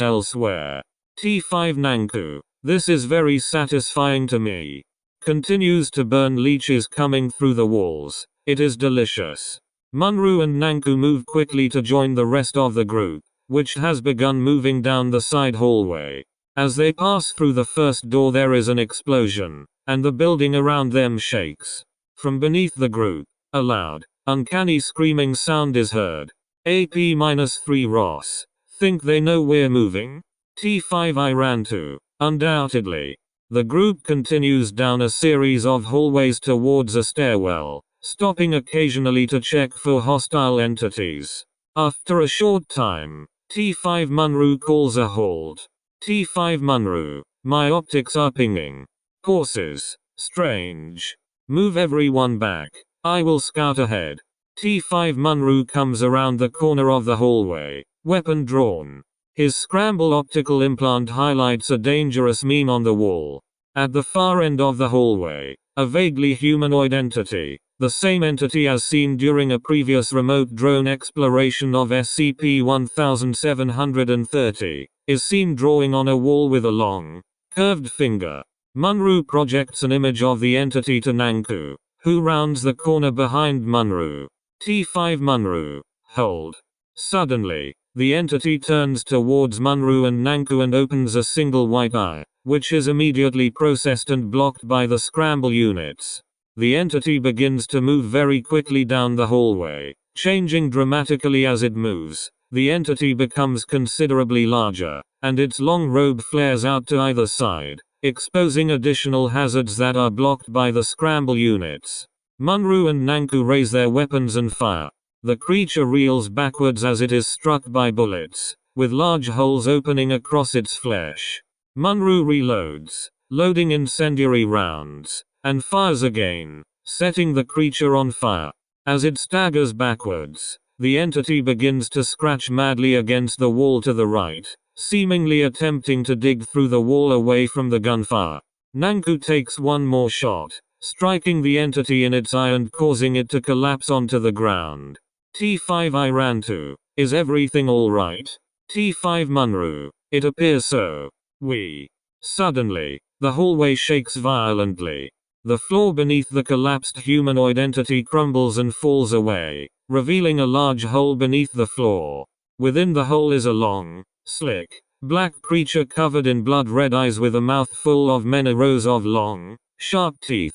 elsewhere. T5 Nanku. This is very satisfying to me. Continues to burn leeches coming through the walls. It is delicious. Munru and Nanku move quickly to join the rest of the group, which has begun moving down the side hallway. As they pass through the first door, there is an explosion, and the building around them shakes. From beneath the group, a loud, uncanny screaming sound is heard. AP-3 Ross. Think they know we're moving? T5 I ran to. Undoubtedly. The group continues down a series of hallways towards a stairwell, stopping occasionally to check for hostile entities. After a short time, T5 Munru calls a halt. T5 Munru. My optics are pinging. Pauses. Strange. Move everyone back. I will scout ahead. T5 Munru comes around the corner of the hallway, weapon drawn. His scramble optical implant highlights a dangerous meme on the wall. At the far end of the hallway, a vaguely humanoid entity, the same entity as seen during a previous remote drone exploration of SCP-1730, is seen drawing on a wall with a long, curved finger. Munru projects an image of the entity to Nanku, who rounds the corner behind Munru. T5 Munru. Hold. Suddenly, the entity turns towards Munru and Nanku and opens a single white eye, which is immediately processed and blocked by the scramble units. The entity begins to move very quickly down the hallway, changing dramatically as it moves. The entity becomes considerably larger, and its long robe flares out to either side, exposing additional hazards that are blocked by the scramble units. Munru and Nanku raise their weapons and fire. The creature reels backwards as it is struck by bullets, with large holes opening across its flesh. Munru reloads, loading incendiary rounds, and fires again, setting the creature on fire. As it staggers backwards, the entity begins to scratch madly against the wall to the right, seemingly attempting to dig through the wall away from the gunfire. Nanku takes one more shot, striking the entity in its eye and causing it to collapse onto the ground. T5 I ran to. Is everything alright? T5 Munru. It appears so. Suddenly, the hallway shakes violently. The floor beneath the collapsed humanoid entity crumbles and falls away, revealing a large hole beneath the floor. Within the hole is a long, slick, black creature covered in blood-red eyes with a mouth full of many rows of long, sharp teeth.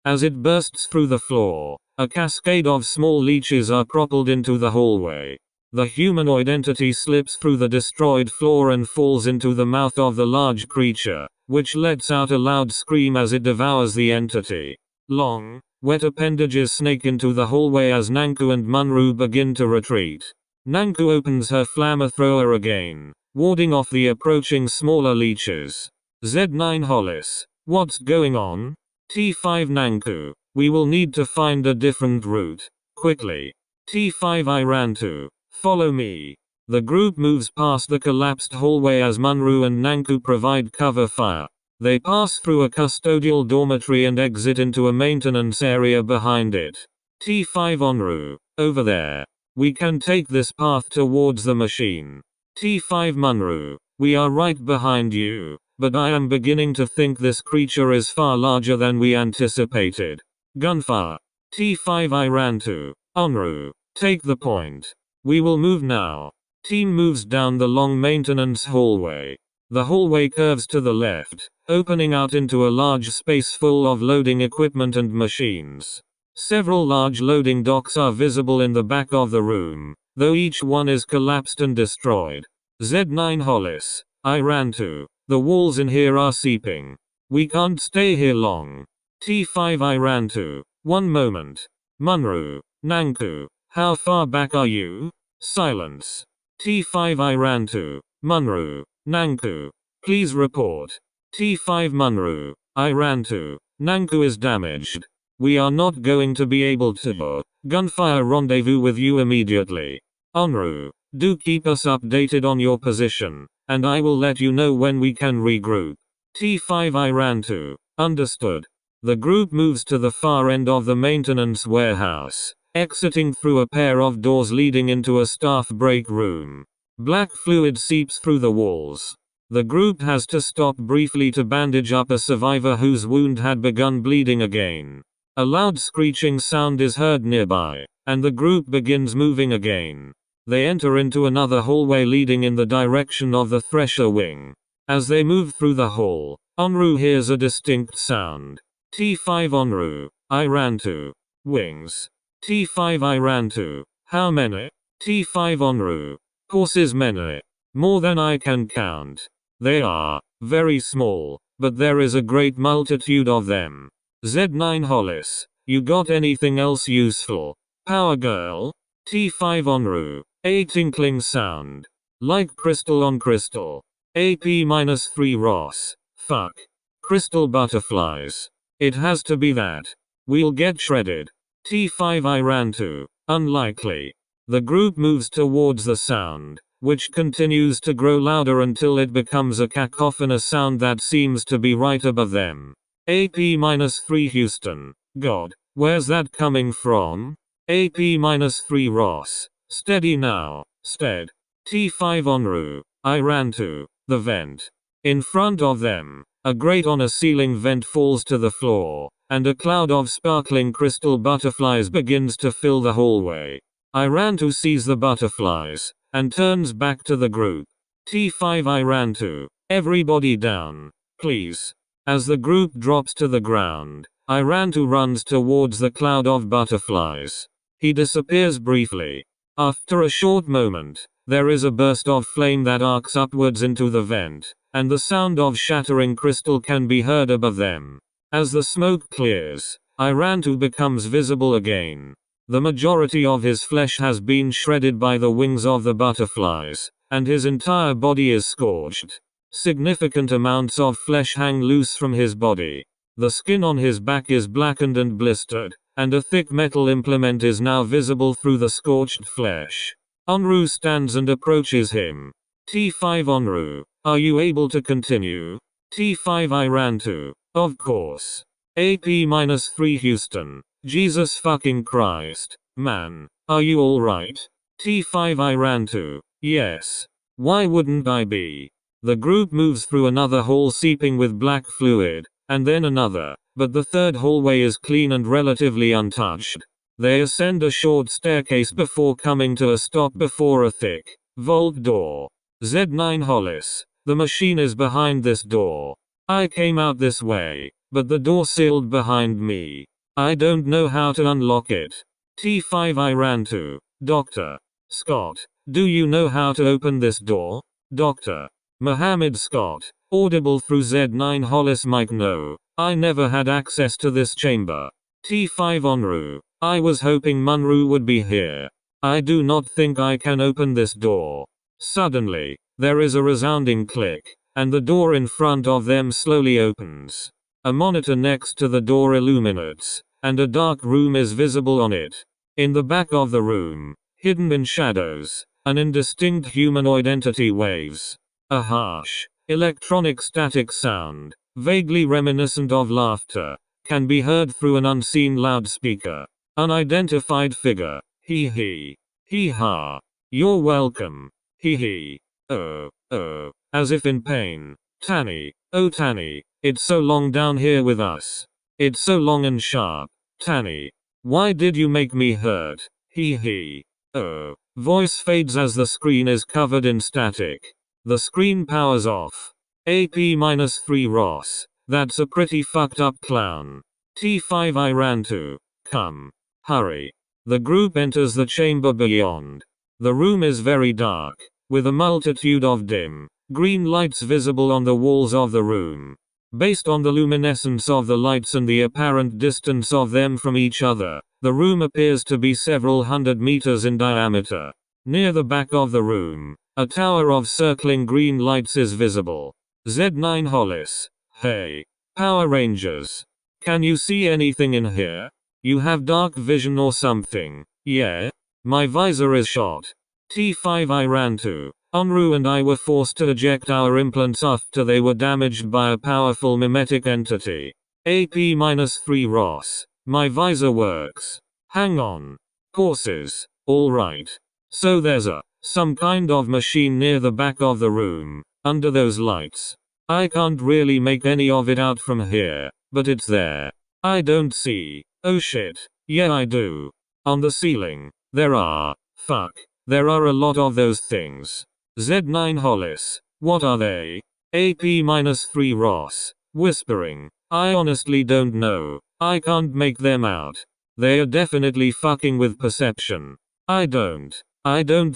As it bursts through the floor, a cascade of small leeches are propelled into the hallway. The humanoid entity slips through the destroyed floor and falls into the mouth of the large creature, which lets out a loud scream as it devours the entity. Long, wet appendages snake into the hallway as Nanku and Munru begin to retreat. Nanku opens her flamethrower again, warding off the approaching smaller leeches. Z9 Hollis. What's going on? T5 Nanku. We will need to find a different route. Quickly. T5 I ran to. Follow me. The group moves past the collapsed hallway as Munru and Nanku provide cover fire. They pass through a custodial dormitory and exit into a maintenance area behind it. T5 Onru. Over there. We can take this path towards the machine. T5 Munru. We are right behind you, but I am beginning to think this creature is far larger than we anticipated. Gunfire. T5 I ran to. Onru. Take the point. We will move now. Team moves down the long maintenance hallway. The hallway curves to the left, opening out into a large space full of loading equipment and machines. Several large loading docks are visible in the back of the room, though each one is collapsed and destroyed. Z9 Hollis. I ran to. The walls in here are seeping. We can't stay here long. T5 I ran to. One moment. Munru. Nanku. How far back are you? Silence. T5 I ran to. Munru. Nanku. Please report. T5 Munru. I ran to. Nanku is damaged. We are not going to be able to gunfire rendezvous with you immediately. Onru. Do keep us updated on your position, and I will let you know when we can regroup. T5 I ran to. Understood. The group moves to the far end of the maintenance warehouse, exiting through a pair of doors leading into a staff break room. Black fluid seeps through the walls. The group has to stop briefly to bandage up a survivor whose wound had begun bleeding again. A loud screeching sound is heard nearby, and the group begins moving again. They enter into another hallway leading in the direction of the Thresher wing. As they move through the hall, Onru hears a distinct sound. T5 Onru, I ran to. Wings. T5 I ran to. How many? T5 Onru. Horses many. More than I can count. They are very small, but there is a great multitude of them. Z9 Hollis, you got anything else useful? Power Girl? T5 Onru, a tinkling sound. Like crystal on crystal. AP-3 Ross. Fuck. Crystal butterflies. It has to be that. We'll get shredded. T5 I ran to. Unlikely. The group moves towards the sound, which continues to grow louder until it becomes a cacophonous sound that seems to be right above them. AP-3 Houston. God, where's that coming from? AP-3 Ross. Steady now. Stead. T5 Onru. I ran to. The vent. In front of them, a grate on a ceiling vent falls to the floor, and a cloud of sparkling crystal butterflies begins to fill the hallway. I ran to seize the butterflies, and turns back to the group. T5 I ran to. Everybody down, please. As the group drops to the ground, I ran to runs towards the cloud of butterflies. He disappears briefly. After a short moment, there is a burst of flame that arcs upwards into the vent, and the sound of shattering crystal can be heard above them. As the smoke clears, Irantu becomes visible again. The majority of his flesh has been shredded by the wings of the butterflies, and his entire body is scorched. Significant amounts of flesh hang loose from his body. The skin on his back is blackened and blistered, and a thick metal implement is now visible through the scorched flesh. Onru stands and approaches him. T5 Onru, are you able to continue? T5 Irantu, of course. AP-3 Houston, Jesus fucking Christ, man, are you alright? T5 Irantu, yes. Why wouldn't I be? The group moves through another hall seeping with black fluid, and then another, but the third hallway is clean and relatively untouched. They ascend a short staircase before coming to a stop before a thick, vault door. Z9 Hollis, the machine is behind this door. I came out this way, but the door sealed behind me. I don't know how to unlock it. T5 Irantu, Dr. Scott, do you know how to open this door? Dr. Mohammed Scott, audible through Z9 Hollis mic. No, I never had access to this chamber. T5 Onru, I was hoping Munru would be here. I do not think I can open this door. Suddenly, there is a resounding click, and the door in front of them slowly opens. A monitor next to the door illuminates, and a dark room is visible on it. In the back of the room, hidden in shadows, an indistinct humanoid entity waves. A harsh, electronic static sound, vaguely reminiscent of laughter, can be heard through an unseen loudspeaker. Unidentified figure. Hee hee. Hee ha. You're welcome. Hee hee. Oh, as if in pain. Tanny. Oh Tanny, it's so long down here with us. It's so long and sharp. Tanny. Why did you make me hurt? Hee hee. Oh. Voice fades as the screen is covered in static. The screen powers off. AP-3 Ross. That's a pretty fucked up clown. T5 Irantu. Come. Hurry. The group enters the chamber beyond. The room is very dark, with a multitude of dim, green lights visible on the walls of the room. Based on the luminescence of the lights and the apparent distance of them from each other, the room appears to be several hundred meters in diameter. Near the back of the room, a tower of circling green lights is visible. Z9 Hollis. Hey. Power Rangers. Can you see anything in here? You have dark vision or something? Yeah? My visor is shot. T5 Irantu. Onru and I were forced to eject our implants after they were damaged by a powerful mimetic entity. AP-3 Ross. My visor works. Hang on. Horses. Alright. So there's a Some kind of machine near the back of the room, under those lights. I can't really make any of it out from here, but it's there. I don't see. Oh shit. Yeah, I do. On the ceiling. There are a lot of those things. Z9 Hollis. What are they? AP-3 Ross. Whispering. I honestly don't know. I can't make them out. They are definitely fucking with perception. I don't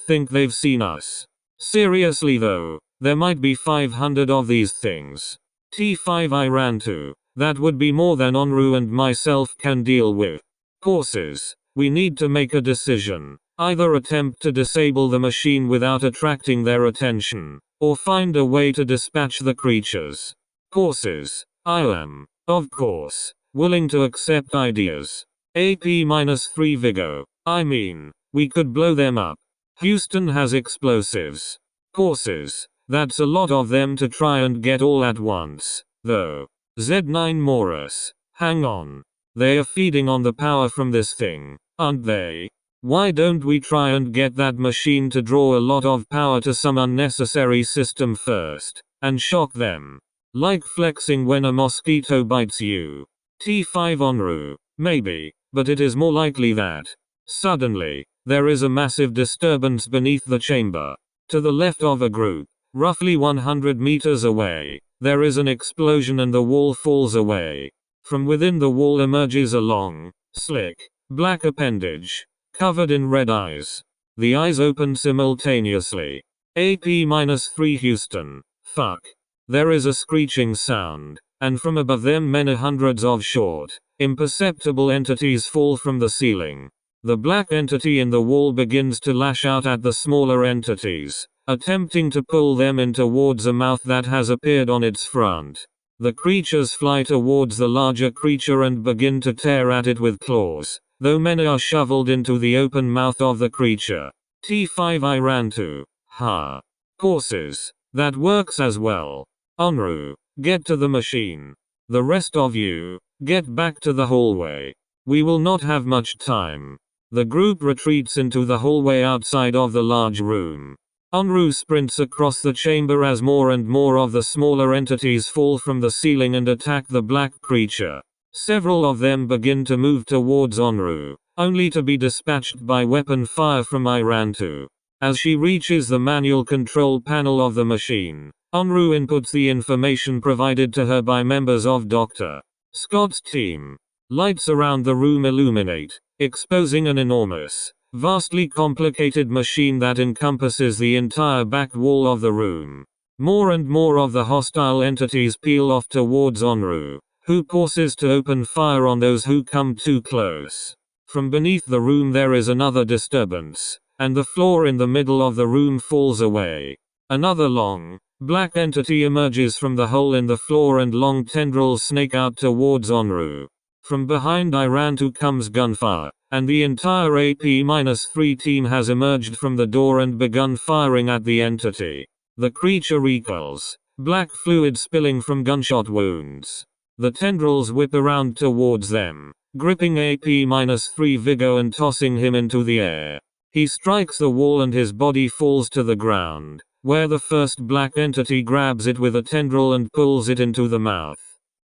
think they've seen us. Seriously though, there might be 500 of these things. T5 I ran to. That would be more than Onru and myself can deal with. Courses. We need to make a decision. Either attempt to disable the machine without attracting their attention, or find a way to dispatch the creatures. Courses. I am, of course, willing to accept ideas. AP-3 Vigo. I mean, we could blow them up. Houston has explosives. Courses. That's a lot of them to try and get all at once, though. Z9 Morris. Hang on. They are feeding on the power from this thing, aren't they? Why don't we try and get that machine to draw a lot of power to some unnecessary system first, and shock them? Like flexing when a mosquito bites you. T5 Onru. Maybe, but it is more likely that. Suddenly, there is a massive disturbance beneath the chamber. To the left of a group, roughly 100 meters away, there is an explosion and the wall falls away. From within the wall emerges a long, slick, black appendage, covered in red eyes. The eyes open simultaneously. AP-3 Houston. Fuck. There is a screeching sound, and from above them many hundreds of short, imperceptible entities fall from the ceiling. The black entity in the wall begins to lash out at the smaller entities, attempting to pull them in towards a mouth that has appeared on its front. The creatures fly towards the larger creature and begin to tear at it with claws, though many are shoveled into the open mouth of the creature. T5 I ran to. Ha. Courses. That works as well. Onru, get to the machine. The rest of you, get back to the hallway. We will not have much time. The group retreats into the hallway outside of the large room. Onru sprints across the chamber as more and more of the smaller entities fall from the ceiling and attack the black creature. Several of them begin to move towards Onru, only to be dispatched by weapon fire from Irantu. As she reaches the manual control panel of the machine, Onru inputs the information provided to her by members of Dr. Scott's team. Lights around the room illuminate, exposing an enormous, vastly complicated machine that encompasses the entire back wall of the room. More and more of the hostile entities peel off towards Onru, who pauses to open fire on those who come too close. From beneath the room there is another disturbance, and the floor in the middle of the room falls away. Another long, black entity emerges from the hole in the floor and long tendrils snake out towards Onru. From behind Irantu comes gunfire, and the entire AP-3 team has emerged from the door and begun firing at the entity. The creature recoils, black fluid spilling from gunshot wounds. The tendrils whip around towards them, gripping AP-3 Vigo and tossing him into the air. He strikes the wall and his body falls to the ground, where the first black entity grabs it with a tendril and pulls it into the mouth.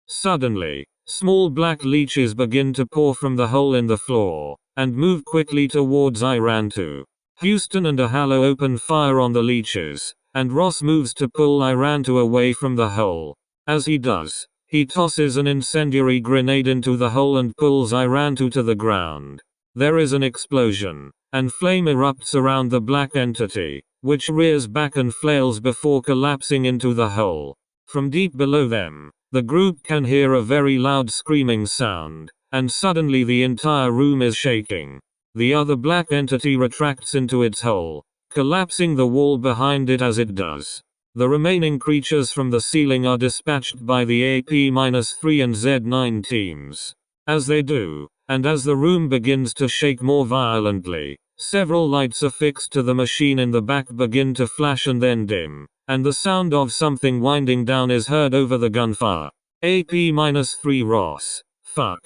Suddenly, small black leeches begin to pour from the hole in the floor, and move quickly towards Irantu. Houston and Ahalo open fire on the leeches, and Ross moves to pull Irantu away from the hole. As he does, he tosses an incendiary grenade into the hole and pulls Irantu to the ground. There is an explosion, and flame erupts around the black entity, which rears back and flails before collapsing into the hole. From deep below them, the group can hear a very loud screaming sound, and suddenly the entire room is shaking. The other black entity retracts into its hole, collapsing the wall behind it as it does. The remaining creatures from the ceiling are dispatched by the AP-3 and Z9 teams. As they do, and as the room begins to shake more violently, several lights affixed to the machine in the back begin to flash and then dim, and the sound of something winding down is heard over the gunfire. AP-3 Ross. Fuck.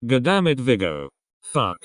Goddammit Vigo. Fuck.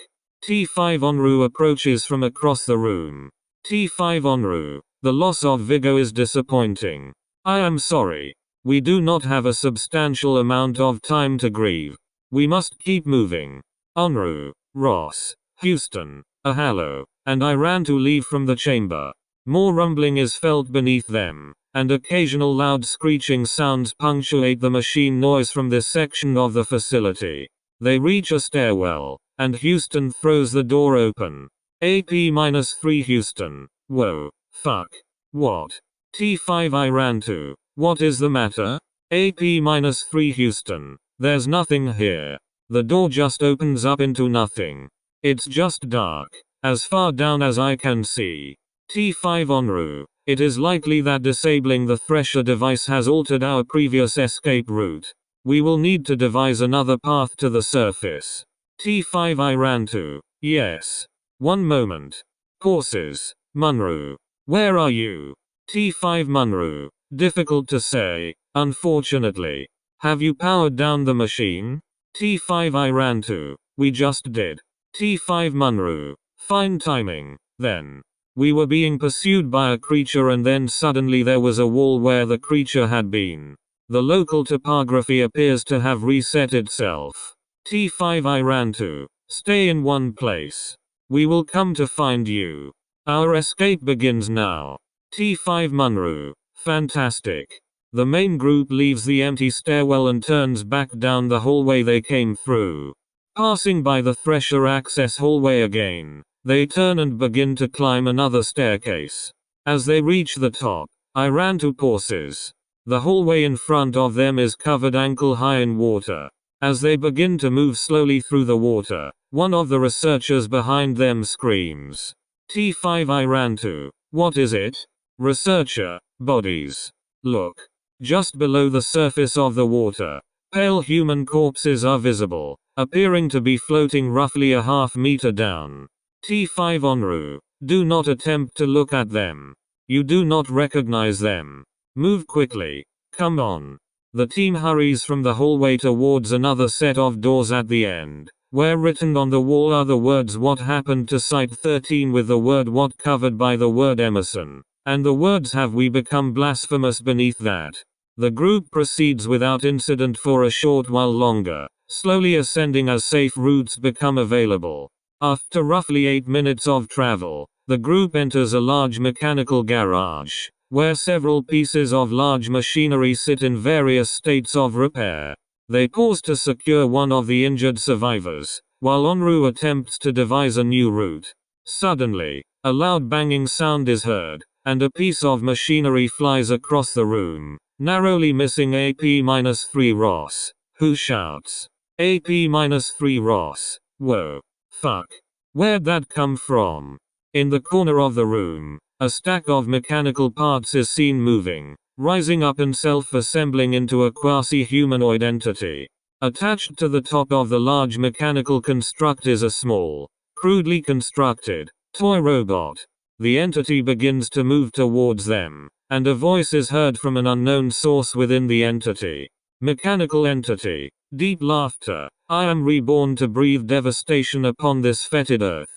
T5 Onru approaches from across the room. T5 Onru. The loss of vigor is disappointing. I am sorry. We do not have a substantial amount of time to grieve. We must keep moving. Onru, Ross, Houston, Ahalo, and I ran to leave from the chamber. More rumbling is felt beneath them, and occasional loud screeching sounds punctuate the machine noise from this section of the facility. They reach a stairwell, and Houston throws the door open. AP-3 Houston. Whoa. Fuck. What? T5 I ran to. What is the matter? AP-3 Houston. There's nothing here. The door just opens up into nothing. It's just dark. As far down as I can see. T5 Onru. It is likely that disabling the thresher device has altered our previous escape route. We will need to devise another path to the surface. T5 I ran to. Yes. One moment. Pauses. Munru. Where are you? T5 Munru. Difficult to say, unfortunately. Have you powered down the machine? T5 I ran to. We just did. T5 Munru. Fine timing, then. We were being pursued by a creature and then suddenly there was a wall where the creature had been. The local topography appears to have reset itself. T5 I ran to. Stay in one place. We will come to find you. Our escape begins now. T5 Munru. Fantastic. The main group leaves the empty stairwell and turns back down the hallway they came through. Passing by the thresher access hallway again, they turn and begin to climb another staircase. As they reach the top, I ran to pauses. The hallway in front of them is covered ankle high in water. As they begin to move slowly through the water, one of the researchers behind them screams. T5 I ran to. What is it? Researcher. Bodies. Look. Just below the surface of the water, pale human corpses are visible, appearing to be floating roughly a half-meter down. T5 Onru. Do not attempt to look at them. You do not recognize them. Move quickly. Come on. The team hurries from the hallway towards another set of doors at the end, where written on the wall are the words "What happened to Site-13" with the word "What" covered by the word Emerson, and the words "Have we become blasphemous" beneath that. The group proceeds without incident for a short while longer, slowly ascending as safe routes become available. After roughly 8 minutes of travel, the group enters a large mechanical garage, where several pieces of large machinery sit in various states of repair. They pause to secure one of the injured survivors, while Onru attempts to devise a new route. Suddenly, a loud banging sound is heard, and a piece of machinery flies across the room, narrowly missing AP-3 Ross, who shouts, AP-3 Ross. Whoa. Fuck. Where'd that come from? In the corner of the room, a stack of mechanical parts is seen moving, rising up and self-assembling into a quasi-humanoid entity. Attached to the top of the large mechanical construct is a small, crudely constructed, toy robot. The entity begins to move towards them, and a voice is heard from an unknown source within the entity. Mechanical entity. Deep laughter. I am reborn to breathe devastation upon this fetid earth.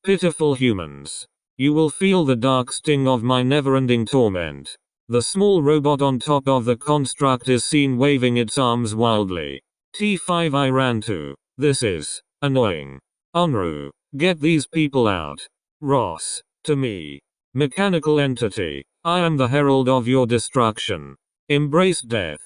Pitiful humans. You will feel the dark sting of my never-ending torment. The small robot on top of the construct is seen waving its arms wildly. T5 I ran to. This is annoying. Onru, get these people out. Ross, to me. Mechanical entity. I am the herald of your destruction. Embrace death.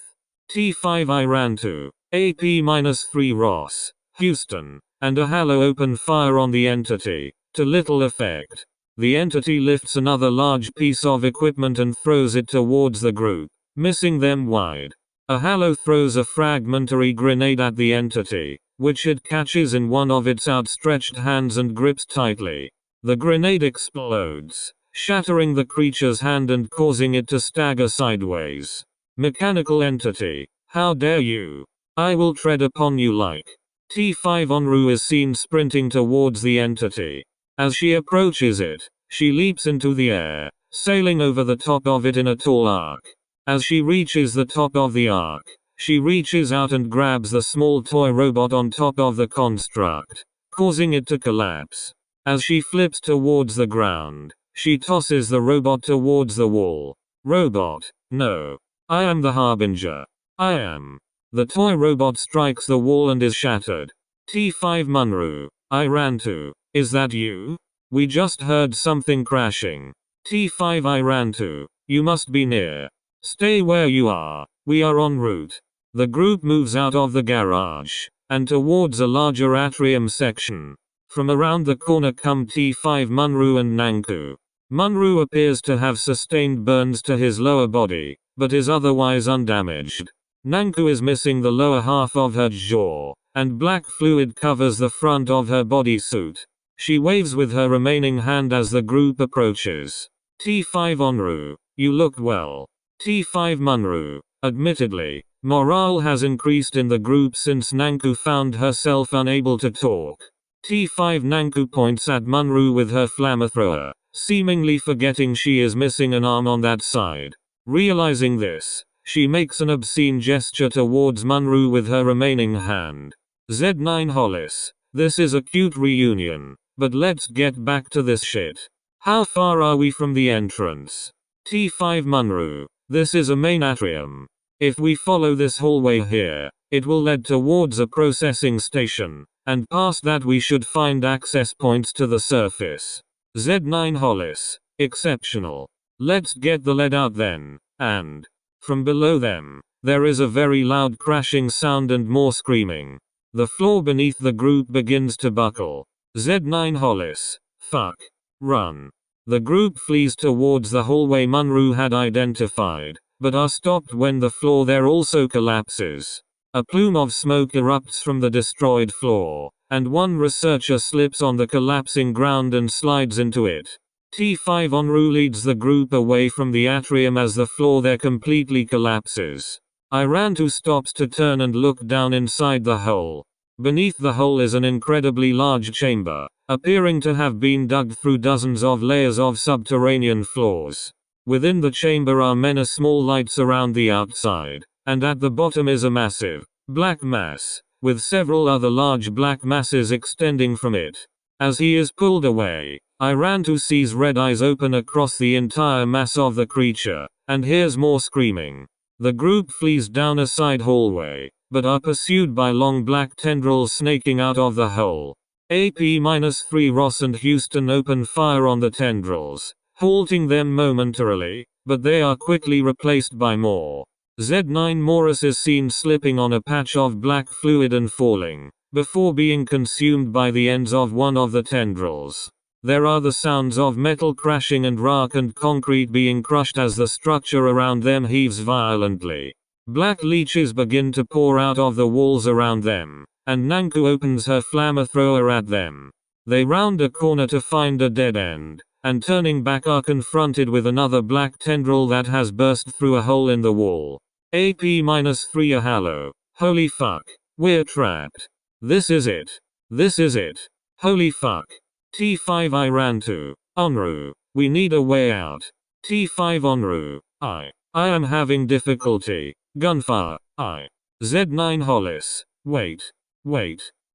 T5 I ran to. AP-3 Ross, Houston, and Ahalo open fire on the entity, to little effect. The entity lifts another large piece of equipment and throws it towards the group, missing them wide. Ahalo throws a fragmentary grenade at the entity, which it catches in one of its outstretched hands and grips tightly. The grenade explodes, shattering the creature's hand and causing it to stagger sideways. Mechanical entity, how dare you? I will tread upon you like. T5 Onru is seen sprinting towards the entity. As she approaches it, she leaps into the air, sailing over the top of it in a tall arc. As she reaches the top of the arc, she reaches out and grabs the small toy robot on top of the construct, causing it to collapse. As she flips towards the ground, She tosses the robot towards the wall. Robot, no. I am the harbinger. I am. The toy robot strikes the wall and is shattered. T5 Munru, I ran to. Is that you? We just heard something crashing. T5 I ran to. You must be near. Stay where you are. We are en route. The group moves out of the garage and towards a larger atrium section. From around the corner come T5 Munru and Nanku. Munru appears to have sustained burns to his lower body, but is otherwise undamaged. Nanku is missing the lower half of her jaw, and black fluid covers the front of her bodysuit. She waves with her remaining hand as the group approaches. T5 Onru, you looked well. T5 Munru, admittedly, morale has increased in the group since Nanku found herself unable to talk. T5 Nanku points at Munru with her flamethrower, seemingly forgetting she is missing an arm on that side. Realizing this, she makes an obscene gesture towards Munru with her remaining hand. Z9 Hollis, this is a cute reunion, but let's get back to this shit. How far are we from the entrance? T5 Munru, this is a main atrium. If we follow this hallway here, it will lead towards a processing station, and past that we should find access points to the surface. Z9 Hollis, exceptional. Let's get the lead out then, and from below them, there is a very loud crashing sound and more screaming. The floor beneath the group begins to buckle. Z9 Hollis, fuck. Run. The group flees towards the hallway Munru had identified, but are stopped when the floor there also collapses. A plume of smoke erupts from the destroyed floor, and one researcher slips on the collapsing ground and slides into it. T5 Onru leads the group away from the atrium as the floor there completely collapses. Irantu stops to turn and look down inside the hole. Beneath the hole is an incredibly large chamber, appearing to have been dug through dozens of layers of subterranean floors. Within the chamber are many small lights around the outside, and at the bottom is a massive, black mass, with several other large black masses extending from it. As he is pulled away, Irantu sees red eyes open across the entire mass of the creature, and hears more screaming. The group flees down a side hallway, but are pursued by long black tendrils snaking out of the hole. AP-3 Ross and Houston open fire on the tendrils, halting them momentarily, but they are quickly replaced by more. Z9 Morris is seen slipping on a patch of black fluid and falling, before being consumed by the ends of one of the tendrils. There are the sounds of metal crashing and rock and concrete being crushed as the structure around them heaves violently. Black leeches begin to pour out of the walls around them, and Nanku opens her flamethrower at them. They round a corner to find a dead end, and turning back are confronted with another black tendril that has burst through a hole in the wall. AP-3 Ahalo. Holy fuck. We're trapped. This is it. This is it. Holy fuck. T5 Irantu. Onru. We need a way out. T5 Onru. I am having difficulty. Gunfire. Z9 Hollis. Wait.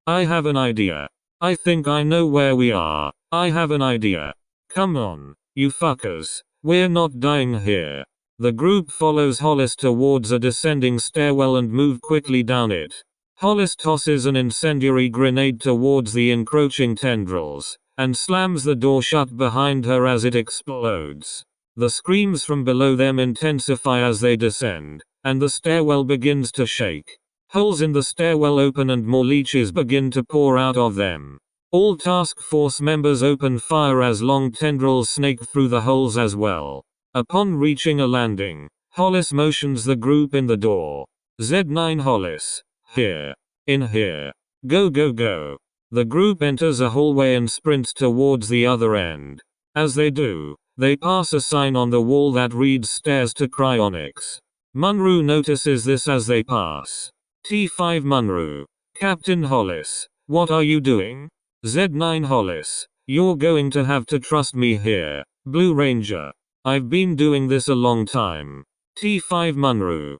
I have an idea. I think I know where we are. I have an idea. Come on, you fuckers. We're not dying here. The group follows Hollis towards a descending stairwell and move quickly down it. Hollis tosses an incendiary grenade towards the encroaching tendrils, and slams the door shut behind her as it explodes. The screams from below them intensify as they descend, and the stairwell begins to shake. Holes in the stairwell open and more leeches begin to pour out of them. All task force members open fire as long tendrils snake through the holes as well. Upon reaching a landing, Hollis motions the group in the door. Z9 Hollis. Here. In here. Go go go. The group enters a hallway and sprints towards the other end. As they do, they pass a sign on the wall that reads Stairs to Cryonics. Munru notices this as they pass. T5 Munru. Captain Hollis. What are you doing? Z9 Hollis. You're going to have to trust me here, Blue Ranger. I've been doing this a long time. T5 Munru.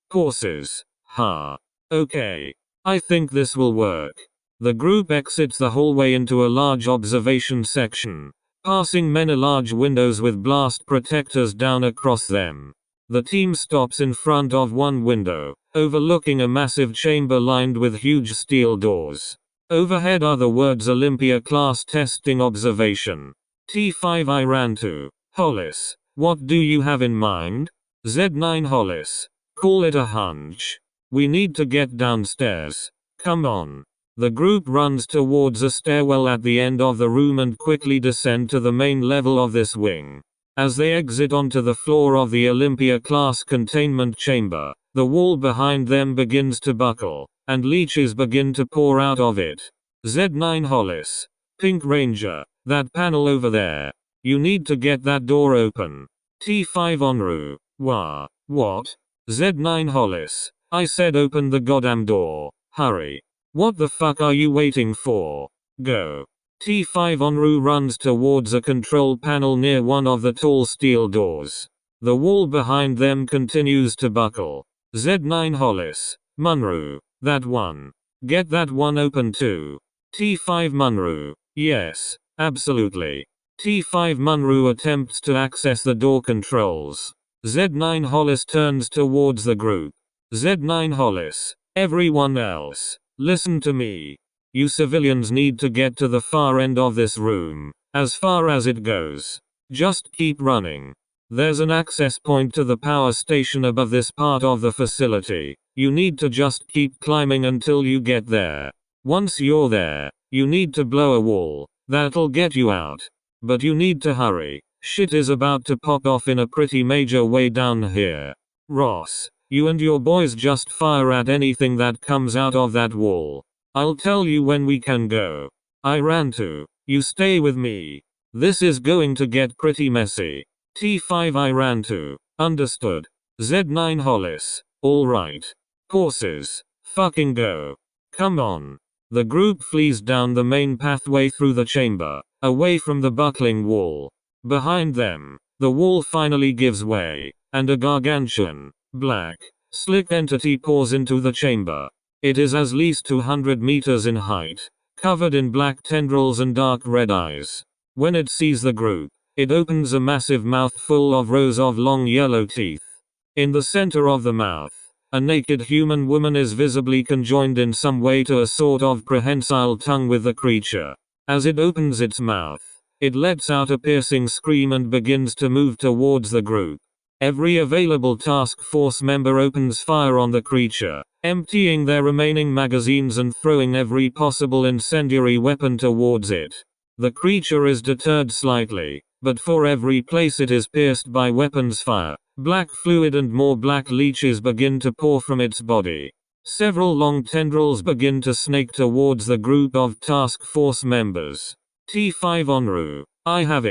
Courses. Ha. Okay. I think this will work. The group exits the hallway into a large observation section, passing many large windows with blast protectors down across them. The team stops in front of one window, overlooking a massive chamber lined with huge steel doors. Overhead are the words Olympia Class Testing Observation. T5 I ran to. Hollis, what do you have in mind? Z9 Hollis. Call it a hunch. We need to get downstairs. Come on. The group runs towards a stairwell at the end of the room and quickly descend to the main level of this wing. As they exit onto the floor of the Olympia-class containment chamber, the wall behind them begins to buckle, and leeches begin to pour out of it. Z9 Hollis. Pink Ranger, that panel over there. You need to get that door open. T5 Onru. What? Z9 Hollis. I said open the goddamn door. Hurry. What the fuck are you waiting for? Go. T5 Onru runs towards a control panel near one of the tall steel doors. The wall behind them continues to buckle. Z9 Hollis. Munru. That one. Get that one open too. T5 Munru. Yes, absolutely. T5 Munru attempts to access the door controls. Z9 Hollis turns towards the group. Z9 Hollis. Everyone else. Listen to me. You civilians need to get to the far end of this room, as far as it goes. Just keep running. There's an access point to the power station above this part of the facility. You need to just keep climbing until you get there. Once you're there, you need to blow a wall. That'll get you out. But you need to hurry. Shit is about to pop off in a pretty major way down here. Ross, you and your boys just fire at anything that comes out of that wall. I'll tell you when we can go. I ran to. You stay with me. This is going to get pretty messy. T5 I ran to. Understood. Z9 Hollis. Alright. Horses. Fucking go. Come on. The group flees down the main pathway through the chamber, away from the buckling wall. Behind them, the wall finally gives way, and a gargantuan, black, slick entity pours into the chamber. It is at least 200 meters in height, covered in black tendrils and dark red eyes. When it sees the group, it opens a massive mouth full of rows of long yellow teeth. In the center of the mouth, a naked human woman is visibly conjoined in some way to a sort of prehensile tongue with the creature. As it opens its mouth, it lets out a piercing scream and begins to move towards the group. Every available task force member opens fire on the creature, emptying their remaining magazines and throwing every possible incendiary weapon towards it. The creature is deterred slightly, but for every place it is pierced by weapons fire, black fluid and more black leeches begin to pour from its body. Several long tendrils begin to snake towards the group of task force members. T5 Onru. I have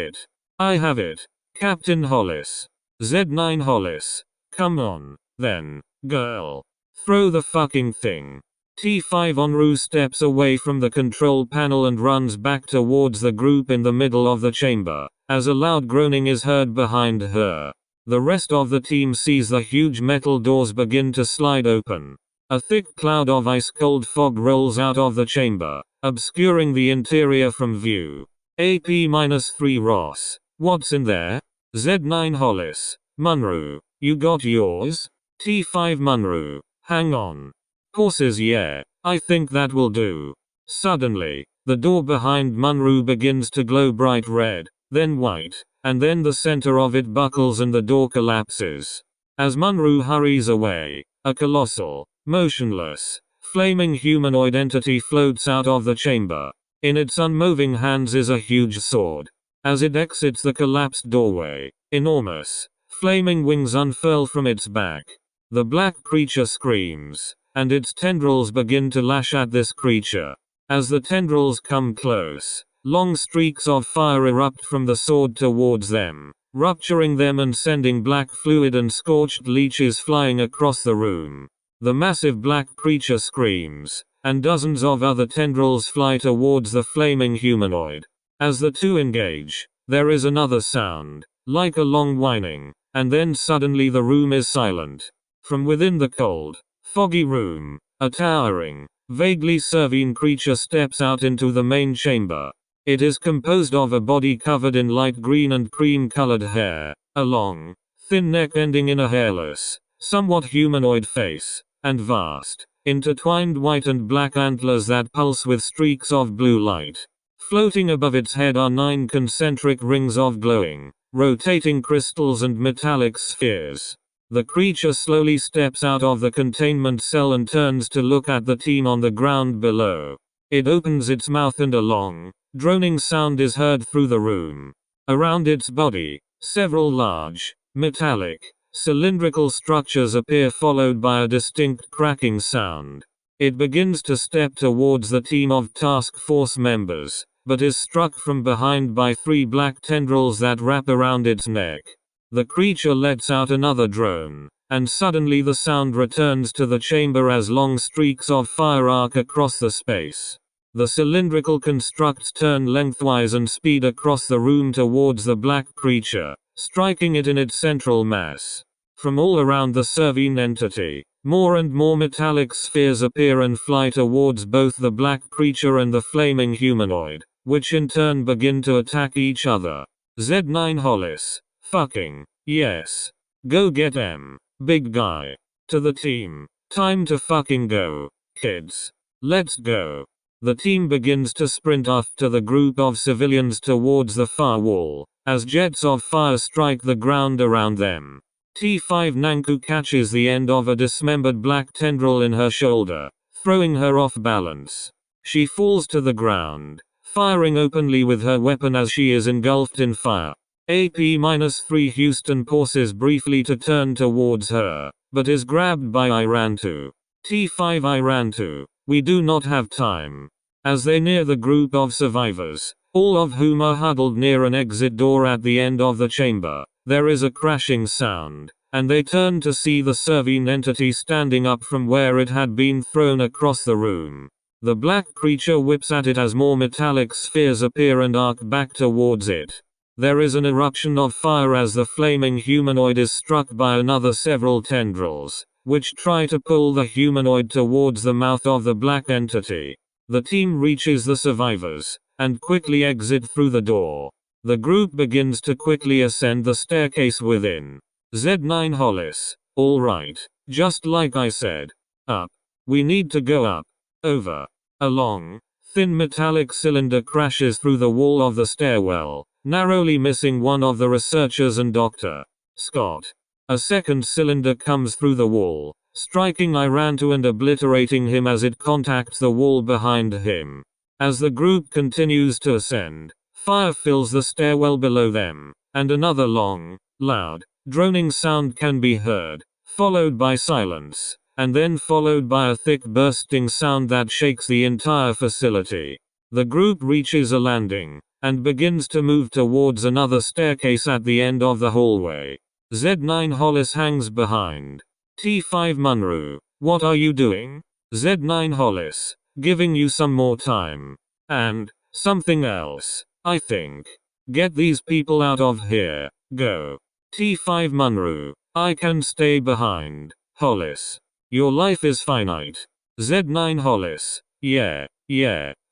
it. Captain Hollis. Z9 Hollis. Come on, then, girl. Throw the fucking thing. T5 Onru steps away from the control panel and runs back towards the group in the middle of the chamber, as a loud groaning is heard behind her. The rest of the team sees the huge metal doors begin to slide open. A thick cloud of ice-cold fog rolls out of the chamber, obscuring the interior from view. AP-3 Ross. What's in there? Z9 Hollis. Munru. You got yours? T5 Munru. Hang on. Horses, yeah. I think that will do. Suddenly, the door behind Munru begins to glow bright red, then white, and then the center of it buckles and the door collapses. As Munru hurries away, a colossal, motionless, flaming humanoid entity floats out of the chamber. In its unmoving hands is a huge sword. As it exits the collapsed doorway, enormous, flaming wings unfurl from its back. The black creature screams, and its tendrils begin to lash at this creature. As the tendrils come close, long streaks of fire erupt from the sword towards them, rupturing them and sending black fluid and scorched leeches flying across the room. The massive black creature screams, and dozens of other tendrils fly towards the flaming humanoid. As the two engage, there is another sound, like a long whining, and then suddenly the room is silent. From within the cold, foggy room, a towering, vaguely servine creature steps out into the main chamber. It is composed of a body covered in light green and cream-colored hair, a long, thin neck ending in a hairless, somewhat humanoid face, and vast, intertwined white and black antlers that pulse with streaks of blue light. Floating above its head are 9 concentric rings of glowing, rotating crystals and metallic spheres. The creature slowly steps out of the containment cell and turns to look at the team on the ground below. It opens its mouth and a long, droning sound is heard through the room. Around its body, several large, metallic, cylindrical structures appear, followed by a distinct cracking sound. It begins to step towards the team of task force members, but is struck from behind by 3 black tendrils that wrap around its neck. The creature lets out another drone, and suddenly the sound returns to the chamber as long streaks of fire arc across the space. The cylindrical constructs turn lengthwise and speed across the room towards the black creature, striking it in its central mass. From all around the servine entity, more and more metallic spheres appear and fly towards both the black creature and the flaming humanoid, which in turn begin to attack each other. Z9 Hollis. Fucking yes. Go get em, big guy. To the team. Time to fucking go, kids. Let's go. The team begins to sprint after the group of civilians towards the far wall, as jets of fire strike the ground around them. T5 Nanku catches the end of a dismembered black tendril in her shoulder, throwing her off balance. She falls to the ground, firing openly with her weapon as she is engulfed in fire. AP-3 Houston pauses briefly to turn towards her, but is grabbed by Irantu. T5 Irantu, we do not have time. As they near the group of survivors, all of whom are huddled near an exit door at the end of the chamber, there is a crashing sound, and they turn to see the servine entity standing up from where it had been thrown across the room. The black creature whips at it as more metallic spheres appear and arc back towards it. There is an eruption of fire as the flaming humanoid is struck by another several tendrils, which try to pull the humanoid towards the mouth of the black entity. The team reaches the survivors, and quickly exit through the door. The group begins to quickly ascend the staircase within. Z9 Hollis. Alright. Just like I said. Up. We need to go up. Over. A long, thin metallic cylinder crashes through the wall of the stairwell, narrowly missing one of the researchers and Dr. Scott. A second cylinder comes through the wall, striking Irantu and obliterating him as it contacts the wall behind him. As the group continues to ascend, fire fills the stairwell below them, and another long, loud, droning sound can be heard, followed by silence, and then followed by a thick bursting sound that shakes the entire facility. The group reaches a landing, and begins to move towards another staircase at the end of the hallway. Z9 Hollis hangs behind. T5 Munro, what are you doing? Z9 Hollis, giving you some more time. And, something else, I think. Get these people out of here, go. T5 Munro, I can stay behind. Hollis, your life is finite. Z9 Hollis, yeah,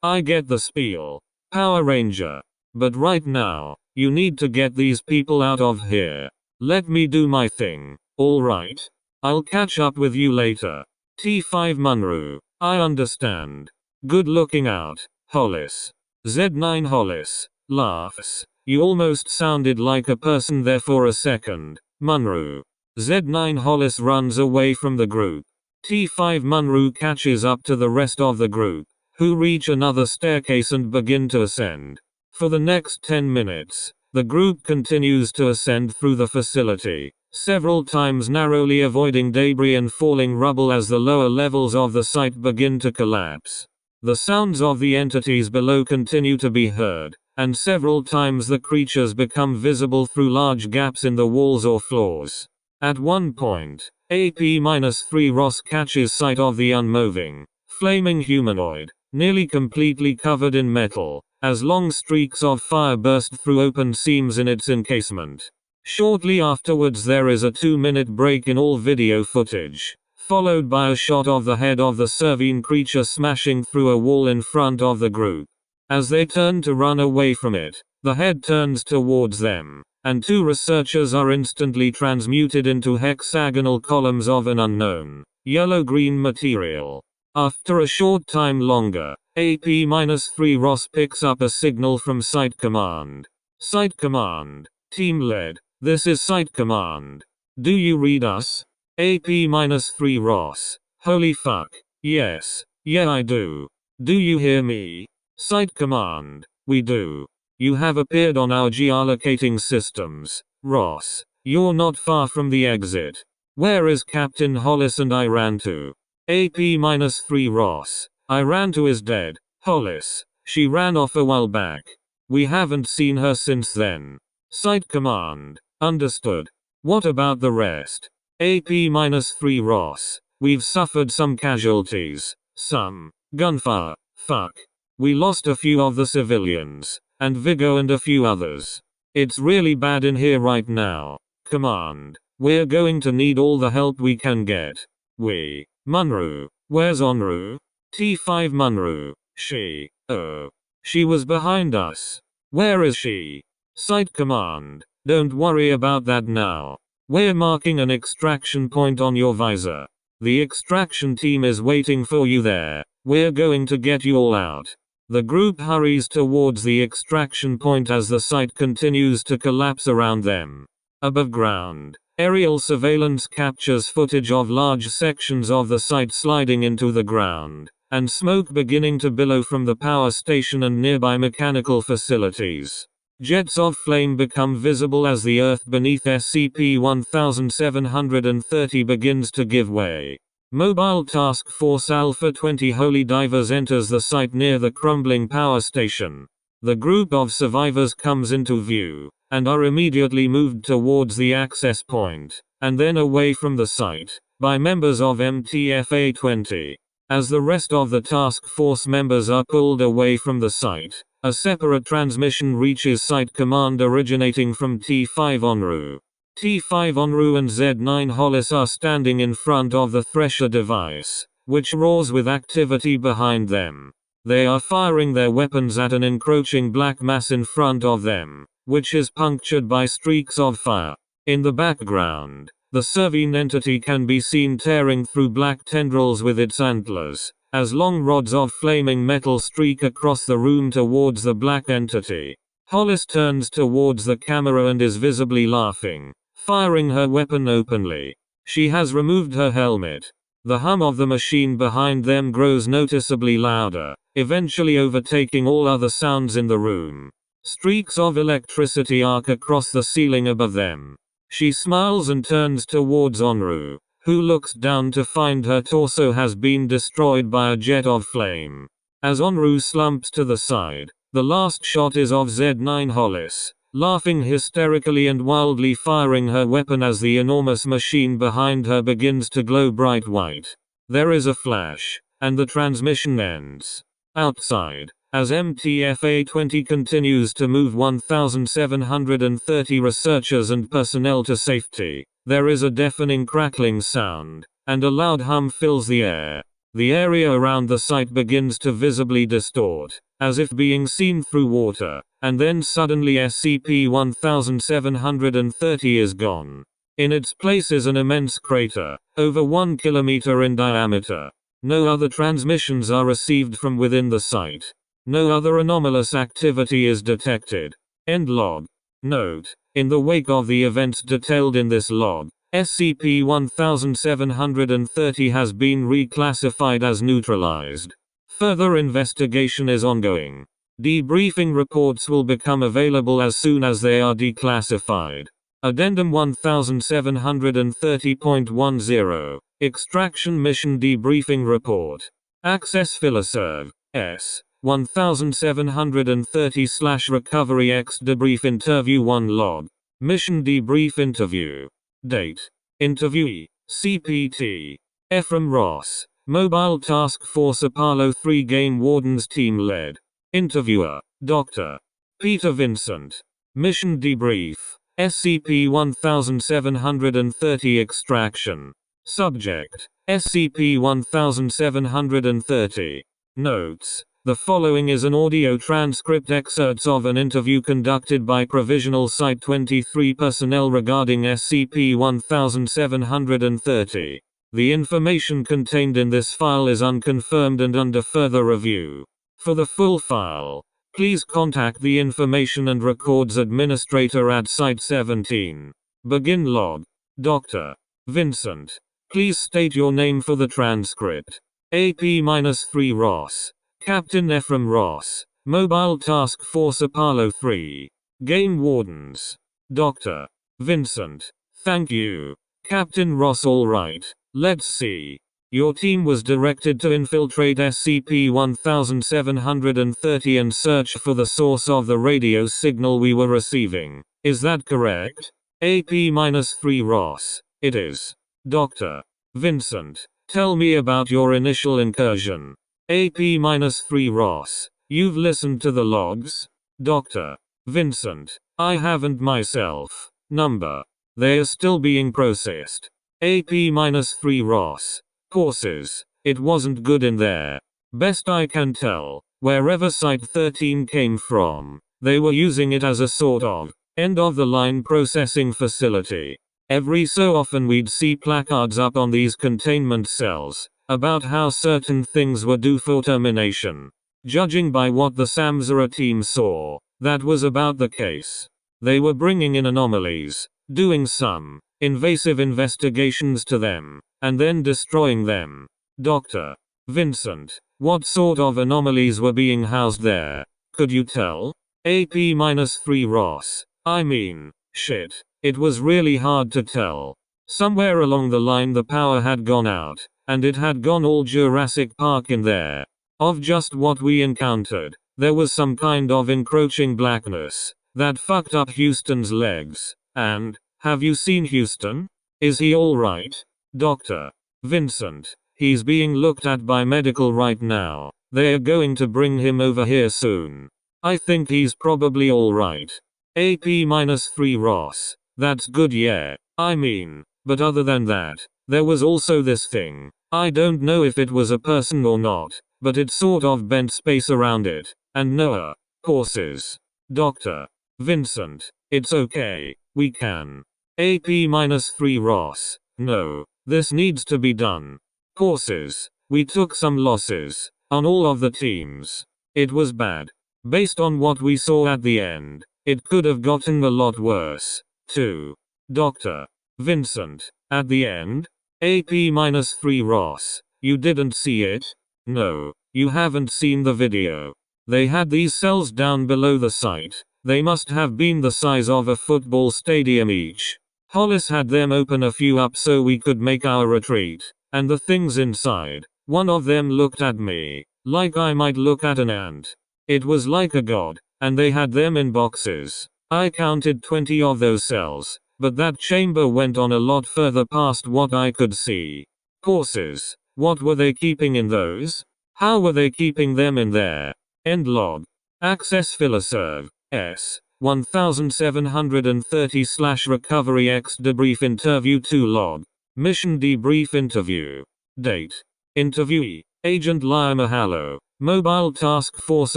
I get the spiel. Power Ranger. But right now, you need to get these people out of here. Let me do my thing, alright? I'll catch up with you later. T5 Munro, I understand. Good looking out, Hollis. Z9 Hollis laughs. You almost sounded like a person there for a second, Munro. Z9 Hollis runs away from the group. T5 Munro catches up to the rest of the group, who reach another staircase and begin to ascend. For the next 10 minutes, the group continues to ascend through the facility, several times narrowly avoiding debris and falling rubble as the lower levels of the site begin to collapse. The sounds of the entities below continue to be heard, and several times the creatures become visible through large gaps in the walls or floors. At one point, AP-3 Ross catches sight of the unmoving, flaming humanoid, nearly completely covered in metal, as long streaks of fire burst through open seams in its encasement. Shortly afterwards there is a 2-minute break in all video footage, followed by a shot of the head of the servine creature smashing through a wall in front of the group. As they turn to run away from it, the head turns towards them, and two researchers are instantly transmuted into hexagonal columns of an unknown, yellow-green material. After a short time longer, AP-3 Ross picks up a signal from Site Command. Site Command. Team Lead, this is Site Command. Do you read us? AP-3 Ross. Holy fuck. Yes. Yeah, I do. Do you hear me? Site Command. We do. You have appeared on our geolocating systems, Ross. You're not far from the exit. Where is Captain Hollis and I ran to? AP-3 Ross. I ran to is dead. Hollis. She ran off a while back. We haven't seen her since then. Site Command. Understood. What about the rest? AP-3 Ross. We've suffered some casualties. Some gunfire. Fuck. We lost a few of the civilians. And Vigo and a few others. It's really bad in here right now. Command. We're going to need all the help we can get. Munru. Where's Onru? T5 Munru. She. Oh. She was behind us. Where is she? Site Command. Don't worry about that now. We're marking an extraction point on your visor. The extraction team is waiting for you there. We're going to get you all out. The group hurries towards the extraction point as the site continues to collapse around them. Above ground, aerial surveillance captures footage of large sections of the site sliding into the ground, and smoke beginning to billow from the power station and nearby mechanical facilities. Jets of flame become visible as the earth beneath SCP-1730 begins to give way. Mobile Task Force Alpha 20 Holy Divers enters the site near the crumbling power station. The group of survivors comes into view, and are immediately moved towards the access point, and then away from the site, by members of MTFA-20. As the rest of the task force members are pulled away from the site, a separate transmission reaches Site Command originating from T5 Onru. T5 Onru and Z9 Hollis are standing in front of the Thresher device, which roars with activity behind them. They are firing their weapons at an encroaching black mass in front of them, which is punctured by streaks of fire. In the background, the Servine entity can be seen tearing through black tendrils with its antlers, as long rods of flaming metal streak across the room towards the black entity. Hollis turns towards the camera and is visibly laughing, firing her weapon openly. She has removed her helmet. The hum of the machine behind them grows noticeably louder, eventually overtaking all other sounds in the room. Streaks of electricity arc across the ceiling above them. She smiles and turns towards Onru, who looks down to find her torso has been destroyed by a jet of flame. As Onru slumps to the side, the last shot is of Z9 Hollis, laughing hysterically and wildly firing her weapon as the enormous machine behind her begins to glow bright white. There is a flash, and the transmission ends. Outside, as MTFA-20 continues to move 1,730 researchers and personnel to safety, there is a deafening crackling sound, and a loud hum fills the air. The area around the site begins to visibly distort, as if being seen through water, and then suddenly SCP-1730 is gone. In its place is an immense crater, over 1 kilometer in diameter. No other transmissions are received from within the site. No other anomalous activity is detected. End log. Note: in the wake of the events detailed in this log, SCP-1730 has been reclassified as neutralized. Further investigation is ongoing. Debriefing reports will become available as soon as they are declassified. Addendum 1730.10 Extraction Mission Debriefing Report. Access Filoserv. S. 1730/Recovery X Debrief Interview 1 Log. Mission Debrief Interview. Date. Interviewee: CPT. Ephraim Ross. Mobile Task Force Apollo 3 Game Wardens Team Led. Interviewer: Dr. Peter Vincent. Mission Debrief. SCP-1730 Extraction. Subject: SCP-1730. Notes: The following is an audio transcript excerpts of an interview conducted by Provisional Site-13 personnel regarding SCP-1730. The information contained in this file is unconfirmed and under further review. For the full file, please contact the Information and Records Administrator at Site-17. Begin log. Dr. Vincent. Please state your name for the transcript. AP-3 Ross. Captain Ephraim Ross. Mobile Task Force Apollo 3. Game Wardens. Dr. Vincent. Thank you. Captain Ross. All right. Let's see. Your team was directed to infiltrate SCP-1730 and search for the source of the radio signal we were receiving. Is that correct? AP-3 Ross. It is. Dr. Vincent. Tell me about your initial incursion. AP-3 Ross. You've listened to the logs? Dr. Vincent. I haven't myself. Number. They are still being processed. AP-3 Ross. Courses. It wasn't good in there. Best I can tell, wherever Site-13 came from, they were using it as a sort of end-of-the-line processing facility. Every so often we'd see placards up on these containment cells about how certain things were due for termination. Judging by what the SAMZERA team saw, that was about the case. They were bringing in anomalies, doing some invasive investigations to them, and then destroying them. Dr. Vincent, what sort of anomalies were being housed there? Could you tell? AP-3 Ross. I mean, shit. It was really hard to tell. Somewhere along the line the power had gone out, and it had gone all Jurassic Park in there. Of just what we encountered, there was some kind of encroaching blackness that fucked up Houston's legs. And, have you seen Houston? Is he alright? Dr. Vincent. He's being looked at by medical right now. They are going to bring him over here soon. I think he's probably alright. AP-3 Ross. That's good, yeah. I mean, but other than that, there was also this thing. I don't know if it was a person or not, but it sort of bent space around it. And Noah. Courses. Dr. Vincent. It's okay. We can. AP-3 Ross. No. This needs to be done. Courses. We took some losses on all of the teams. It was bad. Based on what we saw at the end, it could have gotten a lot worse, too. Dr. Vincent. At the end? AP-3 Ross. You didn't see it? No, you haven't seen the video. They had these cells down below the site. They must have been the size of a football stadium each. Hollis had them open a few up so we could make our retreat. And the things inside. One of them looked at me, like I might look at an ant. It was like a god, and they had them in boxes. I counted 20 of those cells, but that chamber went on a lot further past what I could see. Courses. What were they keeping in those? How were they keeping them in there? End log. Access Filoserv. S. 1730/Recovery X Debrief Interview 2 log. Mission Debrief Interview. Date. Interviewee. Agent Laya Mahalo. Mobile Task Force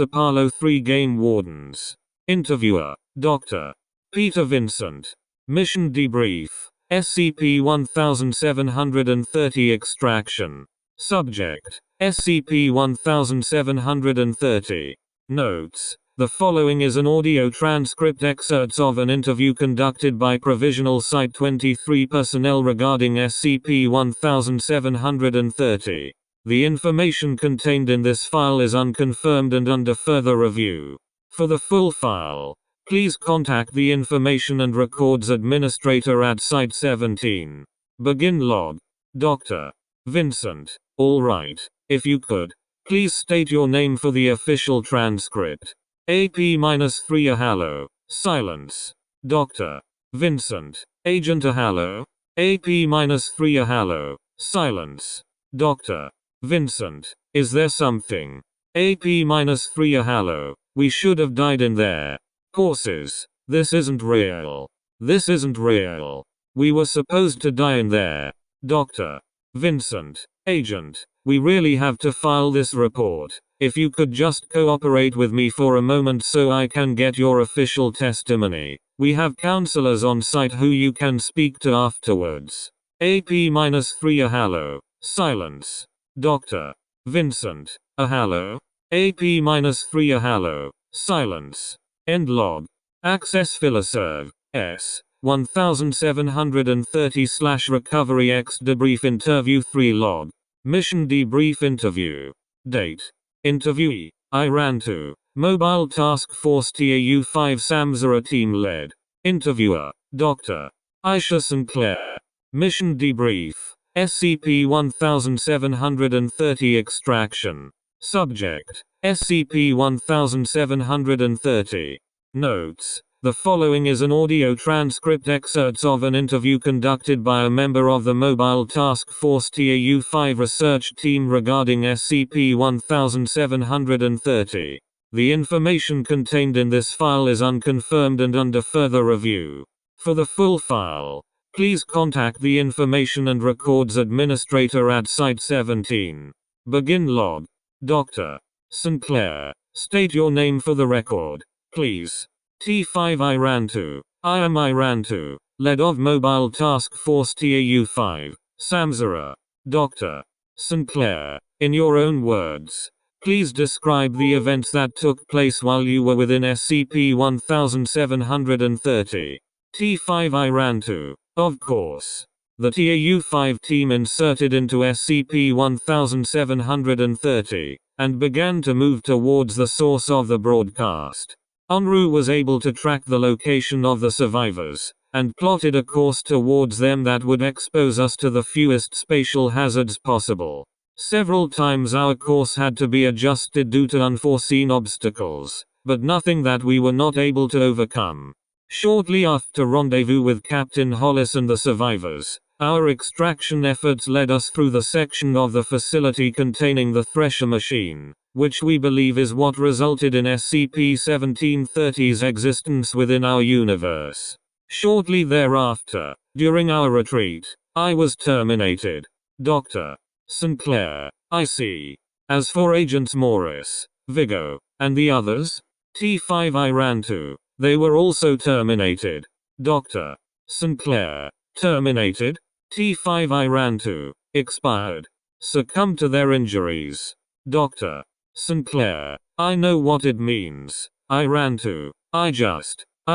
Apollo 3 Game Wardens. Interviewer. Dr. Peter Vincent. Mission Debrief. SCP-1730 Extraction. Subject. SCP-1730. Notes. The following is an audio transcript excerpts of an interview conducted by Provisional Site-13 personnel regarding SCP-1730. The information contained in this file is unconfirmed and under further review. For the full file, please contact the Information and Records Administrator at Site-17. Begin log. Dr. Vincent. All right. If you could, please state your name for the official transcript. AP-3 Ahalo. Silence. Dr. Vincent. Agent Ahalo. AP-3 Ahalo. Silence. Dr. Vincent. Is there something? AP-3 Ahalo. We should have died in there. Courses. This isn't real. This isn't real. We were supposed to die in there. Dr. Vincent. Agent. We really have to file this report. If you could just cooperate with me for a moment so I can get your official testimony. We have counselors on site who you can speak to afterwards. AP-3 hello. Silence. Dr. Vincent. Hello. AP-3 hello. Silence. End log. Access Filoserv. S. 1730/recovery X debrief interview 3 log. Mission debrief interview. Date. Interviewee. Iran 2. Mobile Task Force TAU-5 Samzara team led. Interviewer. Dr. Aisha Sinclair. Mission debrief. SCP-1730 extraction. Subject. SCP-1730. Notes. The following is an audio transcript excerpts of an interview conducted by a member of the Mobile Task Force TAU-5 research team regarding SCP-1730. The information contained in this file is unconfirmed and under further review. For the full file, please contact the Information and Records Administrator at Site-13. Begin log. Dr. Sinclair, state your name for the record, please. T5 Iran 2. I am Iran 2, lead of Mobile Task Force TAU-5, Samzara. Dr. Sinclair, in your own words, please describe the events that took place while you were within SCP-1730. T5 Iran 2. Of course. The TAU-5 team inserted into SCP-1730, and began to move towards the source of the broadcast. UNRU was able to track the location of the survivors, and plotted a course towards them that would expose us to the fewest spatial hazards possible. Several times our course had to be adjusted due to unforeseen obstacles, but nothing that we were not able to overcome. Shortly after rendezvous with Captain Hollis and the survivors, our extraction efforts led us through the section of the facility containing the thresher machine, which we believe is what resulted in SCP-1730's existence within our universe. Shortly thereafter, during our retreat, I was terminated. Dr. Sinclair, I see. As for Agents Morris, Vigo, and the others, T5 Iran 2, they were also terminated. Dr. Sinclair, terminated? T5 Iran 2, expired. Succumbed to their injuries. Dr. Sinclair, I know what it means. Iran 2, I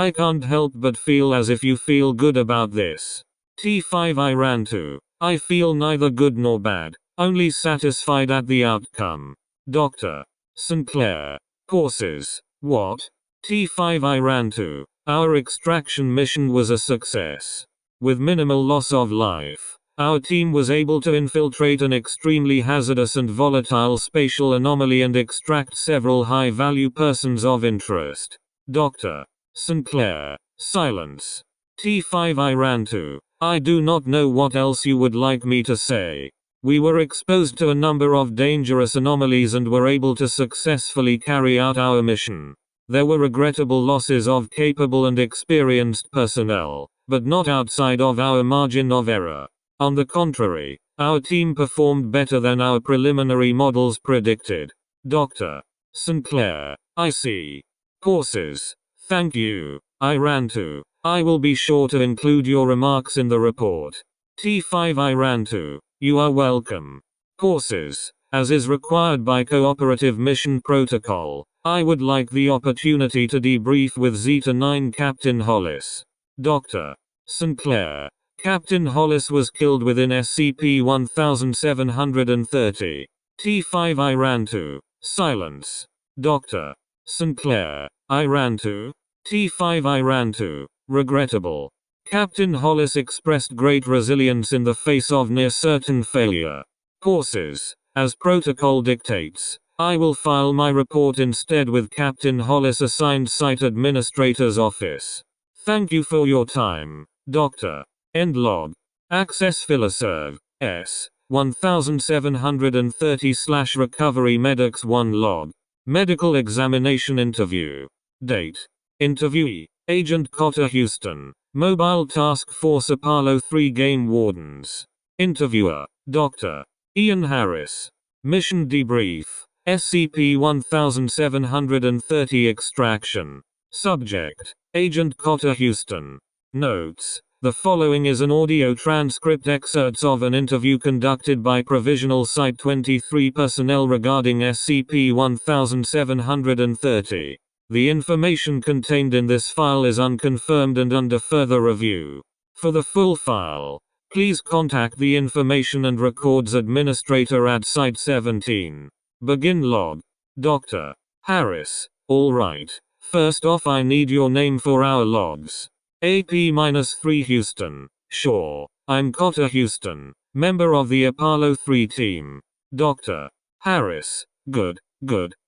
can't help but feel as if you feel good about this. T5 Iran 2, I feel neither good nor bad, only satisfied at the outcome. Dr. Sinclair, courses, what? T5 Iran 2, our extraction mission was a success. With minimal loss of life, our team was able to infiltrate an extremely hazardous and volatile spatial anomaly and extract several high-value persons of interest. Dr. Sinclair, silence. T5 Iran 2, I do not know what else you would like me to say. We were exposed to a number of dangerous anomalies and were able to successfully carry out our mission. There were regrettable losses of capable and experienced personnel, but not outside of our margin of error. On the contrary, our team performed better than our preliminary models predicted. Dr. Sinclair, I see. Courses. Thank you, Iran 2. I will be sure to include your remarks in the report. T5 Iran 2, you are welcome. Courses. As is required by Cooperative Mission Protocol, I would like the opportunity to debrief with Zeta-9 Captain Hollis. Dr. Sinclair, Captain Hollis was killed within SCP-1730. T5 Iran 2, silence. Dr. Sinclair, Iran 2, T5 Iran 2, regrettable. Captain Hollis expressed great resilience in the face of near-certain failure. Courses. As protocol dictates, I will file my report instead with Captain Hollis assigned Site Administrator's office. Thank you for your time, Dr. End log. Access Filoserv. S. 1730/recovery medics 1 log. Medical examination interview. Date. Interviewee. Agent Cotter Houston. Mobile Task Force Apollo 3 Game Wardens. Interviewer. Dr. Ian Harris. Mission debrief. SCP-1730 Extraction. Subject: Agent Cotter Houston. Notes: the following is an audio transcript excerpts of an interview conducted by Provisional Site-13 personnel regarding SCP-1730. The information contained in this file is unconfirmed and under further review. For the full file, please contact the Information and Records Administrator at Site-17. Begin log. Dr. Harris. All right. First off, I need your name for our logs. AP-3 Houston. Sure. I'm Cotter Houston, member of the Apollo 3 team. Dr. Harris. Good.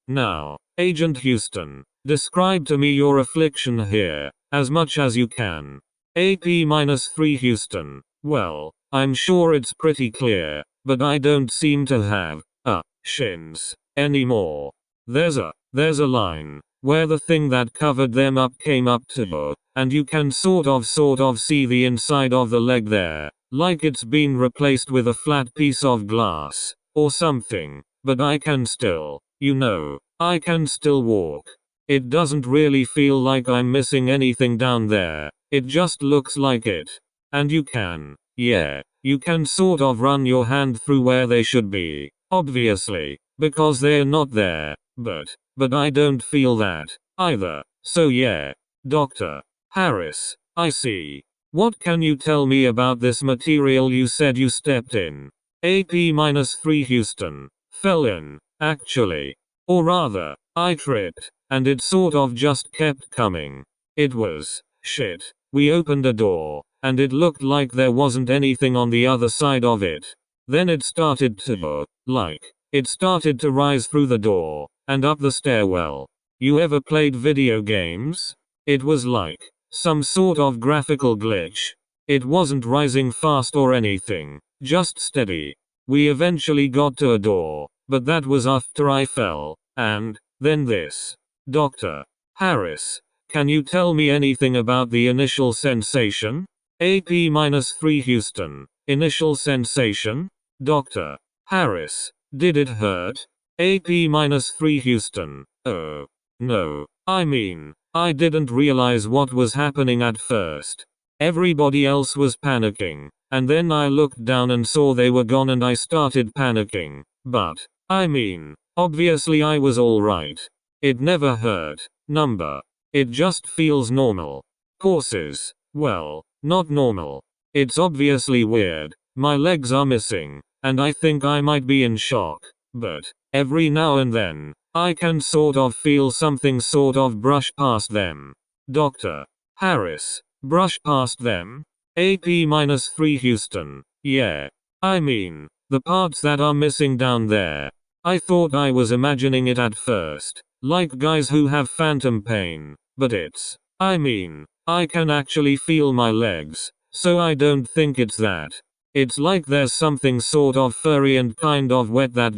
Now, Agent Houston, describe to me your affliction here, as much as you can. AP-3 Houston. Well, I'm sure it's pretty clear, but I don't seem to have shins anymore. There's a line where the thing that covered them up came up to, and you can sort of see the inside of the leg there, like it's been replaced with a flat piece of glass or something, but I can still, I can still walk. It doesn't really feel like I'm missing anything down there, it just looks like it. And you can sort of run your hand through where they should be, obviously, because they're not there, but I don't feel that, either, so yeah. Dr. Harris, I see. What can you tell me about this material you said you stepped in? AP-3 Houston. Fell in, actually. Or rather, I tripped, and it sort of just kept coming. It was shit. We opened a door, and it looked like there wasn't anything on the other side of it. Then it started to, rise through the door, and up the stairwell. You ever played video games? It was like some sort of graphical glitch. It wasn't rising fast or anything, just steady. We eventually got to a door, but that was after I fell, and then this. Dr. Harris, can you tell me anything about the initial sensation? AP-3 Houston. Initial sensation? Dr. Harris, did it hurt? AP-3 Houston. Oh, no. I mean, I didn't realize what was happening at first. Everybody else was panicking, and then I looked down and saw they were gone and I started panicking. But, I mean, obviously I was alright. It never hurt. Number. It just feels normal. Courses. Well, not normal. It's obviously weird. My legs are missing, and I think I might be in shock. But, every now and then, I can sort of feel something sort of brush past them. Dr. Harris. Brush past them? AP-3 Houston. Yeah. I mean, the parts that are missing down there. I thought I was imagining it at first, like guys who have phantom pain, but it's, I mean, I can actually feel my legs, so I don't think it's that. It's like there's something sort of furry and kind of wet that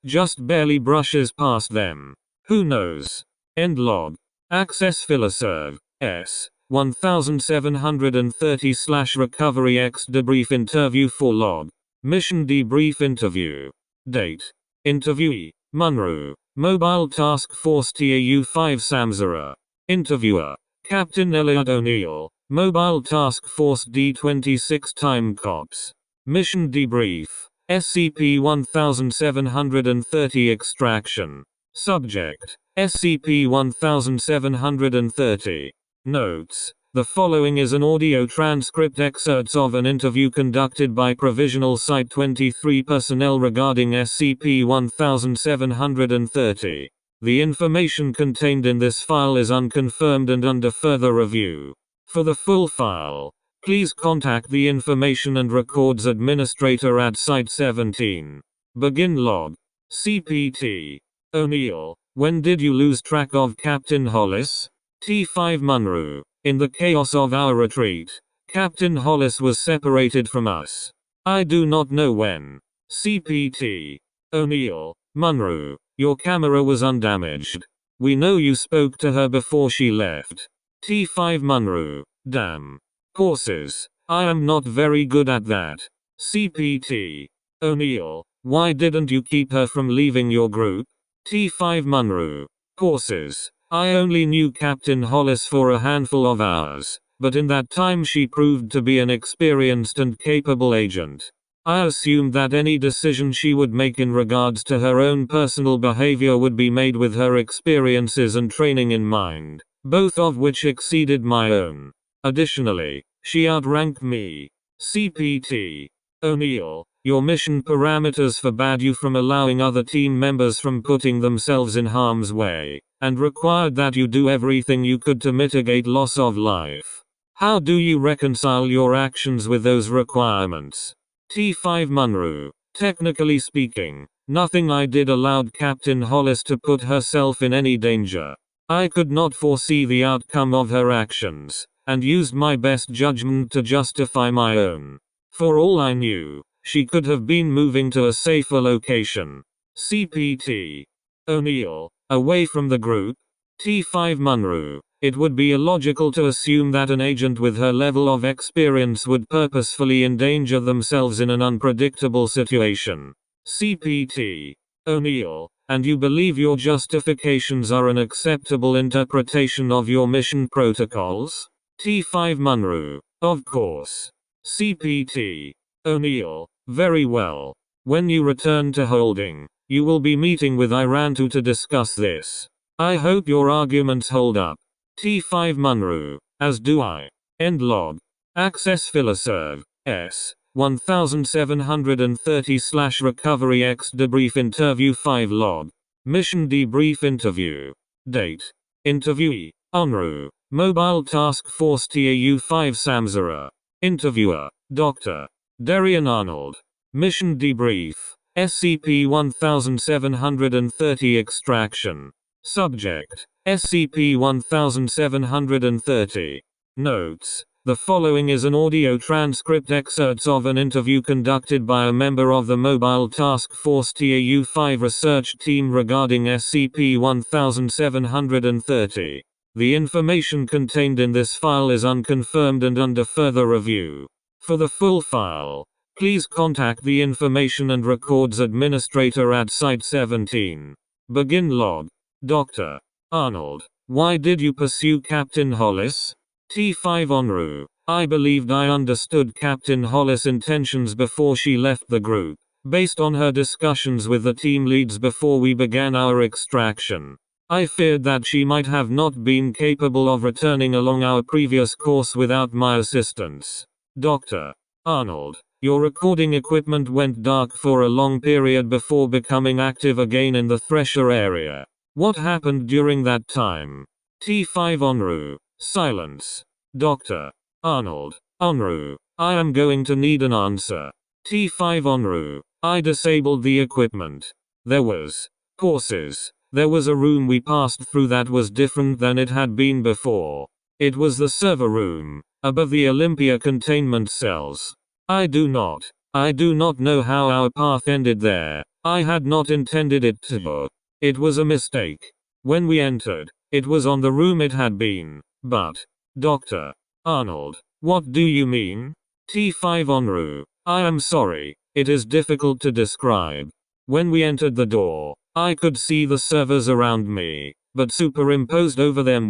just barely brushes past them. Who knows? End log. Access Filoserv. S. 1730/Recovery X Debrief Interview for log. Mission Debrief Interview. Date. Interviewee. Munro. Mobile Task Force TAU-5 Samsara. Interviewer. Captain Elliot O'Neill. Mobile Task Force D-26 Time Cops. Mission Debrief. SCP-1730 Extraction. Subject. SCP-1730. Notes. The following is an audio transcript excerpts of an interview conducted by Provisional Site-13 personnel regarding SCP-1730. The information contained in this file is unconfirmed and under further review. For the full file, please contact the Information and Records Administrator at Site-17. Begin log. CPT. O'Neill. When did you lose track of Captain Hollis? T5 Munro. In the chaos of our retreat, Captain Hollis was separated from us. I do not know when. CPT. O'Neill. Munro. Your camera was undamaged. We know you spoke to her before she left. T5 Munro. Damn. Courses. I am not very good at that. CPT. O'Neill. Why didn't you keep her from leaving your group? T5 Munro. Courses. I only knew Captain Hollis for a handful of hours, but in that time she proved to be an experienced and capable agent. I assumed that any decision she would make in regards to her own personal behavior would be made with her experiences and training in mind, both of which exceeded my own. Additionally, she outranked me. CPT. O'Neill, your mission parameters forbade you from allowing other team members from putting themselves in harm's way, and required that you do everything you could to mitigate loss of life. How do you reconcile your actions with those requirements? T5 Munro. Technically speaking, nothing I did allowed Captain Hollis to put herself in any danger. I could not foresee the outcome of her actions, and used my best judgment to justify my own. For all I knew, she could have been moving to a safer location. CPT. O'Neill. Away from the group? T5 Munro. It would be illogical to assume that an agent with her level of experience would purposefully endanger themselves in an unpredictable situation. CPT. O'Neill. And you believe your justifications are an acceptable interpretation of your mission protocols? T5 Munro. Of course. CPT. O'Neill. Very well. When you return to holding, you will be meeting with Irantu to discuss this. I hope your arguments hold up. T5 Munro. As do I. End log. Access Filoserv. S. 1730/Recovery X Debrief Interview 5 log. Mission Debrief Interview. Date. Interviewee. Onru. Mobile Task Force TAU 5 Samsara. Interviewer. Dr. Darian Arnold. Mission Debrief. SCP-1730 Extraction. Subject. SCP-1730. Notes. The following is an audio transcript excerpts of an interview conducted by a member of the Mobile Task Force TAU 5 research team regarding SCP-1730. The information contained in this file is unconfirmed and under further review. For the full file, please contact the Information and Records Administrator at Site-13. Begin log. Dr. Arnold. Why did you pursue Captain Hollis? T5 Onru. I believed I understood Captain Hollis' intentions before she left the group, based on her discussions with the team leads before we began our extraction. I feared that she might have not been capable of returning along our previous course without my assistance. Dr. Arnold. Your recording equipment went dark for a long period before becoming active again in the Thresher area. What happened during that time? T5 Onru. Silence. Dr. Arnold. Onru. I am going to need an answer. T5 Onru. I disabled the equipment. There was courses. There was a room we passed through that was different than it had been before. It was the server room, above the Olympia containment cells. I do not know how our path ended there. I had not intended it to. It was a mistake. When we entered, it was on the room it had been. But, Dr. Arnold, what do you mean? T5 Onru. I am sorry, it is difficult to describe. When we entered the door, I could see the servers around me, but superimposed over them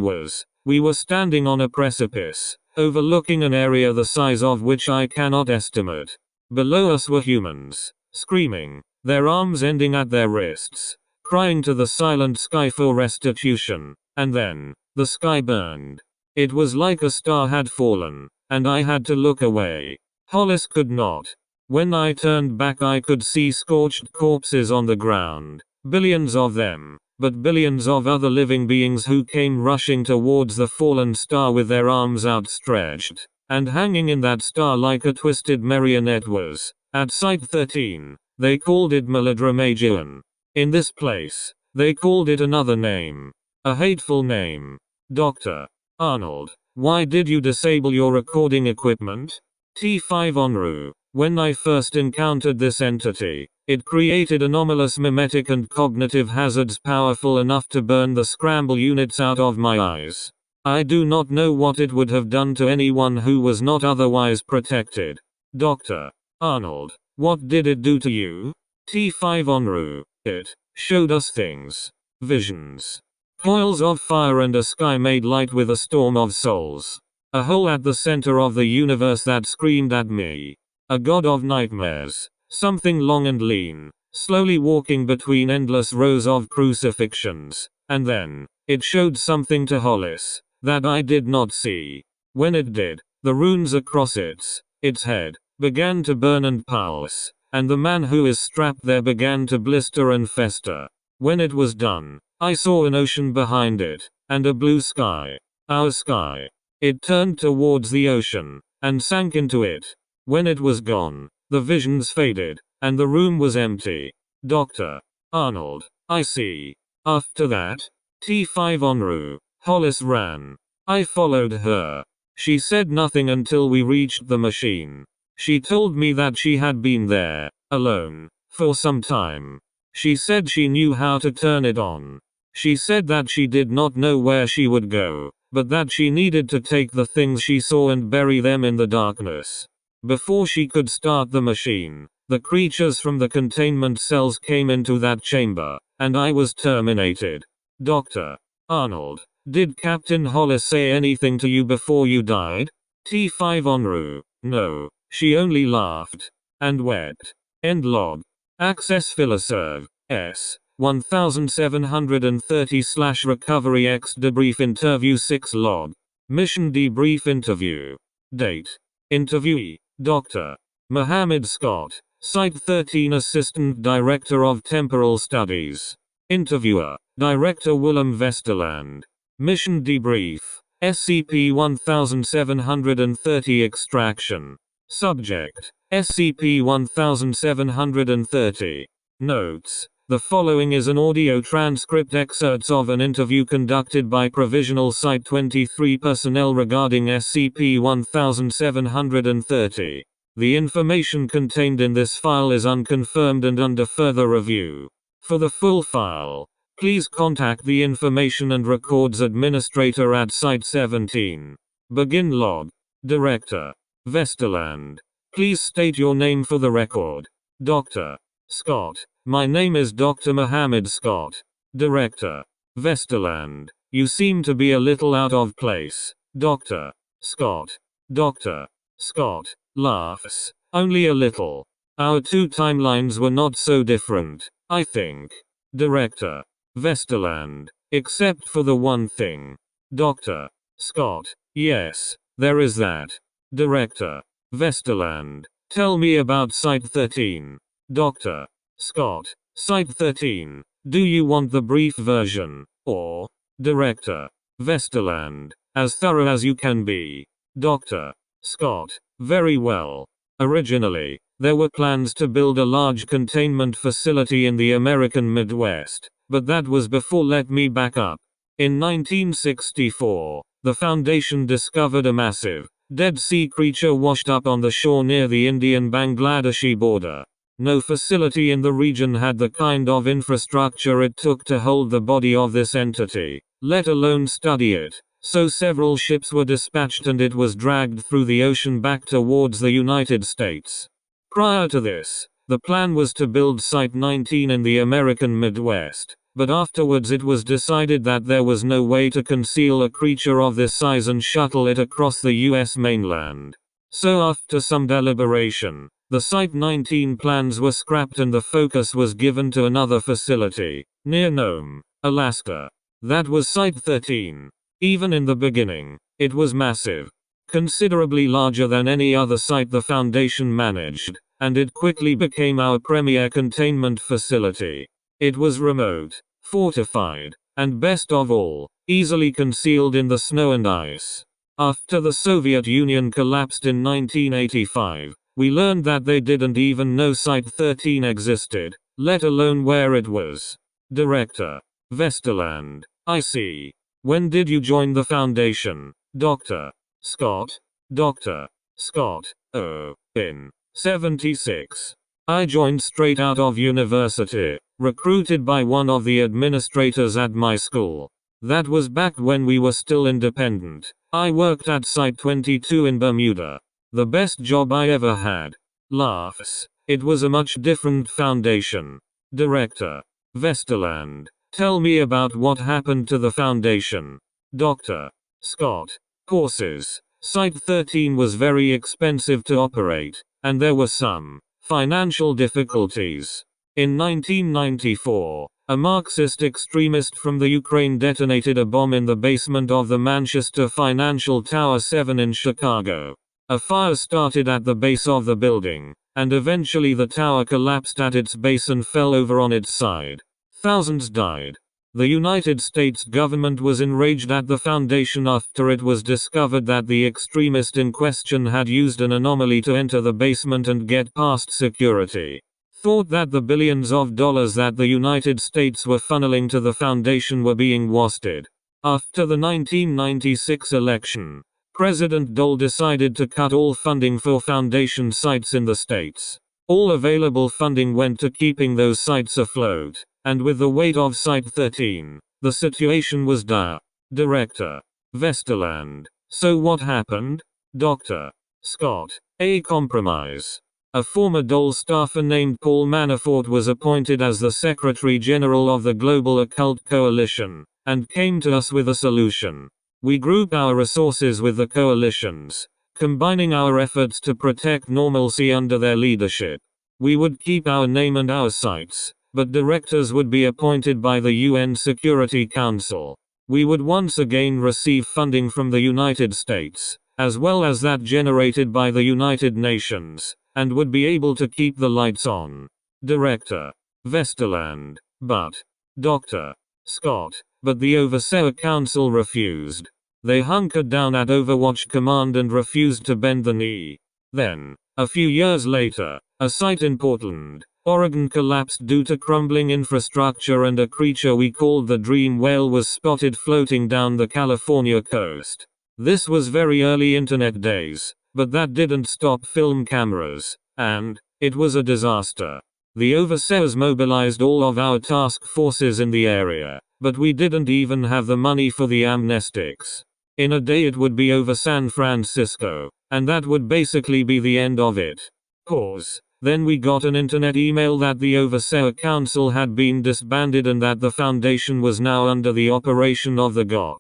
we were standing on a precipice, overlooking an area the size of which I cannot estimate. Below us were humans, screaming, their arms ending at their wrists, crying to the silent sky for restitution, and then, the sky burned. It was like a star had fallen, and I had to look away. Hollis could not. When I turned back I could see scorched corpses on the ground, billions of them, but billions of other living beings who came rushing towards the fallen star with their arms outstretched, and hanging in that star like a twisted marionette was, at Site-13, they called it Melodramagian. In this place, they called it another name. A hateful name. Dr. Arnold, why did you disable your recording equipment? T5 Onru. When I first encountered this entity, it created anomalous mimetic and cognitive hazards powerful enough to burn the scramble units out of my eyes. I do not know what it would have done to anyone who was not otherwise protected. Dr. Arnold, what did it do to you? T5 Onru. It Showed us things. Visions. Coils of fire and a sky made light with a storm of souls. A hole at the center of the universe that screamed at me. A god of nightmares. Something long and lean, slowly walking between endless rows of crucifixions. And then, it showed something to Hollis that I did not see. When it did, the runes across its head began to burn and pulse, and the man who is strapped there began to blister and fester. When it was done, I saw an ocean behind it, and a blue sky. Our sky. It turned towards the ocean, and sank into it. When it was gone, the visions faded, and the room was empty. Dr. Arnold, I see. After that, T5 en route, Hollis ran. I followed her. She said nothing until we reached the machine. She told me that she had been there, alone, for some time. She said she knew how to turn it on. She said that she did not know where she would go, but that she needed to take the things she saw and bury them in the darkness. Before she could start the machine, the creatures from the containment cells came into that chamber, and I was terminated. Dr. Arnold, did Captain Hollis say anything to you before you died? T5 en route. No, she only laughed. And wept. End log. Access Filoserv. S. 1730/Recovery X Debrief Interview 6 log. Mission Debrief Interview. Date. Interviewee. Dr. Mohammed Scott, Site-13 Assistant Director of Temporal Studies. Interviewer. Director Willem Westerland. Mission Debrief. SCP-1730 Extraction. Subject. SCP-1730. Notes. The following is an audio transcript excerpts of an interview conducted by Provisional Site-23 personnel regarding SCP-1730. The information contained in this file is unconfirmed and under further review. For the full file, please contact the Information and Records Administrator at Site-17. Begin log. Director. Westerland. Please state your name for the record. Dr. Scott. My name is Dr. Mohammed Scott. Director. Westerland. You seem to be a little out of place. Dr. Scott. Dr. Scott. Laughs. Only a little. Our two timelines were not so different, I think. Director. Westerland. Except for the one thing. Dr. Scott. Yes, there is that. Director. Westerland. Tell me about Site-13. Dr. Scott. Site-13. Do you want the brief version, or? Director. Westerland. As thorough as you can be. Dr. Scott. Very well. Originally, there were plans to build a large containment facility in the American Midwest, but that was before. Let me back up. In 1964, the Foundation discovered a massive, Dead Sea creature washed up on the shore near the Indian-Bangladeshi border. No facility in the region had the kind of infrastructure it took to hold the body of this entity, let alone study it, so several ships were dispatched and it was dragged through the ocean back towards the United States. Prior to this, the plan was to build Site-19 in the American Midwest, but afterwards it was decided that there was no way to conceal a creature of this size and shuttle it across the US mainland. So after some deliberation, the Site-19 plans were scrapped and the focus was given to another facility, near Nome, Alaska. That was Site-13. Even in the beginning, it was massive. Considerably larger than any other site the Foundation managed, and it quickly became our premier containment facility. It was remote, fortified, and best of all, easily concealed in the snow and ice. After the Soviet Union collapsed in 1985, we learned that they didn't even know Site-13 existed, let alone where it was. Director. Westerland. I see. When did you join the Foundation? Dr. Scott. Dr. Scott. Oh, in 76. I joined straight out of university, recruited by one of the administrators at my school. That was back when we were still independent. I worked at Site-22 in Bermuda. The best job I ever had. Laughs. It was a much different foundation. Director. Vesterland. Tell me about what happened to the Foundation. Dr. Scott. Courses. Site-13 was very expensive to operate, and there were some financial difficulties. In 1994, a Marxist extremist from the Ukraine detonated a bomb in the basement of the Manchester Financial Tower 7 in Chicago. A fire started at the base of the building, and eventually the tower collapsed at its base and fell over on its side. Thousands died. The United States government was enraged at the Foundation after it was discovered that the extremist in question had used an anomaly to enter the basement and get past security. Thought that the billions of dollars that the United States were funneling to the Foundation were being wasted. After the 1996 election, President Dole decided to cut all funding for Foundation sites in the states. All available funding went to keeping those sites afloat, and with the weight of Site-13, the situation was dire. Director. Vesterland. So what happened? Dr. Scott. A compromise. A former Dole staffer named Paul Manafort was appointed as the Secretary General of the Global Occult Coalition, and came to us with a solution. We group our resources with the coalitions, combining our efforts to protect normalcy under their leadership. We would keep our name and our sites, but directors would be appointed by the UN Security Council. We would once again receive funding from the United States, as well as that generated by the United Nations, and would be able to keep the lights on. Director. Vesterland. But. Dr. Scott. But the Overseer Council refused. They hunkered down at Overwatch Command and refused to bend the knee. Then, a few years later, a site in Portland, Oregon collapsed due to crumbling infrastructure and a creature we called the Dream Whale was spotted floating down the California coast. This was very early internet days, but that didn't stop film cameras, and it was a disaster. The overseers mobilized all of our task forces in the area, but we didn't even have the money for the amnestics. In a day it would be over San Francisco, and that would basically be the end of it. Pause. Then we got an internet email that the Overseer Council had been disbanded and that the Foundation was now under the operation of the GOC.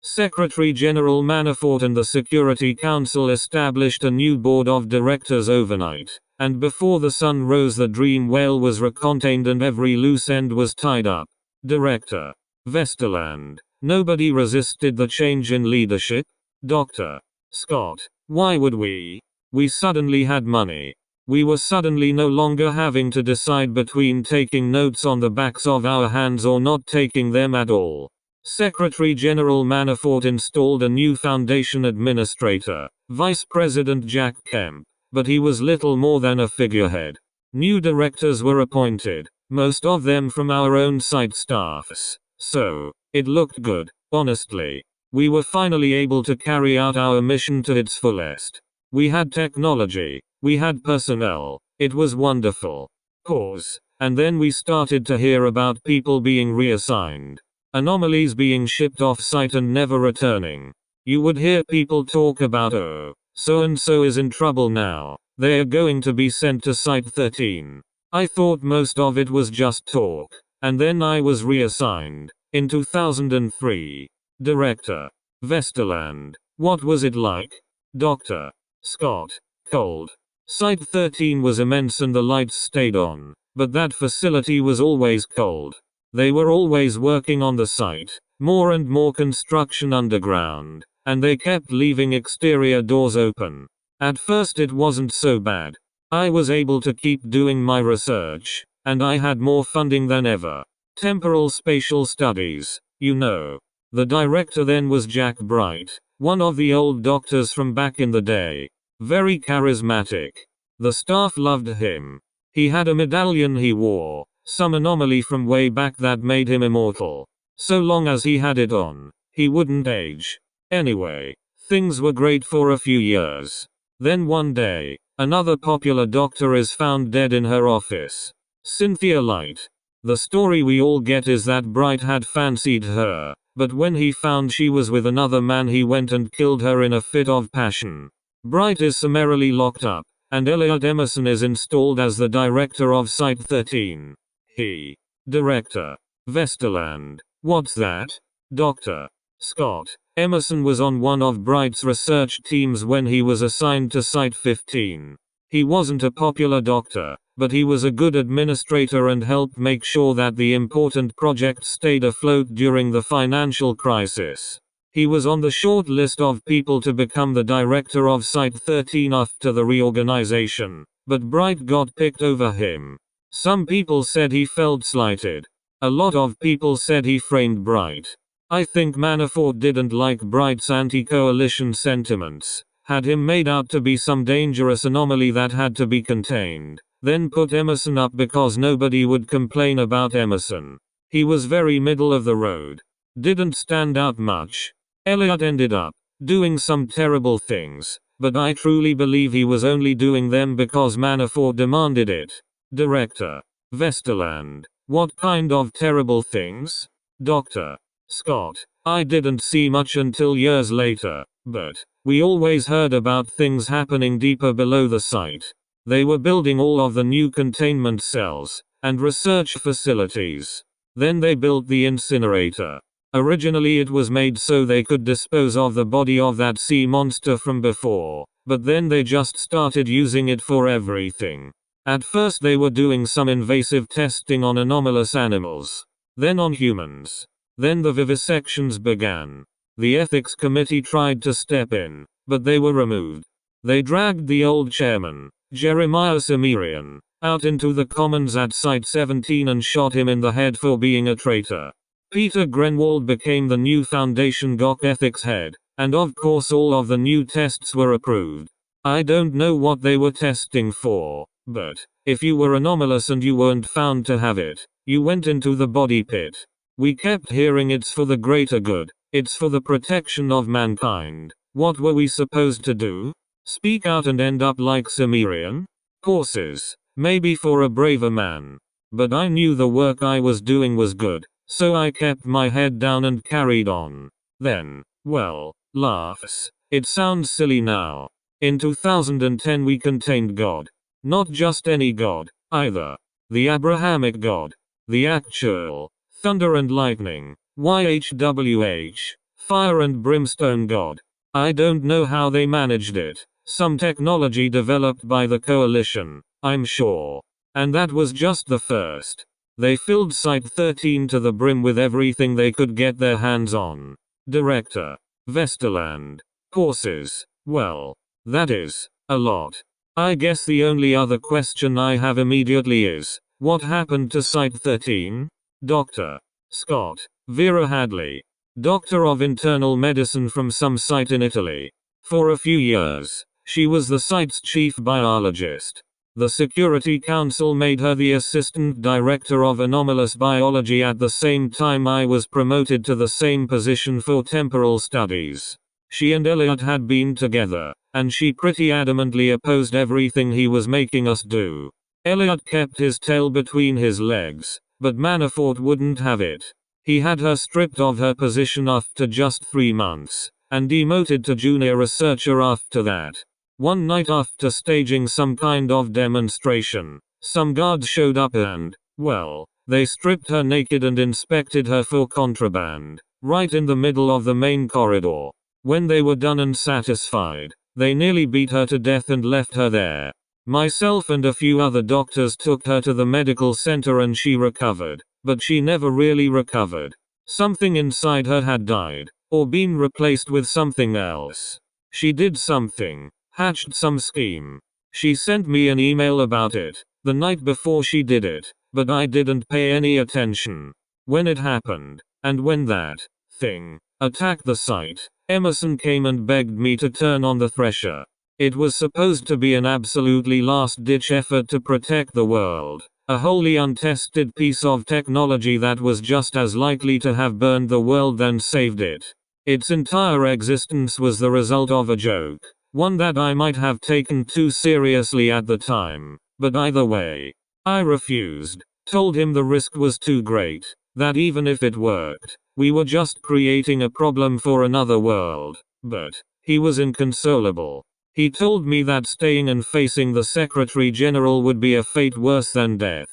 Secretary General Manafort and the Security Council established a new board of directors overnight, and before the sun rose the Dream Whale was recontained and every loose end was tied up. Director. Vesterland. Nobody resisted the change in leadership? Dr. Scott. Why would we? We suddenly had money. We were suddenly no longer having to decide between taking notes on the backs of our hands or not taking them at all. Secretary General Manafort installed a new Foundation administrator, Vice President Jack Kemp, but he was little more than a figurehead. New directors were appointed, most of them from our own site staffs. So, it looked good, honestly. We were finally able to carry out our mission to its fullest. We had technology, we had personnel, it was wonderful. Pause. And then we started to hear about people being reassigned. Anomalies being shipped off-site and never returning. You would hear people talk about, oh, so-and-so is in trouble now, they are going to be sent to Site-13. I thought most of it was just talk. And then I was reassigned. In 2003. Director. Vesterland. What was it like? Dr. Scott. Cold. Site-13 was immense and the lights stayed on, but that facility was always cold. They were always working on the site, more and more construction underground, and they kept leaving exterior doors open. At first it wasn't so bad. I was able to keep doing my research, and I had more funding than ever. Temporal spatial studies, you know. The director then was Jack Bright, one of the old doctors from back in the day. Very charismatic. The staff loved him. He had a medallion he wore, some anomaly from way back that made him immortal. So long as he had it on, he wouldn't age. Anyway, things were great for a few years. Then one day, another popular doctor is found dead in her office. Cynthia Light. The story we all get is that Bright had fancied her, but when he found she was with another man he went and killed her in a fit of passion. Bright is summarily locked up, and Elliot Emerson is installed as the director of Site-13. He Director. Vesterland. What's that? Dr. Scott. Emerson was on one of Bright's research teams when he was assigned to Site-13. He wasn't a popular doctor, but he was a good administrator and helped make sure that the important project stayed afloat during the financial crisis. He was on the short list of people to become the director of Site-13 after the reorganization, but Bright got picked over him. Some people said he felt slighted. A lot of people said he framed Bright. I think Manafort didn't like Bright's anti-coalition sentiments, had him made out to be some dangerous anomaly that had to be contained, then put Emerson up because nobody would complain about Emerson. He was very middle of the road. Didn't stand out much. Elliot ended up doing some terrible things, but I truly believe he was only doing them because Manafort demanded it. Director. Vesterland. What kind of terrible things? Dr. Scott. I didn't see much until years later, but we always heard about things happening deeper below the site. They were building all of the new containment cells and research facilities. Then they built the incinerator. Originally it was made so they could dispose of the body of that sea monster from before, but then they just started using it for everything. At first they were doing some invasive testing on anomalous animals, then on humans. Then the vivisections began. The ethics committee tried to step in, but they were removed. They dragged the old chairman, Jeremiah Cimmerian, out into the commons at Site-17 and shot him in the head for being a traitor. Peter Grenwald became the new Foundation GOC ethics head, and of course all of the new tests were approved. I don't know what they were testing for, but if you were anomalous and you weren't found to have it, you went into the body pit. We kept hearing it's for the greater good, it's for the protection of mankind. What were we supposed to do? Speak out and end up like Cimmerian? Courses. Maybe for a braver man. But I knew the work I was doing was good, so I kept my head down and carried on. Then, well, laughs. It sounds silly now. In 2010 we contained God. Not just any God, either. The Abrahamic God. The actual thunder and lightning, YHWH, fire and brimstone God. I don't know how they managed it. Some technology developed by the coalition, I'm sure. And that was just the first. They filled Site-13 to the brim with everything they could get their hands on. Director. Vesterland. Courses. Well, that is a lot. I guess the only other question I have immediately is, what happened to Site-13? Dr. Scott. Vera Hadley. Doctor of Internal Medicine from some site in Italy. For a few years, she was the site's chief biologist. The Security Council made her the Assistant Director of Anomalous Biology at the same time I was promoted to the same position for temporal studies. She and Elliot had been together, and she pretty adamantly opposed everything he was making us do. Elliot kept his tail between his legs, but Manafort wouldn't have it. He had her stripped of her position after just 3 months, and demoted to junior researcher after that. One night after staging some kind of demonstration, some guards showed up and, well, they stripped her naked and inspected her for contraband, right in the middle of the main corridor. When they were done and satisfied, they nearly beat her to death and left her there. Myself and a few other doctors took her to the medical center and she recovered, but she never really recovered. Something inside her had died, or been replaced with something else. She did something, hatched some scheme. She sent me an email about it, the night before she did it, but I didn't pay any attention. When it happened, and when that thing attacked the site, Emerson came and begged me to turn on the thresher. It was supposed to be an absolutely last-ditch effort to protect the world, a wholly untested piece of technology that was just as likely to have burned the world than saved it. Its entire existence was the result of a joke, one that I might have taken too seriously at the time, but either way, I refused, told him the risk was too great, that even if it worked, we were just creating a problem for another world, but he was inconsolable. He told me that staying and facing the Secretary General would be a fate worse than death.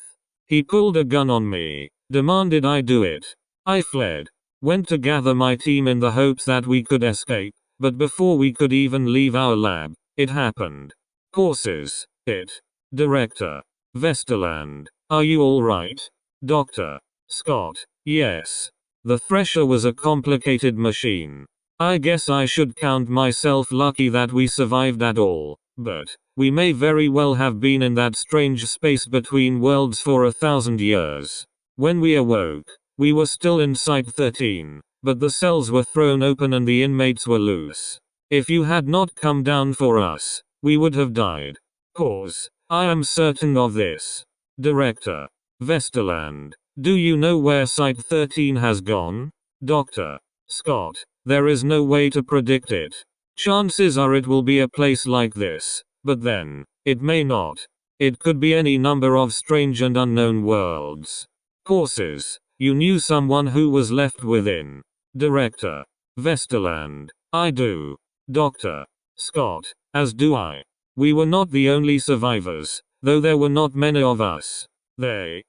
He pulled a gun on me, demanded I do it. I fled. Went to gather my team in the hopes that we could escape, but before we could even leave our lab, it happened. Courses. It. Director. Vesterland. Are you alright? Dr. Scott. Yes. The thresher was a complicated machine. I guess I should count myself lucky that we survived at all, but we may very well have been in that strange space between worlds for 1,000 years. When we awoke, we were still in Site-13, but the cells were thrown open and the inmates were loose. If you had not come down for us, we would have died. Pause. I am certain of this. Director. Vesterland. Do you know where Site-13 has gone? Dr. Scott. There is no way to predict it. Chances are it will be a place like this, but then, it may not. It could be any number of strange and unknown worlds. Courses. You knew someone who was left within. Director. Vesterland. I do. Dr. Scott. As do I. We were not the only survivors, though there were not many of us. They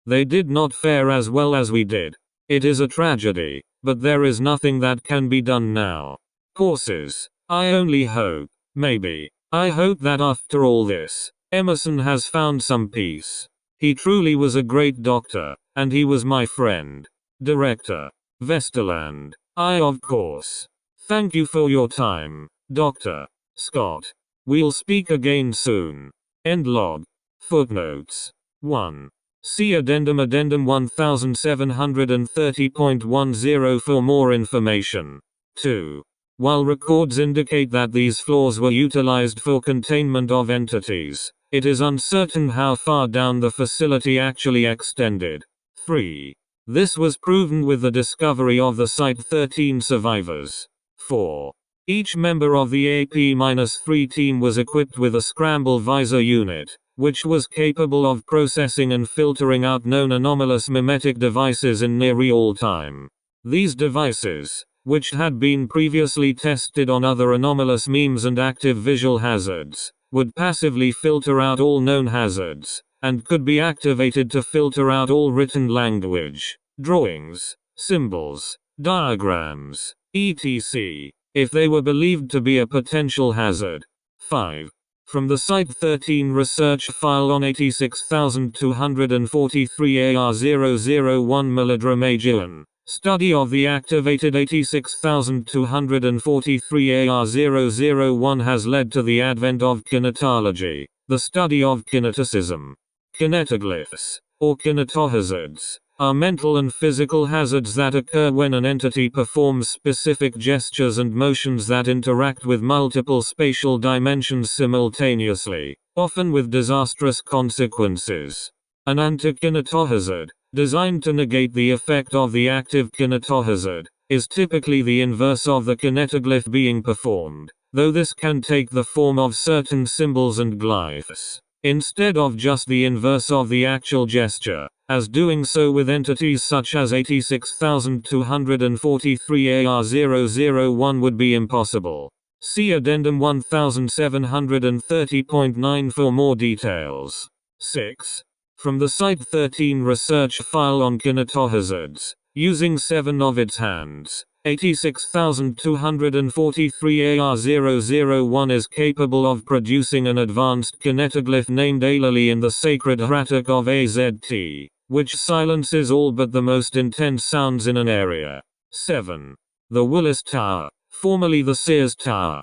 did not fare as well as we did. It is a tragedy, but there is nothing that can be done now. Courses. I only hope, maybe, I hope that after all this, Emerson has found some peace. He truly was a great doctor, and he was my friend. Director. Vesterland. I of course. Thank you for your time, Dr. Scott. We'll speak again soon. End log. Footnotes. 1. See Addendum 1730.10 for more information. 2. While records indicate that these floors were utilized for containment of entities, it is uncertain how far down the facility actually extended. 3. This was proven with the discovery of the Site-13 survivors. 4. Each member of the AP-3 team was equipped with a scramble visor unit, which was capable of processing and filtering out known anomalous mimetic devices in near real time. These devices, which had been previously tested on other anomalous memes and active visual hazards, would passively filter out all known hazards, and could be activated to filter out all written language, drawings, symbols, diagrams, etc., if they were believed to be a potential hazard. 5. From the Site-13 research file on 86243 AR001 mg, study of the activated 86243 AR001 has led to the advent of kinetology, the study of kineticism. Kinetoglyphs, or kinetohazards, are mental and physical hazards that occur when an entity performs specific gestures and motions that interact with multiple spatial dimensions simultaneously, often with disastrous consequences. An anti-kinetohazard, designed to negate the effect of the active kinetohazard, is typically the inverse of the kinetoglyph being performed, though this can take the form of certain symbols and glyphs, instead of just the inverse of the actual gesture, as doing so with entities such as 86243 AR001 would be impossible. See Addendum 1730.9 for more details. 6. From the Site-13 research file on kinetohazards, using 7 of its hands, 86243 AR001 is capable of producing an advanced kinetoglyph named Alali in the sacred hieratic of AZT, which silences all but the most intense sounds in an area. 7. The Willis Tower, formerly the Sears Tower,